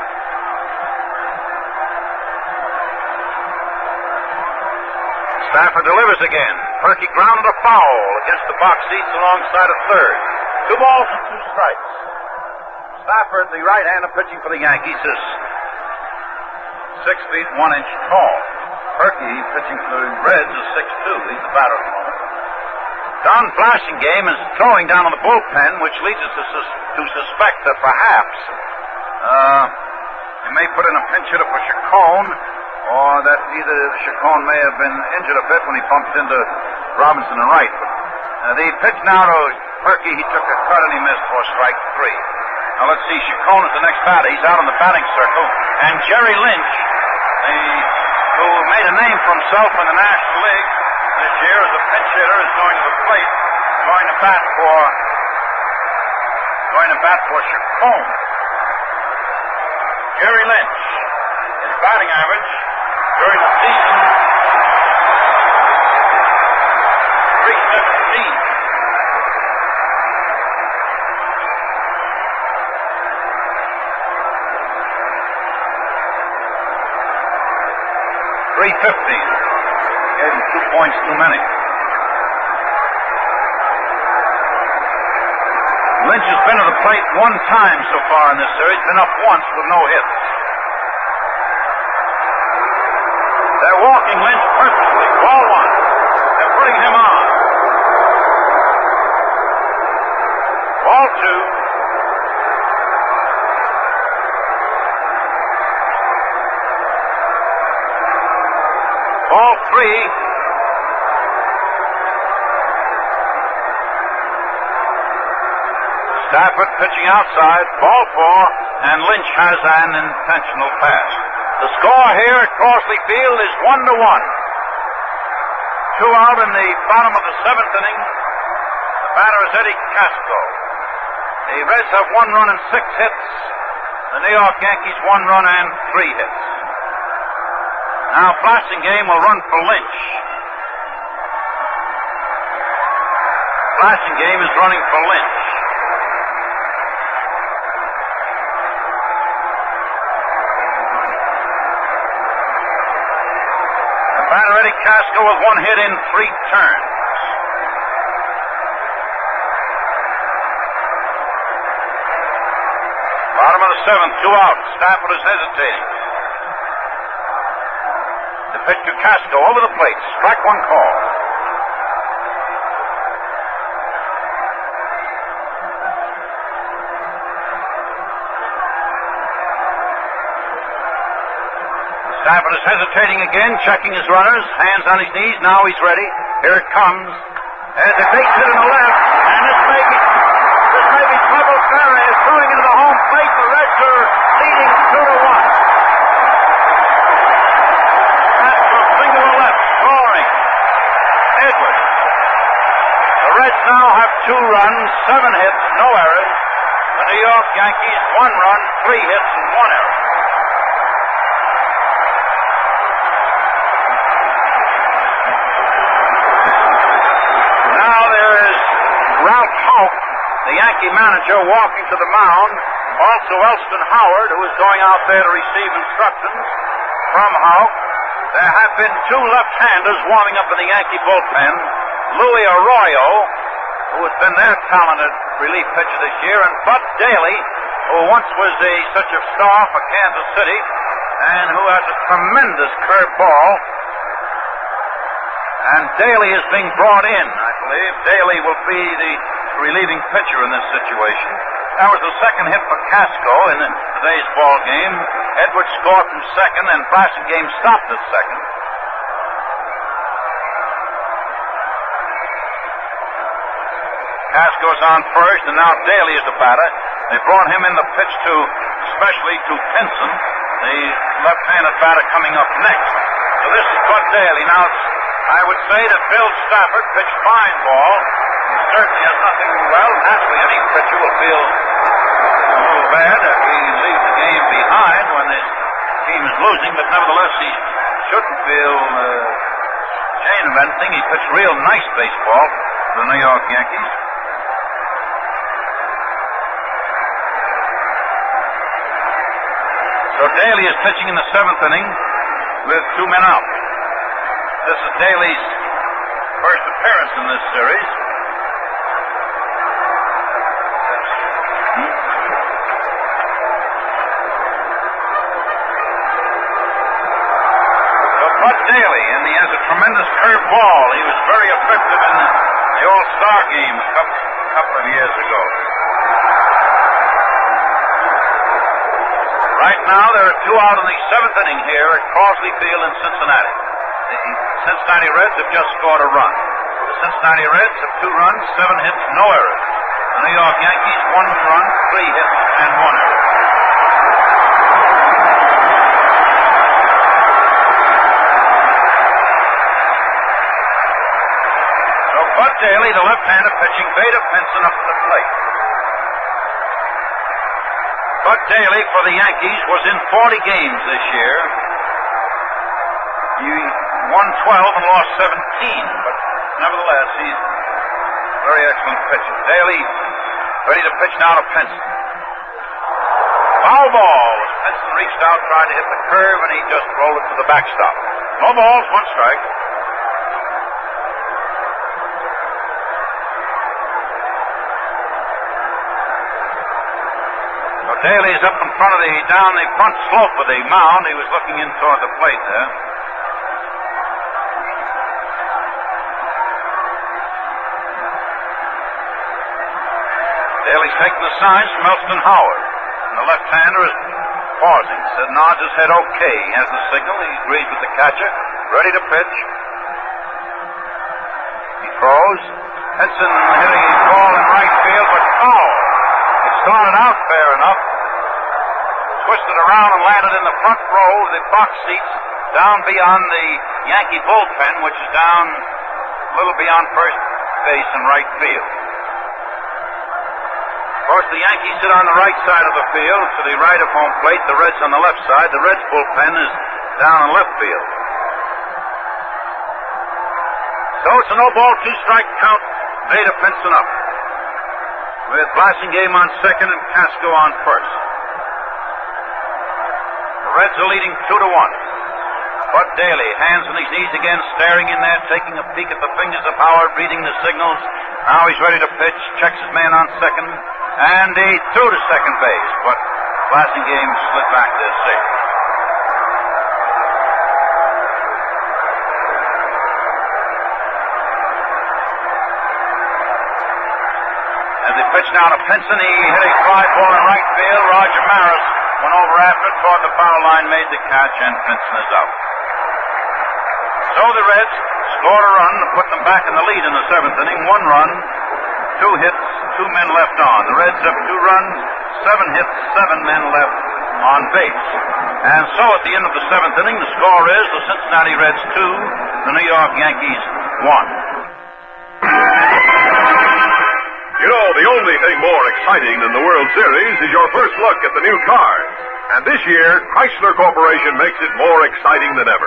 Stafford delivers again. Perky grounded a foul against the box seats alongside of third. 2 balls and 2 strikes. Stafford, the right-hander pitching for the Yankees, is 6 feet 1 inch tall. Perky, pitching for the Reds, is 6'2". He's the batter at the moment. Don Flashingame is throwing down on the bullpen, which leads us to suspect that perhaps he may put in a pinch hitter for Chacon, or that either Chacon may have been injured a bit when he bumped into Robinson and Wright. But the pitch now to Perky, he took a cut and he missed for strike 3. Now let's see, Chacon is the next batter. He's out on the batting circle. And Jerry Lynch, who made a name for himself in the National League this year as a pinch hitter, is going to the plate, going to bat for Chacon. Jerry Lynch, his batting average during the season, 317. .350. Gave him 2 points too many. Lynch has been to the plate 1 time so far in this series, been up once with no hits. They're walking Lynch perfectly. Ball 1. They're putting him on. Ball 2. Ball 3. Stafford pitching outside. Ball 4. And Lynch has an intentional pass. The score here at Crossley Field is 1-1. 2 out in the bottom of the 7th inning. The batter is Eddie Casco. The Reds have 1 run and 6 hits. The New York Yankees 1 run and 3 hits. Now Flashingame will run for Lynch. Flashingame is running for Lynch. The batter Eddie Casco with 1 hit in 3 turns. Bottom of the 7th, 2 out. Stafford is hesitating. The pitch to Casco over the plate. Strike 1 call. Stafford is hesitating again, checking his runners, hands on his knees. Now he's ready. Here it comes. There's a base hit in the left, and this may be trouble. Ferry is throwing into the home plate. The Reds are leading 2-1. Edwards. The Reds now have 2 runs, 7 hits, no errors. The New York Yankees 1 run, 3 hits, and 1 error. Now there is Ralph Houck, the Yankee manager, walking to the mound. Also Elston Howard, who is going out there to receive instructions from Houck. There have been 2 left-handers warming up in the Yankee bullpen. Louis Arroyo, who has been their talented relief pitcher this year, and Bud Daly, who once was such a star for Kansas City, and who has a tremendous curved ball. And Daly is being brought in, I believe. Daly will be the relieving pitcher in this situation. That was the 2nd hit for Casco in today's ball game. Edwards scored from 2nd, and Flashingame stopped at 2nd. Casco's on first, and now Daly is the batter. They brought him in the pitch especially to Pinson, the left-handed batter coming up next. So this is Bud Daly. Now, I would say that Bill Stafford pitched fine ball. He certainly has nothing, naturally any pitcher will feel a little bad if he leaves the game behind when his team is losing, but nevertheless he shouldn't feel ashamed of anything. He pitched real nice baseball for the New York Yankees. So Daly is pitching in the 7th inning with 2 men out. this is Daly's first appearance in this series. So Bud Daly, and he has a tremendous curved ball. He was very effective in the All-Star game a couple of years ago. Right now, there are 2 out in the 7th inning here at Crosley Field in Cincinnati. The Cincinnati Reds have just scored a run. The Cincinnati Reds have 2 runs, 7 hits, no errors. The New York Yankees, 1 run, 3 hits, and 1 error. So Bud Daly, the left-hander pitching, Vada Pinson up at the plate. Bud Daly for the Yankees was in 40 games this year. He won 12 and lost 17, but nevertheless, he's a very excellent pitcher. Daly ready to pitch now to Pinson. Foul ball. Pinson reached out, tried to hit the curve, and he just rolled it to the backstop. No balls, 1 strike. Daly's up in front of down the front slope of the mound. He was looking in toward the plate there. Daly's taking the signs from Elston Howard. And the left-hander is pausing. Said nods his head okay. He has the signal. He agrees with the catcher. Ready to pitch. He throws. Pinson hitting a ball in right field, but foul. It started out fair enough. Twisted around and landed in the front row of the box seats down beyond the Yankee bullpen, which is down a little beyond first base and right field. Of course, the Yankees sit on the right side of the field to the right of home plate, the Reds on the left side. The Reds bullpen is down in left field. So it's a no-ball, 2-strike count. Vada Pinson up, with Blasingame on second and Casco on first. The Reds are leading 2-1. Bud Daly, hands on his knees again, staring in there, taking a peek at the fingers of Howard, reading the signals. Now he's ready to pitch, checks his man on second, and he threw to second base, but Blasingame slid back there safe. As he pitched now to Pinson, he hit a fly ball in right field. Roger Maris went over after it toward the foul line, made the catch, and Pinson is out. So the Reds scored a run to put them back in the lead in the 7th inning. 1 run, 2 hits, 2 men left on. The Reds have 2 runs, 7 hits, 7 men left on base. And so at the end of the 7th inning, the score is the Cincinnati Reds 2, the New York Yankees 1. You know, the only thing more exciting than the World Series is your first look at the new cars. And this year, Chrysler Corporation makes it more exciting than ever.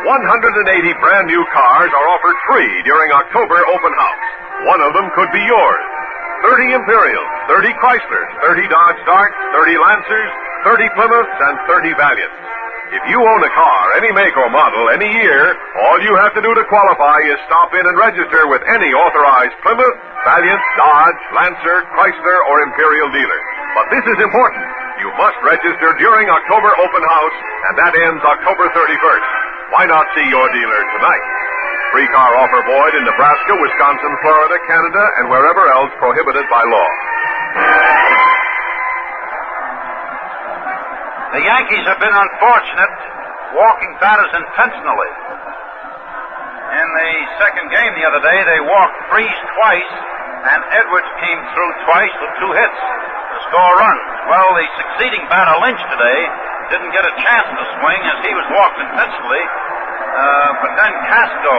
180 brand new cars are offered free during October open house. One of them could be yours. 30 Imperials, 30 Chryslers, 30 Dodge Darts, 30 Lancers, 30 Plymouths, and 30 Valiants. If you own a car, any make or model, any year, all you have to do to qualify is stop in and register with any authorized Plymouth, Valiant, Dodge, Lancer, Chrysler, or Imperial dealer. But this is important. You must register during October open house, and that ends October 31st. Why not see your dealer tonight? Free car offer void in Nebraska, Wisconsin, Florida, Canada, and wherever else prohibited by law. The Yankees have been unfortunate walking batters intentionally. In the second game the other day, they walked Freese twice, and Edwards came through twice with 2 hits to score runs. Well, the succeeding batter, Lynch, today, didn't get a chance to swing as he was walked intentionally, but then Casco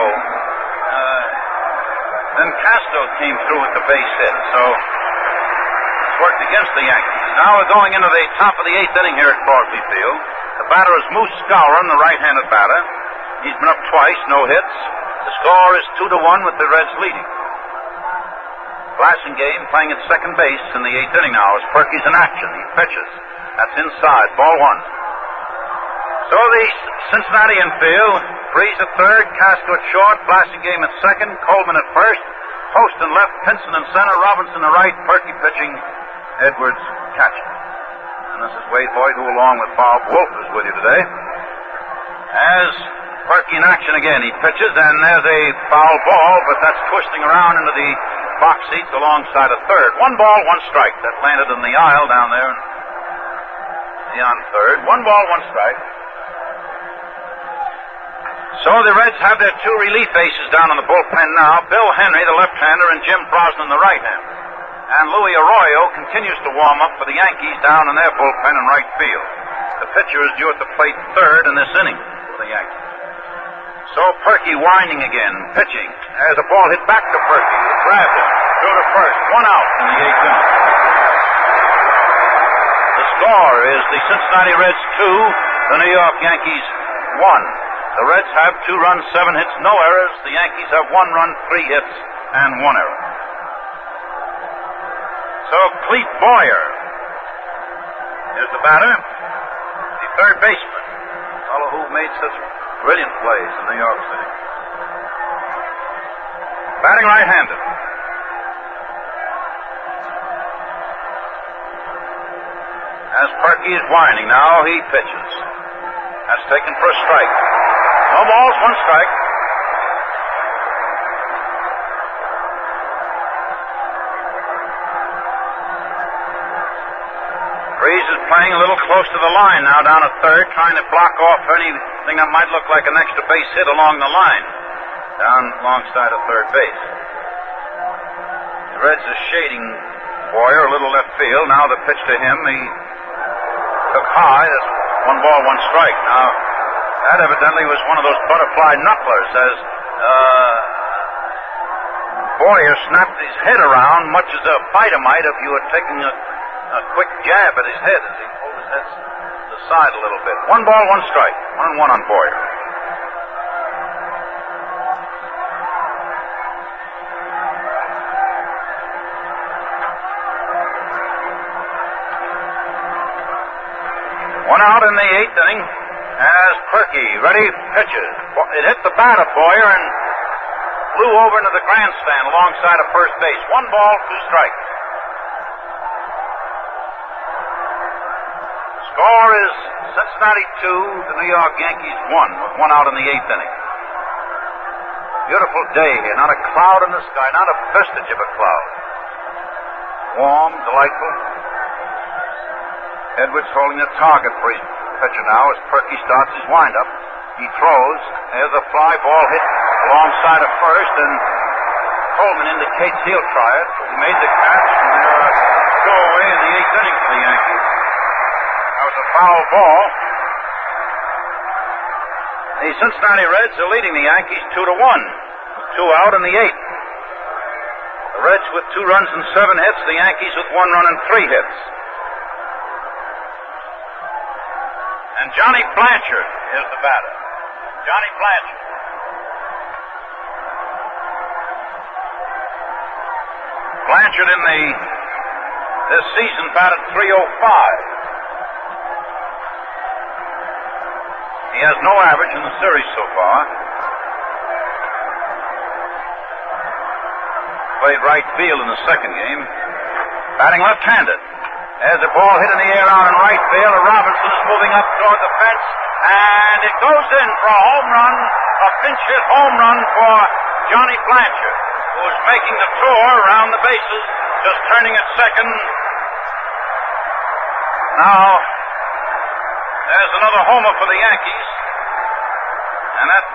came through with the base hit, so it's worked against the Yankees. Now we're going into the top of the 8th inning here at Crosley Field. The batter is Moose Skowron, the right-handed batter. He's been up twice, no hits. The score is 2-1 with the Reds leading. Blasingame playing at second base in the 8th inning now as Perky's in action. He pitches. That's inside, ball 1. So the Cincinnati infield Freeze at third, Casco at short, Blasingame at second, Coleman at first, Post in left, Pinson in center, Robinson to right, Perky pitching, Edwards catching. And this is Wade Hoyt, who along with Bob Wolf is with you today. As Perky in action again, he pitches, and there's a foul ball, but that's twisting around into the box seats alongside of third. 1 ball, 1 strike. That landed in the aisle down there beyond third. 1 ball, 1 strike. So the Reds have their 2 relief aces down in the bullpen now. Bill Henry, the left-hander, and Jim Brosnan, the right-hander. And Louis Arroyo continues to warm up for the Yankees down in their bullpen in right field. The pitcher is due at the plate third in this inning for the Yankees. So Perky winding again, pitching. As a ball hit back to Perky. He grabbed it, threw to first. 1 out in the 8th inning. The score is the Cincinnati Reds 2, the New York Yankees 1. The Reds have 2 runs, 7 hits, no errors. The Yankees have 1 run, 3 hits, and 1 error. So Clete Boyer is the batter, the third baseman, the fellow who made such brilliant plays in New York City. Batting right-handed. As Perky is winding now, he pitches. That's taken for a strike. No balls, 1 strike. Freeze is playing a little close to the line now down at third, trying to block off anything that might look like an extra base hit along the line, down alongside of third base. The Reds are shading Boyer a little left field. Now the pitch to him, he took high. That's 1 ball, 1 strike. Now, that evidently was one of those butterfly knucklers, as Boyer snapped his head around much as a fighter might if you were taking a quick jab at his head as he pulled his head to the side a little bit. 1 ball, 1 strike. 1-1 on Boyer. One out in the 8th inning. As Perky, ready, pitches. It hit the bat of Boyer and flew over into the grandstand alongside of first base. 1 ball, 2 strikes. Score is Cincinnati 2, the New York Yankees 1, with 1 out in the 8th inning. Beautiful day here, not a cloud in the sky, not a vestige of a cloud. Warm, delightful. Edwards holding the target for his pitcher now as Perky starts his windup. He throws. There's a fly ball hit alongside of first, and Coleman indicates he'll try it. He made the catch, and they're go away in the 8th inning for the Yankees. That was a foul ball. The Cincinnati Reds are leading the Yankees 2-1, with 2 out in the 8th. The Reds with 2 runs and 7 hits, the Yankees with 1 run and 3 hits. And Johnny Blanchard is the batter. Johnny Blanchard. Blanchard in this season batted .305. He has no average in the series so far. Played right field in the second game. Batting left-handed. There's a ball hit in the air out in right field. Robinson is moving up toward the fence, and it goes in for a home run, a pinch hit home run for Johnny Blanchard, who is making the tour around the bases, just turning at second. Now, there's another homer for the Yankees, and that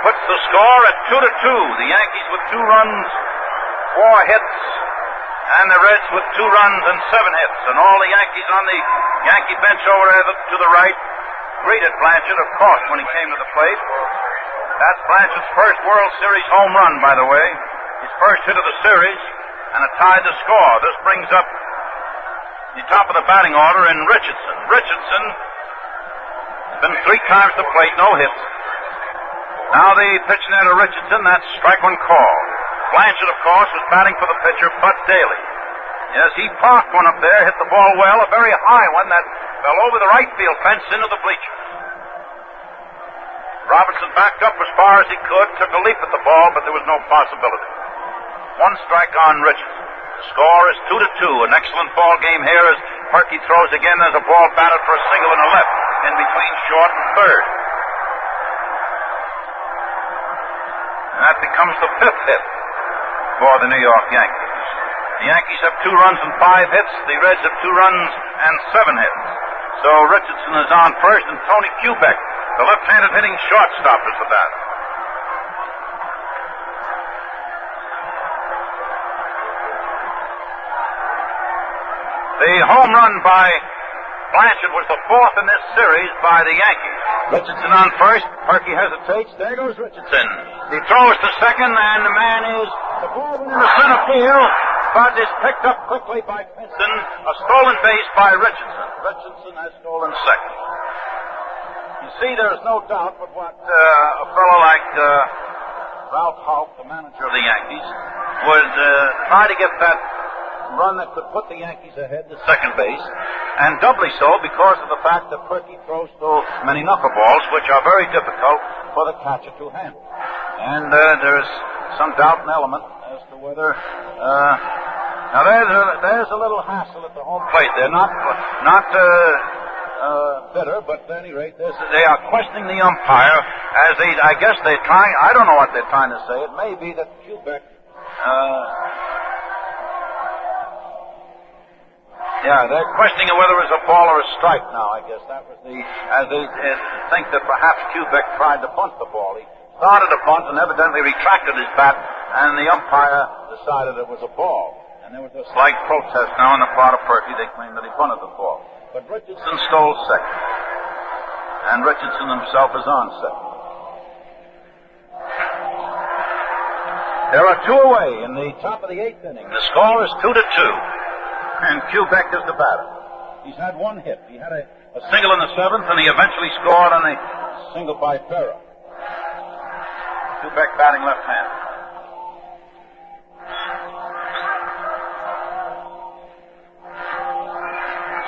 puts the score at 2-2. The Yankees with 2 runs, 4 hits, and the Reds with 2 runs and 7 hits. And all the Yankees on the Yankee bench over there to the right greeted Blanchard, of course, when he came to the plate. That's Blanchard's first World Series home run, by the way. His first hit of the series, and it tied the score. This brings up the top of the batting order in Richardson. Richardson has been 3 times to the plate, no hits. Now the pitch there to Richardson, that's strike 1 call. Blanchard, of course, was batting for the pitcher, Bud Daly. Yes, he parked one up there, hit the ball well, a very high one that fell over the right field fence into the bleachers. Robinson backed up as far as he could, took a leap at the ball, but there was no possibility. One strike on Richardson. The score is 2-2. An excellent ball game here as Perky throws again. There's a ball batted for a single in the left, in between short and third. And that becomes the 5th hit for the New York Yankees. The Yankees have 2 runs and 5 hits. The Reds have 2 runs and 7 hits. So Richardson is on first, and Tony Kubek, the left-handed hitting shortstop, is the batter. The home run by Blanchard was the 4th in this series by the Yankees. Richardson on first. Perky hesitates. There goes Richardson. He throws to second, and the man is the ball went into center field, but is picked up quickly by Pinson. A stolen base by Richardson. Richardson has stolen second. You see, there's no doubt but what a fellow like Ralph Houk, the manager of the Yankees, would try to get that run that could put the Yankees ahead to second base, and doubly so because of the fact that Perky throws so many knuckleballs, which are very difficult for the catcher to handle. And there's some doubt and element as to whether now there's a little hassle at the home plate. They're not bitter, but at any rate, they are questioning the umpire as I guess they're trying. I don't know what they're trying to say. It may be that Kubek. Yeah, they're questioning whether it was a ball or a strike now, I guess. That was as they think that perhaps Kubek tried to punt the ball. He started a punt and evidently retracted his bat, and the umpire decided it was a ball. And there was a slight protest now on the part of Perky. They claimed that he punted the ball. But Richardson stole second. And Richardson himself is on second. There are 2 away in the top of the 8th inning. The score is 2-2. And Kubek is the batter. He's had 1 hit. He had a single in the 7th, and he eventually scored on a single by Ferrer. Kubek batting left-handed.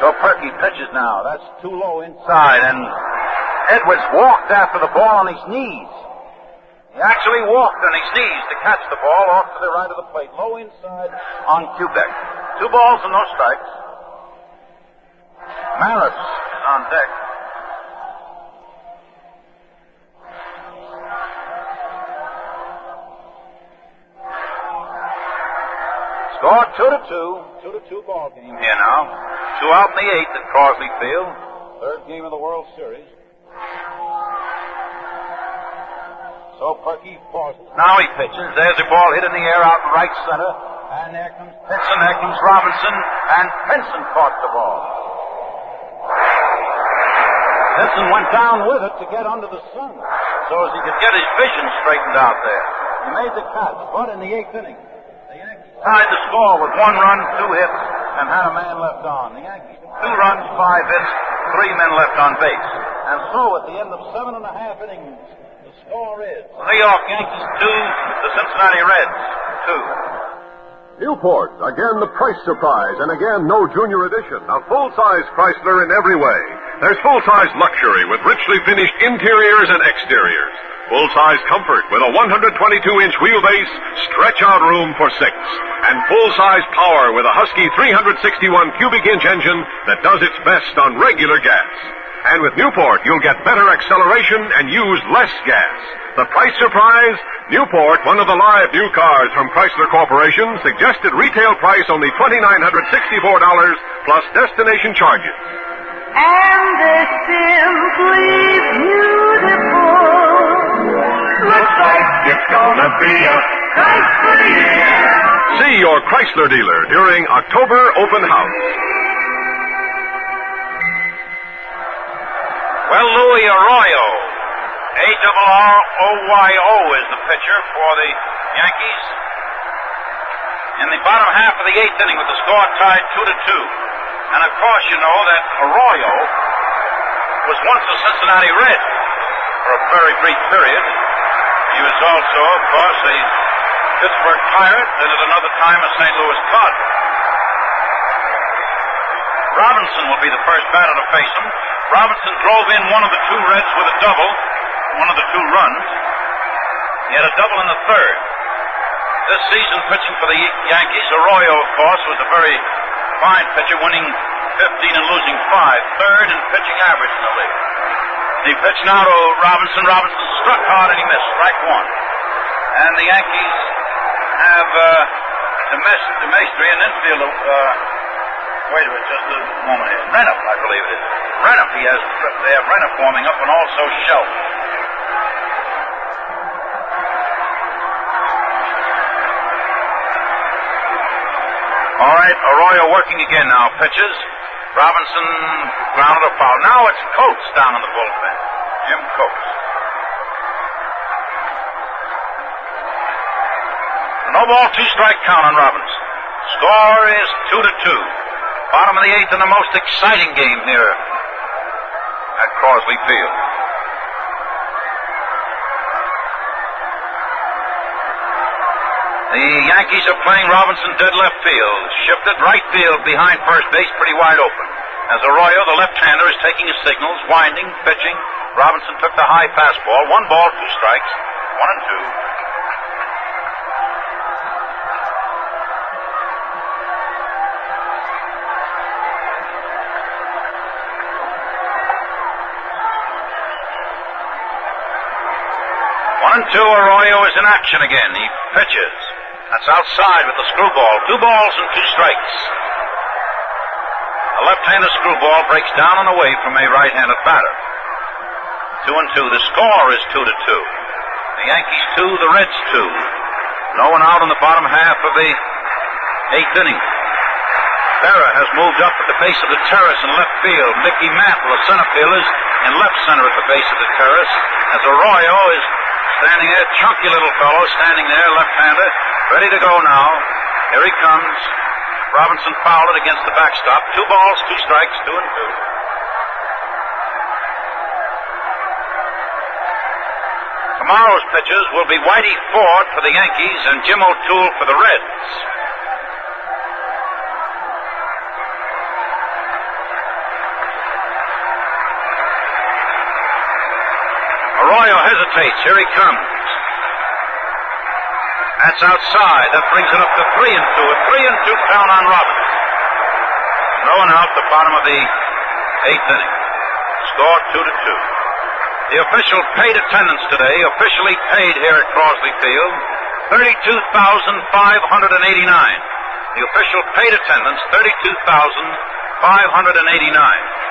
So Perky pitches now. That's too low inside, and Edwards walked after the ball on his knees. He actually walked on his knees to catch the ball off to the right of the plate, low inside on Kubek. 2 balls and no strikes. Maris is on deck. Score 2-2. 2-2 ball game here now. 2 out in the 8th at Crosley Field. 3rd game of the World Series. So Perky pauses. Now he pitches. There's a ball hit in the air out in right center. And there comes Pinson, there comes Robinson, and Pinson caught the ball. Pinson went down with it to get under the sun so as he could get his vision straightened out there. He made the catch, but in the 8th inning, the Yankees tied the score with 1 run, 2 hits, and had a man left on. The Yankees 2 runs, 5 hits, 3 men left on base. And so at the end of 7.5 innings, the score is the New York Yankees 2, the Cincinnati Reds 2. Newport, again the price surprise, and again no junior edition. A full-size Chrysler in every way. There's full-size luxury with richly finished interiors and exteriors. Full-size comfort with a 122-inch wheelbase, stretch-out room for 6. And full-size power with a Husky 361 cubic inch engine that does its best on regular gas. And with Newport, you'll get better acceleration and use less gas. The price surprise, Newport, one of the live new cars from Chrysler Corporation, suggested retail price only $2,964 plus destination charges. And they're simply beautiful. Looks like it's gonna be a Chrysler year. See your Chrysler dealer during October open house. Well, Louis Arroyo, A-R-R-O-Y-O is the pitcher for the Yankees. In the bottom half of the 8th inning with the score tied 2-2. And of course you know that Arroyo was once a Cincinnati Red for a very brief period. He was also, of course, a Pittsburgh Pirate and at another time a St. Louis Cardinal. Robinson will be the first batter to face him. Robinson drove in one of the 2 Reds with a double. one of the two runs. He had a double in the third. This season, pitching for the Yankees, Arroyo, of course, was a very fine pitcher, winning 15 and losing 5. Third in pitching average in the league. He pitched now to Robinson. Robinson struck hard and he missed. Strike one. And the Yankees have Demestri in infield. Wait a minute, just a moment here. Renner, I believe it is. Renner. They have Renner forming up and also Shelf. All right, Arroyo working again now. Pitches. Robinson grounded a foul. Now it's Coates down in the bullpen. Jim Coates. No ball, 2-strike count on Robinson. Score is 2-2. Bottom of the 8th and the most exciting game here at Crosley Field. The Yankees are playing Robinson dead left field. Shifted right field behind first base, pretty wide open. As Arroyo, the left-hander, is taking his signals, winding, pitching. Robinson took the high fastball. 1 ball, 2 strikes. 1-2. Arroyo is in action again. He pitches. That's outside with the screwball. 2 balls and 2 strikes. A left-handed screwball breaks down and away from a right-handed batter. 2-2. The score is 2-2. The Yankees 2, the Reds 2. No one out in the bottom half of the 8th inning. Berra has moved up at the base of the terrace in left field. Mickey Mantle, the center fielder, is in left center at the base of the terrace. As Arroyo is standing there, chunky little fellow, standing there, left-hander, ready to go now. Here he comes. Robinson fouled it against the backstop. 2 balls, 2 strikes, 2-2. Tomorrow's pitchers will be Whitey Ford for the Yankees and Jim O'Toole for the Reds. Arroyo hesitates. Here he comes. That's outside. That brings it up to 3-2. A 3-2 count on Robinson. No one out the bottom of the 8th inning. Score 2-2. The official paid attendance today, officially paid here at Crosley Field, 32,589. The official paid attendance, 32,589.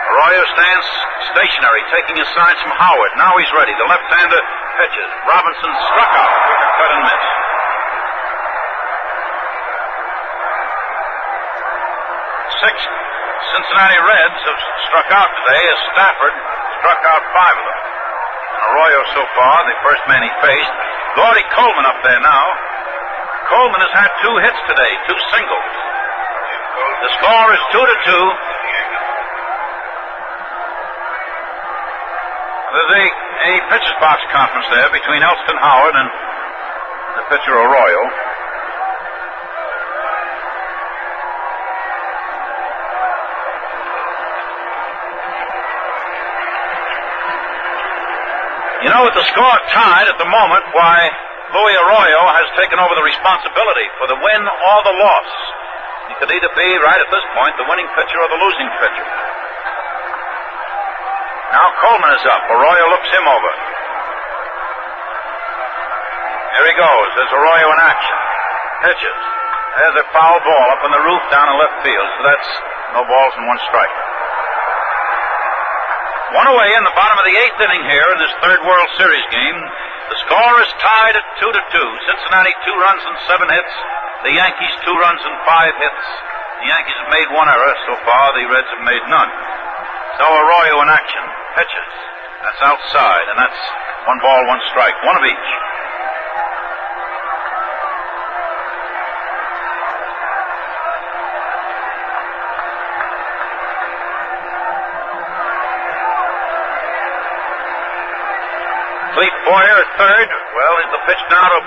Arroyo stands stationary, taking his signs from Howard. Now he's ready. The left-hander pitches. Robinson struck out. Quick cut and miss. 6 Cincinnati Reds have struck out today as Stafford struck out 5 of them. And Arroyo so far, the first man he faced. Gordy Coleman up there now. Coleman has had 2 hits today, 2 singles. The score is 2-2. There's a pitcher's box conference there between Elston Howard and the pitcher Arroyo. You know, with the score tied at the moment, why, Louis Arroyo has taken over the responsibility for the win or the loss. He could either be, right at this point, the winning pitcher or the losing pitcher. Now Coleman is up. Arroyo looks him over. Here he goes. There's Arroyo in action. Pitches. There's a foul ball up on the roof down in left field. So that's no balls and 1 strike. 1 away in the bottom of the 8th inning here in this 3rd World Series game. The score is tied at 2-2. Cincinnati 2 runs and 7 hits. The Yankees 2 runs and 5 hits. The Yankees have made 1 error so far. The Reds have made none. So Arroyo in action. Pitches. That's outside, and that's 1 ball, 1 strike. 1 of each. Clete Boyer at third. Well, the pitch now to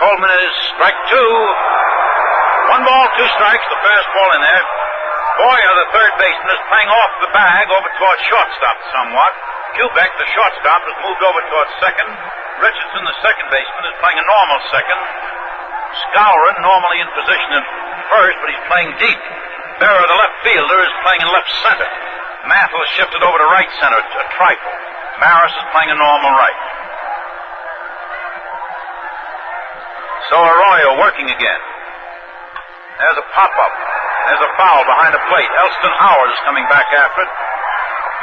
Coleman is strike 2. 1 ball, 2 strikes. The fastball in there. Boyer, the third baseman, is playing off the bag over towards shortstop somewhat. Kubek, the shortstop, has moved over towards second. Richardson, the second baseman, is playing a normal second. Skowron, normally in position at first, but he's playing deep. Berra, the left fielder, is playing in left center. Mantle is shifted over to right center, a trifle. Maris is playing a normal right. So Arroyo working again. There's a pop-up. There's a foul behind the plate. Elston Howard is coming back after it.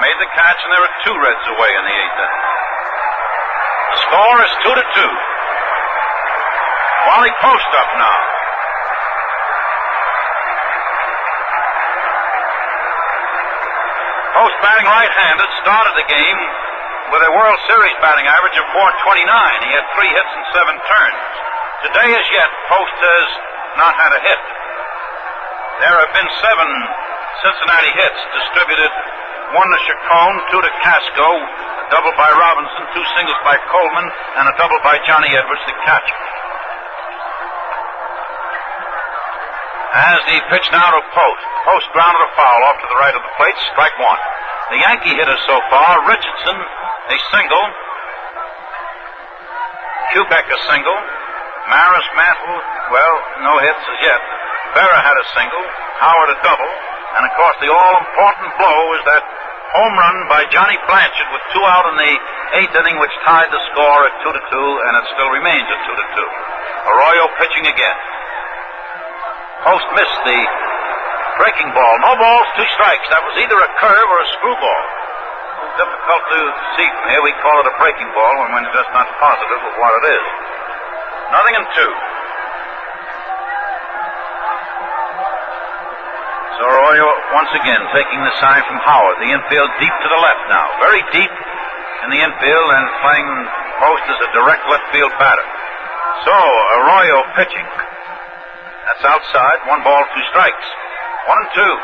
Made the catch, and there are 2 Reds away in the 8th inning. The score is 2-2. Wally Post up now. Post batting right-handed, started the game with a World Series batting average of .429. He had 3 hits and 7 turns. Today as yet, Post has not had a hit. There have been 7 Cincinnati hits distributed, 1 to Chacon, 2 to Casco, a double by Robinson, 2 singles by Coleman, and a double by Johnny Edwards, the catcher. As the pitch now to Post. Post grounded a foul off to the right of the plate, strike 1. The Yankee hitters so far, Richardson, a single. Kubek, a single. Maris, Mantle, well, no hits as yet. Berra had a single. Howard a double. And, of course, the all-important blow is that home run by Johnny Blanchard with 2 out in the 8th inning, which tied the score at 2-2, and it still remains at 2-2. Arroyo pitching again. Post missed the breaking ball. No balls, 2 strikes. That was either a curve or a screwball. Difficult to see from here. We call it a breaking ball when we're just not positive of what it is. 0-2. So Arroyo once again taking the sign from Howard. The infield deep to the left now. Very deep in the infield and playing Post as a direct left field batter. So Arroyo pitching. That's outside. 1 ball, 2 strikes. 1-2.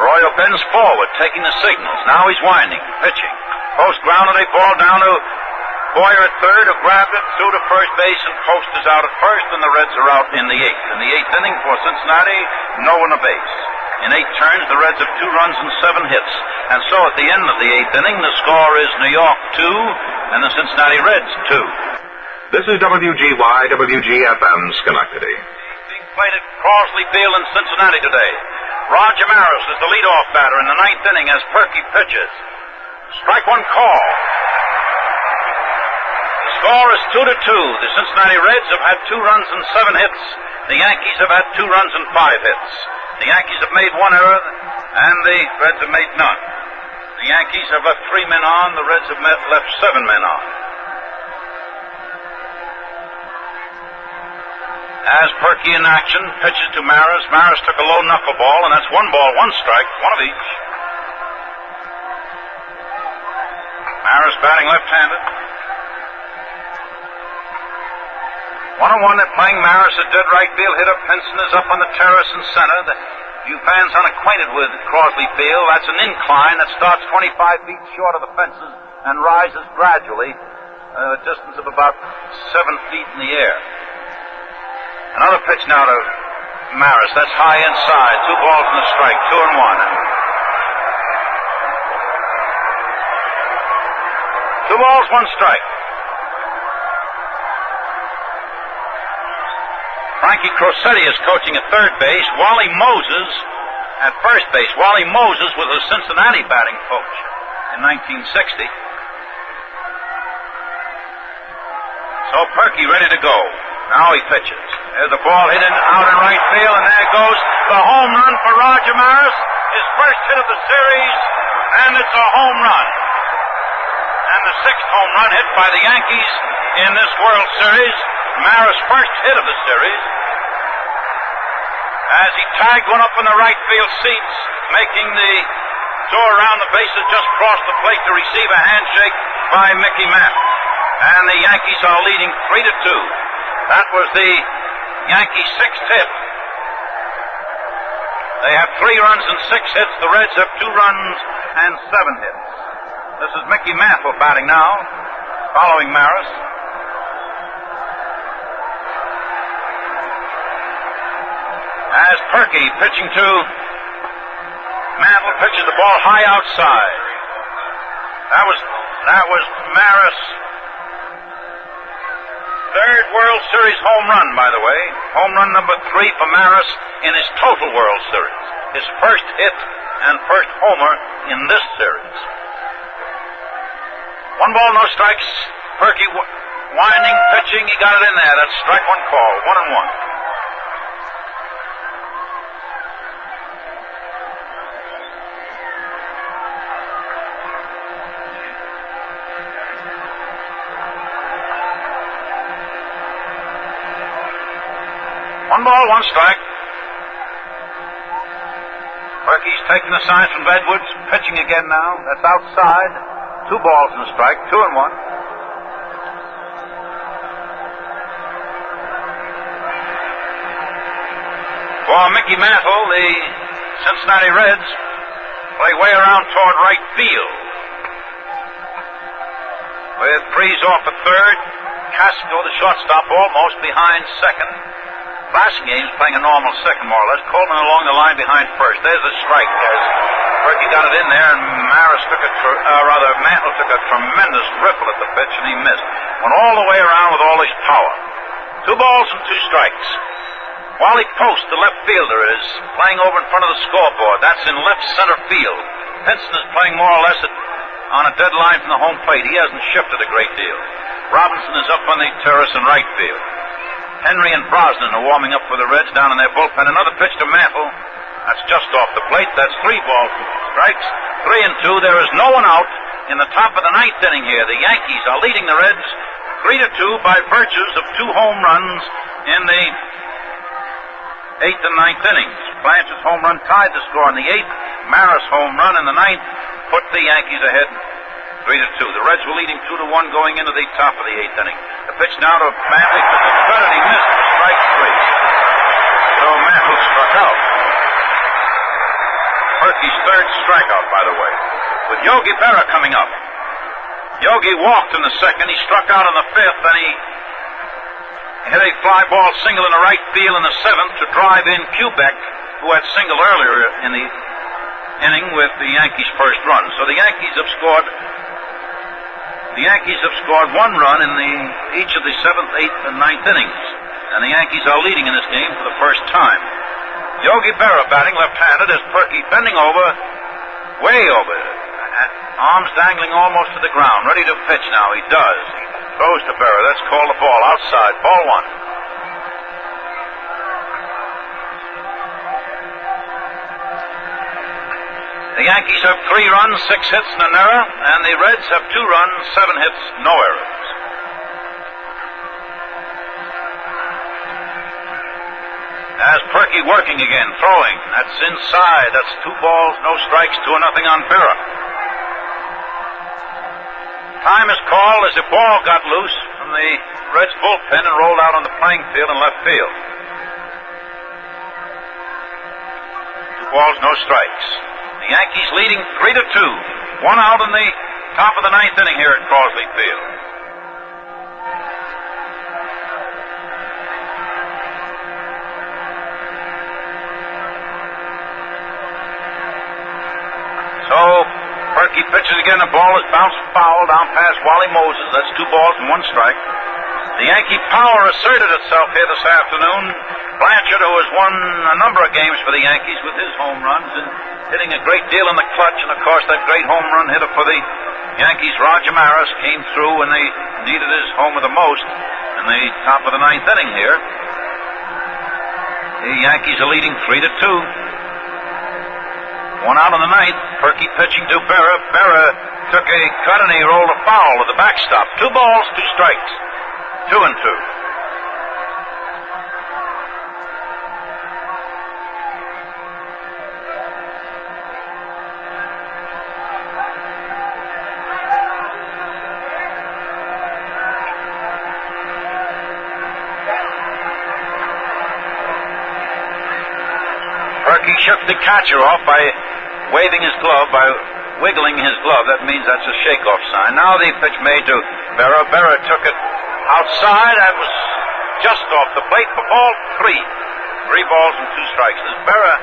Arroyo bends forward, taking the signals. Now he's winding, pitching. Post grounded a ball down to Boyer at third, who grabbed it, threw to first base, and Post is out at first, and the Reds are out in the 8th. In the 8th inning for Cincinnati, no one a base. In 8 turns, the Reds have 2 runs and 7 hits. And so at the end of the 8th inning, the score is New York 2 and the Cincinnati Reds 2. This is WGY, WGFM, Schenectady. Being played at Crosley Field in Cincinnati today. Roger Maris is the leadoff batter in the 9th inning as Perky pitches. Strike 1 call. The score is 2-2. The Cincinnati Reds have had 2 runs and 7 hits. The Yankees have had 2 runs and 5 hits. The Yankees have made 1 error, and the Reds have made none. The Yankees have left 3 men on. The Reds have left 7 men on. As Perky in action, pitches to Maris. Maris took a low knuckleball, and that's 1 ball, 1 strike, 1 of each. Maris batting left-handed. 1-1, they're playing Maris at dead right field. Hitter Pinson is up on the terrace in center. You fans unacquainted with Crosley Field, that's an incline that starts 25 feet short of the fences and rises gradually, a distance of about 7 feet in the air. Another pitch now to Maris. That's high inside. 2 balls and a strike. 2-1. 2 balls, 1 strike. Frankie Crosetti is coaching at third base. Wally Moses at first base. Wally Moses was a Cincinnati batting coach in 1960. So Perky ready to go. Now he pitches. There's a ball hit out in right field, and there goes the home run for Roger Maris. His first hit of the series, and it's a home run. And the 6th home run hit by the Yankees in this World Series. Maris' first hit of the series. As he tagged one up in the right field seats, making the tour around the bases, just crossed the plate to receive a handshake by Mickey Mantle. And the Yankees are leading 3-2. That was the Yankees' 6th hit. They have 3 runs and 6 hits. The Reds have 2 runs and 7 hits. This is Mickey Mantle batting now, following Maris. As Perky pitching to Mantle, pitches the ball high outside. That was Maris' 3rd World Series home run, by the way. Home run number 3 for Maris in his total World Series. His first hit and first homer in this series. 1 ball, no strikes. Perky winding, pitching. He got it in there. That's strike 1 call. 1-1. One ball, 1 strike. Perky's taking the signs from Edwards, pitching again now. That's outside. 2 balls and a strike, 2-1. For Mickey Mantle, the Cincinnati Reds play way around toward right field. With Freeze off at 3rd, Casco, the shortstop, almost behind 2nd. Blasingame is playing a normal 2nd, more or less. Coleman along the line behind 1st. There's a strike. Perky got it in there, and Mantle took a tremendous ripple at the pitch, and he missed. Went all the way around with all his power. 2 balls and 2 strikes. Wally Post, the left fielder, is playing over in front of the scoreboard. That's in left center field. Pinson is playing more or less on a dead line from the home plate. He hasn't shifted a great deal. Robinson is up on the terrace in right field. Henry and Brosnan are warming up for the Reds down in their bullpen. Another pitch to Mantle. That's just off the plate. That's 3 balls and 2 strikes. 3-2. There is no one out in the top of the 9th inning here. The Yankees are leading the Reds 3-2 by virtues of 2 home runs in the 8th and 9th innings. Blanchard's home run tied the score in the 8th. Maris' home run in the 9th put the Yankees ahead 3-2. The Reds were leading 2-1 going into the top of the 8th inning. The pitch now to Mantle. Took a cut and he missed for strike 3. So Mantle struck out. Perky's 3rd strikeout, by the way. With Yogi Berra coming up. Yogi walked in the 2nd. He struck out in the 5th. Then he hit a fly ball single in the right field in the 7th to drive in Kubek, who had singled earlier in the inning with the Yankees' first run. So the Yankees have scored 1 run in each of the 7th, 8th, and 9th innings. And the Yankees are leading in this game for the first time. Yogi Berra batting left-handed as Perky bending over, way over, arms dangling almost to the ground, ready to pitch now. He does. He throws to Berra. That's called the ball outside. Ball 1. The Yankees have 3 runs, 6 hits, and an error, and the Reds have 2 runs, 7 hits, no errors. As Perky working again, throwing. That's inside. That's 2 balls, no strikes, 2-0 on Berra. Time is called as a ball got loose from the Reds bullpen and rolled out on the playing field in left field. 2 balls, no strikes. The Yankees leading 3-2. 1 out in the top of the 9th inning here at Crosley Field. So Perky pitches again. The ball is bounced foul down past Wally Moses. That's 2 balls and 1 strike. The Yankee power asserted itself here this afternoon. Blanchard, who has won a number of games for the Yankees with his home runs and hitting a great deal in the clutch, and of course that great home run hitter for the Yankees, Roger Maris, came through when they needed his homer the most in the top of the 9th inning here. The Yankees are leading 3-2. 1 out in the 9th. Perky pitching to Berra. Berra took a cut and he rolled a foul at the backstop. 2 balls, 2 strikes. 2-2. Perky shook the catcher off by waving his glove, by wiggling his glove. That means that's a shake-off sign. Now the pitch made to Berra. Berra took it outside and was just off the plate for ball 3. 3 balls and 2 strikes. This Berra,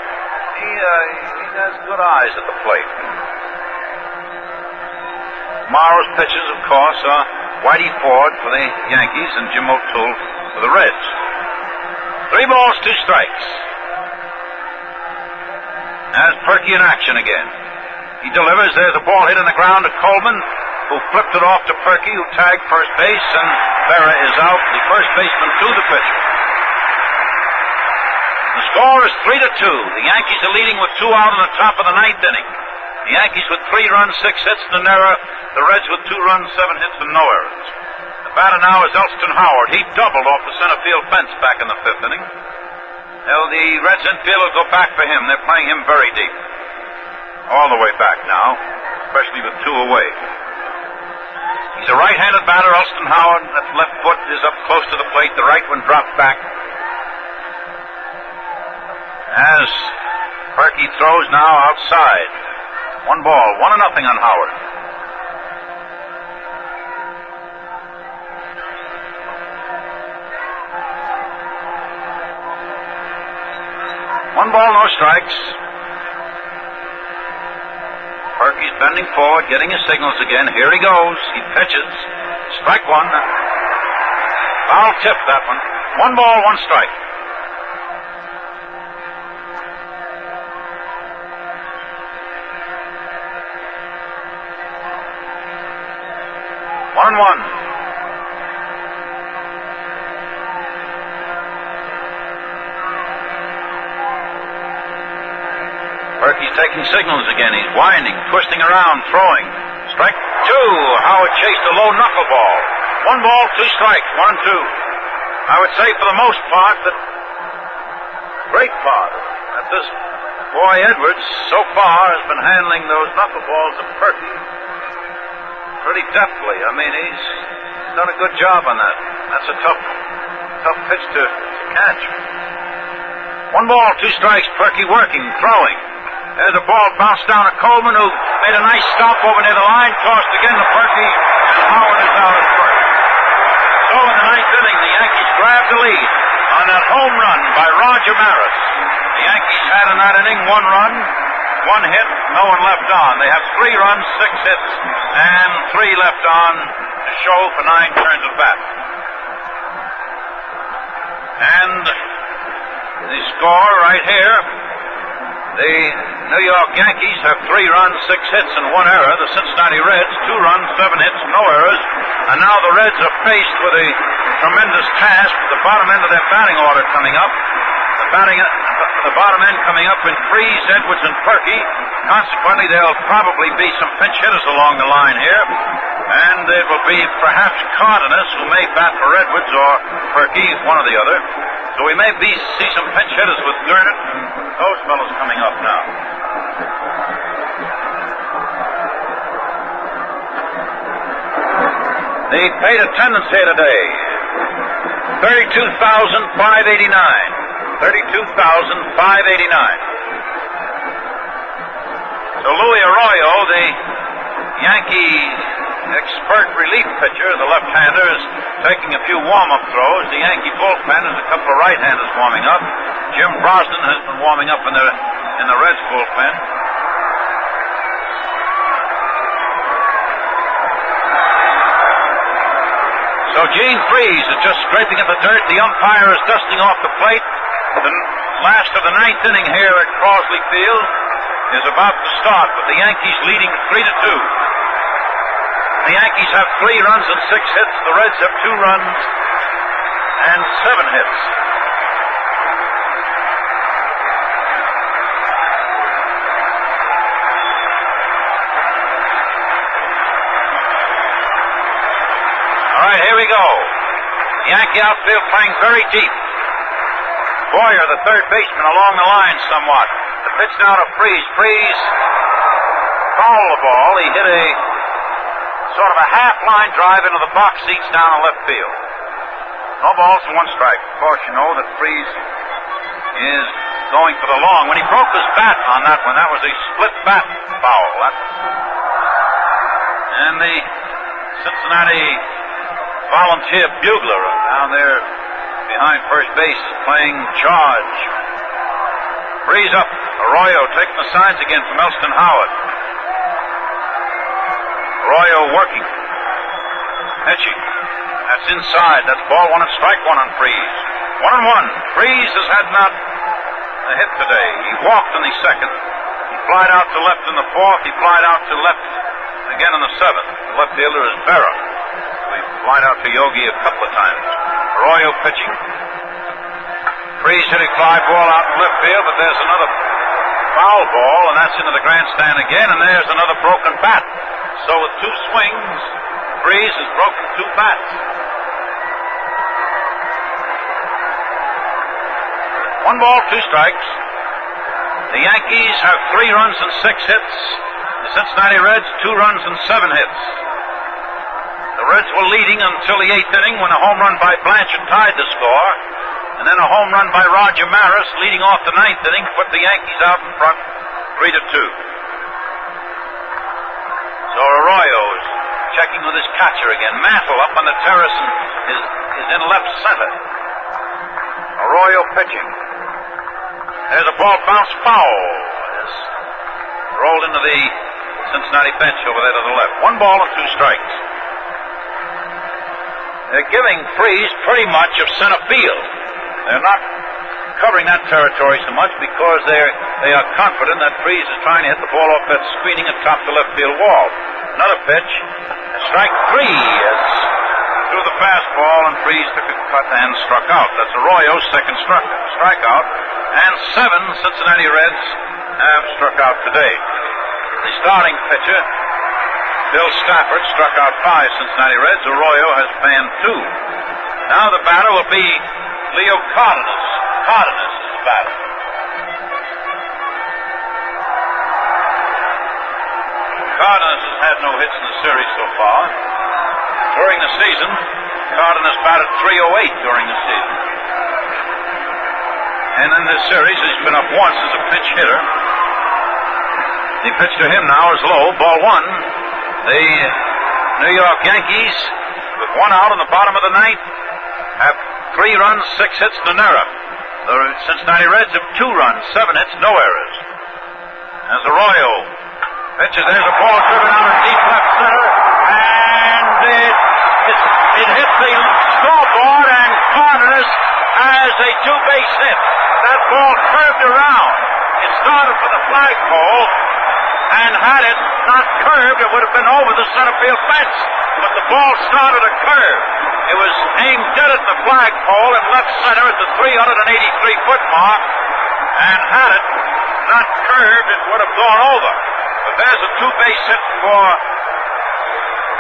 he has good eyes at the plate. Tomorrow's pitchers, of course, are Whitey Ford for the Yankees and Jim O'Toole for the Reds. 3 balls, 2 strikes. As Perky in action again. He delivers. There's a ball hit in the ground to Coleman, who flipped it off to Perky, who tagged first base, and Berra is out. The first baseman to the pitcher. The score is 3-2. The Yankees are leading with 2 out in the top of the 9th inning. The Yankees with 3 runs, 6 hits, and an error. The Reds with 2 runs, 7 hits, and no errors. The batter now is Elston Howard. He doubled off the center field fence back in the 5th inning. Well, the Reds infield will go back for him. They're playing him very deep. All the way back now, especially with 2 away. He's a right-handed batter, Elston Howard. That left foot is up close to the plate. The right one dropped back. As Perky throws now outside. 1 ball, 1-0 on Howard. One ball, no strikes. Perky's bending forward, getting his signals again. Here he goes. He pitches. Strike 1. Foul tip, that one. 1 ball, 1 strike. One and one. Perky's taking signals again. He's winding, twisting around, throwing. Strike 2. Howard chased a low knuckleball. 1 ball, 2 strikes. 1-2. I would say for the most part that great part that this boy Edwards so far has been handling those knuckleballs of Perky pretty deftly. I mean, he's done a good job on that. That's a tough pitch to catch. 1 ball, 2 strikes. Perky working, throwing. There's a ball bounced down to Coleman, who made a nice stop over near the line, tossed again to Perky, and Howard is out at first. So in the 9th inning, the Yankees grabbed the lead on that home run by Roger Maris. The Yankees had in that inning 1 run, 1 hit, no one left on. They have 3 runs, 6 hits, and 3 left on to show for 9 turns at bat. And the score right here, the New York Yankees have 3 runs, 6 hits, and 1 error. The Cincinnati Reds, 2 runs, 7 hits, no errors. And now the Reds are faced with a tremendous task. The bottom end of their batting order coming up. The bottom end coming up in Freese, Edwards, and Perky. Consequently, there'll probably be some pinch hitters along the line here. And it will be perhaps Cardenas, who may bat for Edwards, or Perky, one or the other. So we may see some pinch hitters with Gurnett and those fellows coming up now. The paid attendance here today, 32,589. 32,589. So Louis Arroyo, the Yankee expert relief pitcher, the left-hander, is taking a few warm-up throws. The Yankee bullpen has a couple of right-handers warming up. Jim Brosnan has been warming up in the Reds bullpen. So Gene Freese is just scraping at the dirt. The umpire is dusting off the plate. The last of the 9th inning here at Crosley Field is about to start, with the Yankees leading 3-2. The Yankees have 3 runs and 6 hits. The Reds have 2 runs and 7 hits. All right, here we go. The Yankee outfield playing very deep. Boyer, the third baseman, along the line somewhat. The pitch now to Freese. Freese fouled the ball. He hit a sort of a half-line drive into the box seats down in left field. No balls and 1 strike. Of course, you know that Freese is going for the long. When he broke his bat on that one, that was a split bat foul. And the Cincinnati volunteer bugler down there behind first base is playing charge. Freeze up. Arroyo taking the signs again from Elston Howard. Arroyo working. Pitching. That's inside. That's ball one and strike one on Freeze. 1-1. Freeze has had not a hit today. He walked in the second. He flied out to left in the fourth. He flied out to left again in the seventh. The left fielder is Berra. He flied out to Yogi a couple of times. Arroyo pitching. Freeze hit a fly ball out in left field, but there's another foul ball, and that's into the grandstand again, and there's another broken bat. So with two swings, Freeze has broken two bats. 1 ball, 2 strikes. The Yankees have 3 runs and 6 hits. The Cincinnati Reds 2 runs and 7 hits. The Reds were leading until the 8th inning when a home run by Blanchard tied the score, and then a home run by Roger Maris leading off the 9th inning put the Yankees out in front 3-2. So Arroyo is checking with his catcher again. Mantle up on the terrace and is in left center. Arroyo pitching. There's a ball bounced foul. It's rolled into the Cincinnati bench over there to the left. 1 ball and 2 strikes. They're giving Freeze pretty much of center field. They're not covering that territory so much because they are confident that Freeze is trying to hit the ball off that screening atop the left field wall. Another pitch. Strike 3 is through the fastball, and Freeze took a cut and struck out. That's Arroyo's second strikeout. And 7 Cincinnati Reds have struck out today. The starting pitcher, Bill Stafford, struck out 5 Cincinnati Reds. Arroyo has fanned 2. Now the batter will be Leo Cardenas. Cardenas is the batter. Cardenas has had no hits in the series so far. During the season, Cardenas batted .308 during the season. And in this series, he's been up once as a pinch hitter. The pitch to him now is low, ball 1. The New York Yankees, with 1 out in the bottom of the 9th, have 3 runs, 6 hits, and an error. The Cincinnati Reds have 2 runs, 7 hits, no errors. As Arroyo pitches, there's a ball driven out in deep left center, and it hit the scoreboard, and Cardenas has a 2-base hit. That ball curved around. It started for the flagpole, and had it not curved, it would have been over the center field fence. But the ball started a curve. It was aimed dead at the flagpole in left center at the 383-foot mark, and had it not curved, it would have gone over. But there's a 2-base hit for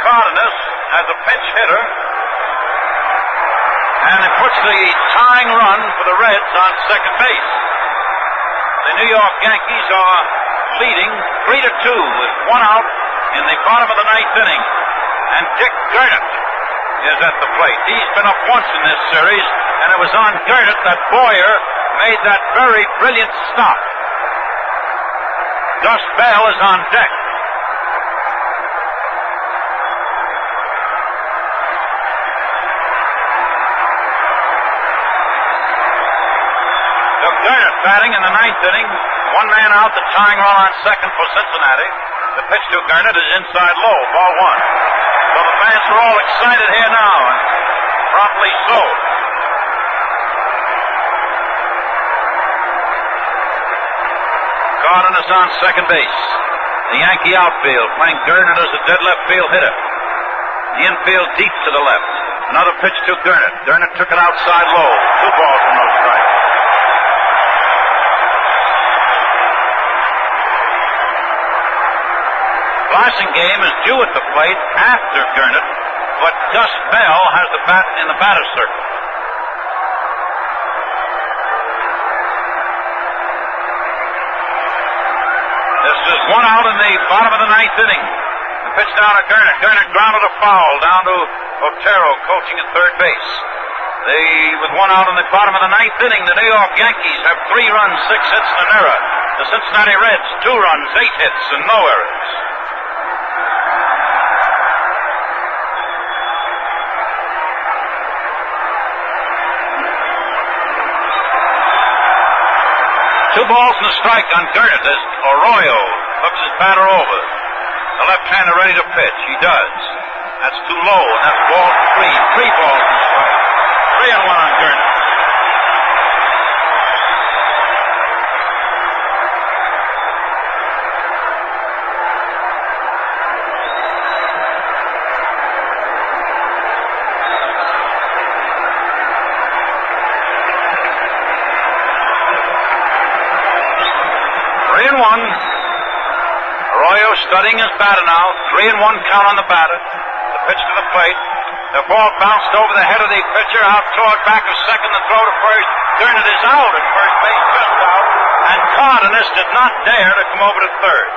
Cardenas as a pinch hitter, and it puts the tying run for the Reds on second base. The New York Yankees are leading 3-2 with 1 out in the bottom of the 9th inning, and Dick Gurnett is at the plate. He's been up once in this series, and it was on Gurnett that Boyer made that very brilliant stop. Gus Bell is on deck. So Gurnett batting in the 9th inning. 1 man out, the tying run on second for Cincinnati. The pitch to Gurnett is inside low, ball 1. So the fans are all excited here now, and promptly so. Cardenas on second base. The Yankee outfield playing Gurnett as a dead left field hitter. The infield deep to the left. Another pitch to Gurnett. Gurnett took it outside low. 2 balls and no strikes. Blasingame is due at the plate after Gurnett, but Gus Bell has the bat in the batter's circle. This is 1 out in the bottom of the 9th inning. The pitch down to Gurnett. Gurnett grounded a foul down to Otero, coaching at third base. With one out in the bottom of the ninth inning, the New York Yankees have 3 runs, 6 hits, and an error. The Cincinnati Reds, 2 runs, 8 hits, and no errors. Two balls and a strike on Gurnett as Arroyo looks his batter over. The left-hander ready to pitch. He does. That's too low, and that's ball 3. 3 balls and a strike. 3-1 on Gurnett. Arroyo studying his batter now. 3-1 count on the batter. The pitch to the plate. The ball bounced over the head of the pitcher, out toward back of second, the throw to first. Gurnett is out at first base, just out. And Cardenas did not dare to come over to third.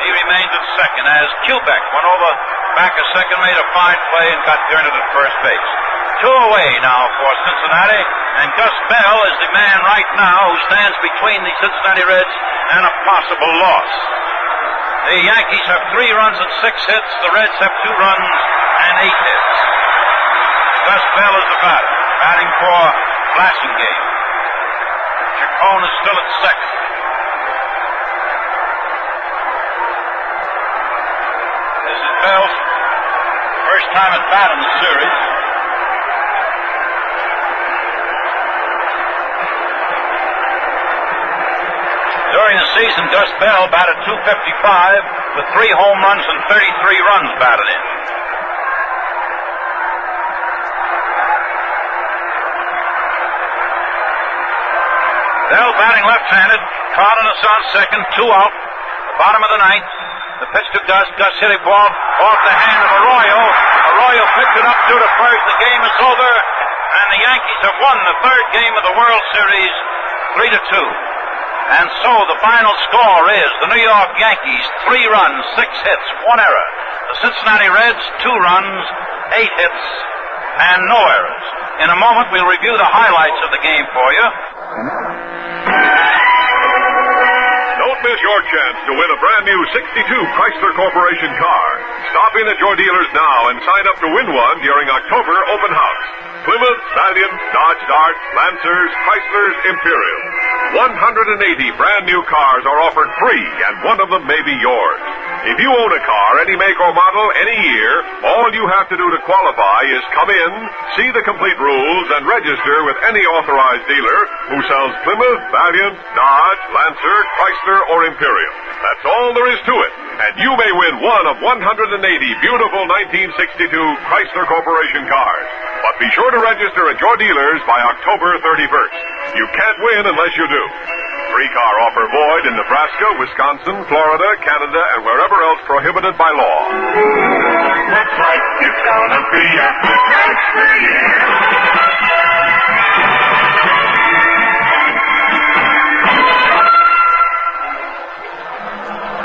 He remained at second as Kubek went over back of second, made a fine play, and got Gurnett at first base. 2 away now for Cincinnati, and Gus Bell is the man right now who stands between the Cincinnati Reds and a possible loss. The Yankees have 3 runs and 6 hits. The Reds have 2 runs and 8 hits. Gus Bell is the batter, batting for Blasingame. Chacon is still at second. This is Bell's first time at bat in the series. During the season, Gus Bell batted .255 with 3 home runs and 33 runs batted in. Bell batting left-handed. Cardenas on second, 2 out. The bottom of the ninth. The pitch to Gus. Gus hit a ball off the hand of Arroyo. Arroyo picked it up through to first. The game is over, and the Yankees have won the 3rd game of the World Series, 3-2. And so the final score is the New York Yankees, 3 runs, 6 hits, 1 error. The Cincinnati Reds, 2 runs, 8 hits, and no errors. In a moment, we'll review the highlights of the game for you. Don't miss your chance to win a brand new 62 Chrysler Corporation car. Stop in at your dealers now and sign up to win one during October open house. Plymouth, Valiant, Dodge Dart, Lancers, Chryslers, Imperial. 180 brand new cars are offered free, and one of them may be yours. If you own a car, any make or model, any year, all you have to do to qualify is come in, see the complete rules, and register with any authorized dealer who sells Plymouth, Valiant, Dodge, Lancer, Chrysler, or Imperial. That's all there is to it, and you may win one of 180 beautiful 1962 Chrysler Corporation cars. But be sure to register at your dealers by October 31st. You can't win unless you do. Free-car offer void in Nebraska, Wisconsin, Florida, Canada, and wherever else prohibited by law. Looks like it's gonna be a good year.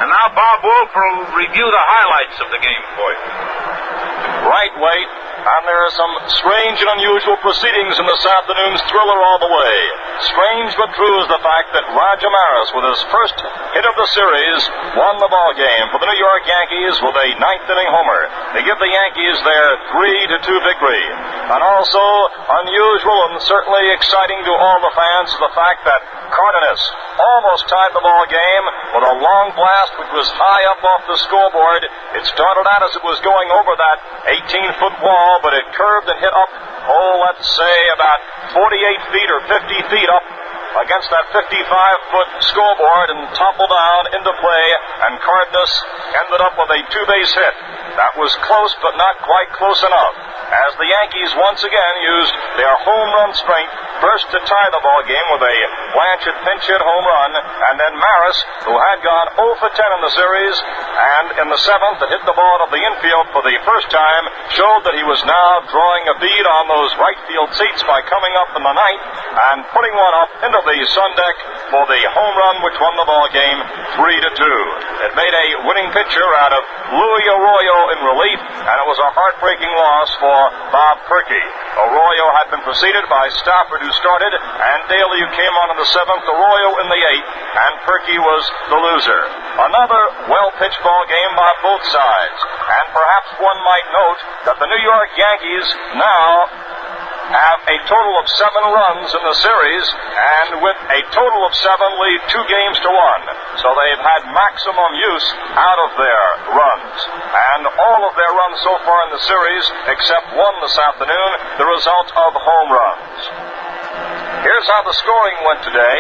And now Bob Wolf will review the highlights of the game for you. Right, Wade. And there are some strange and unusual proceedings in this afternoon's thriller all the way. Strange but true is the fact that Roger Maris, with his first hit of the series, won the ball game for the New York Yankees with a 9th-inning homer. They give the Yankees their 3-2 victory. And also, unusual and certainly exciting to all the fans is the fact that Cardenas almost tied the ball game with a long blast which was high up off the scoreboard. It started out as it was going over that 18-foot wall, but it curved and hit up, let's say about 48 feet or 50 feet up against that 55-foot scoreboard and toppled down into play, and Cardenas ended up with a 2-base hit. That was close, but not quite close enough, as the Yankees once again used their home run strength first to tie the ball game with a Blanchett pinch hit home run, and then Maris, who had gone 0 for 10 in the series, and in the seventh that hit the ball to the infield for the first time, showed that he was now drawing a bead on those right field seats by coming up in the ninth and putting one up into the sun deck for the home run which won the ball game 3-2. It made a winning pitcher out of Louis Arroyo in relief, and it was a heartbreaking loss for Bob Perky. Arroyo had been preceded by Stafford, who started, and Daly, who came on in the seventh, Arroyo in the eighth, and Perky was the loser. Another well-pitched ball game by both sides, and perhaps one might note that the New York Yankees now have a total of 7 runs in the series, and with a total of 7 lead 2 games to 1. So they've had maximum use out of their runs. And all of their runs so far in the series, except one this afternoon, the result of home runs. Here's how the scoring went today.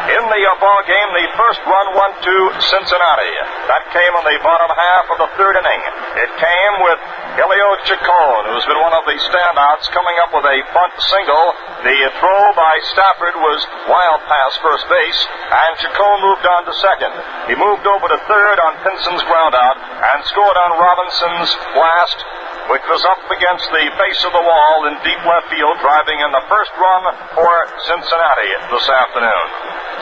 In the ball game, the first run went to Cincinnati. That came in the bottom half of the third inning. It came with Elio Chacon, who's been one of the standouts, coming up with a bunt single. The throw by Stafford was wild past first base, and Chacon moved on to second. He moved over to third on Pinson's groundout and scored on Robinson's blast, which was up against the base of the wall in deep left field, driving in the first run for Cincinnati this afternoon.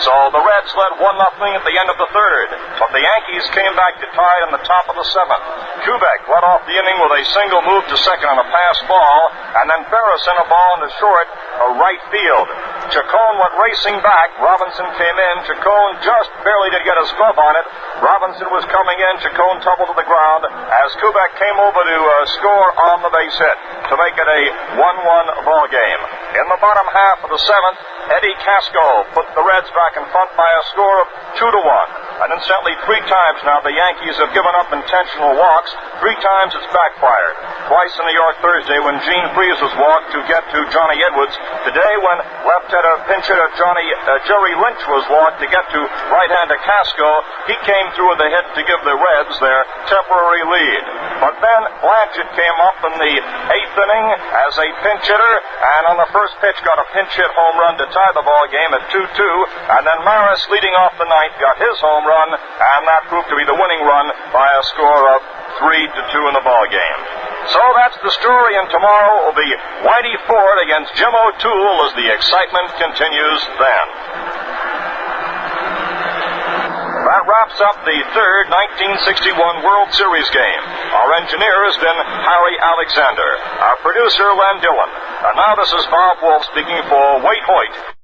So the Reds led 1-0 at the end of the third, but the Yankees came back to tie it in the top of the seventh. Kubek led off the inning with a single move to second on a pass ball, and then Ferris sent a ball into short, right field. Chacon went racing back. Robinson came in. Chacon just barely did get his glove on it. Robinson was coming in. Chacon tumbled to the ground as Kubek came over to score on the base hit to make it a 1-1 ball game. In the bottom half of the seventh, Eddie Casco put the Reds back in front by a score of 2-1. And incidentally, 3 times now the Yankees have given up intentional walks. 3 times it's backfired. Twice in New York Thursday when Gene Freese was walked to get to Johnny Edwards. Today when left-hander pinch hitter Jerry Lynch was walked to get to right-hander Casco. He came through with a hit to give the Reds their temporary lead. But then Blanchett came up in the 8th inning as a pinch hitter, and on the first pitch got a pinch hit home run to tie the ball game at 2-2. And then Maris, leading off the ninth, got his home run, and that proved to be the winning run by a score of 3-2 in the ball game. So that's the story, and tomorrow will be Whitey Ford against Jim O'Toole as the excitement continues then. That wraps up the third 1961 World Series game. Our engineer has been Harry Alexander. Our producer, Len Dillon. And now this is Bob Wolf speaking for Wade Hoyt.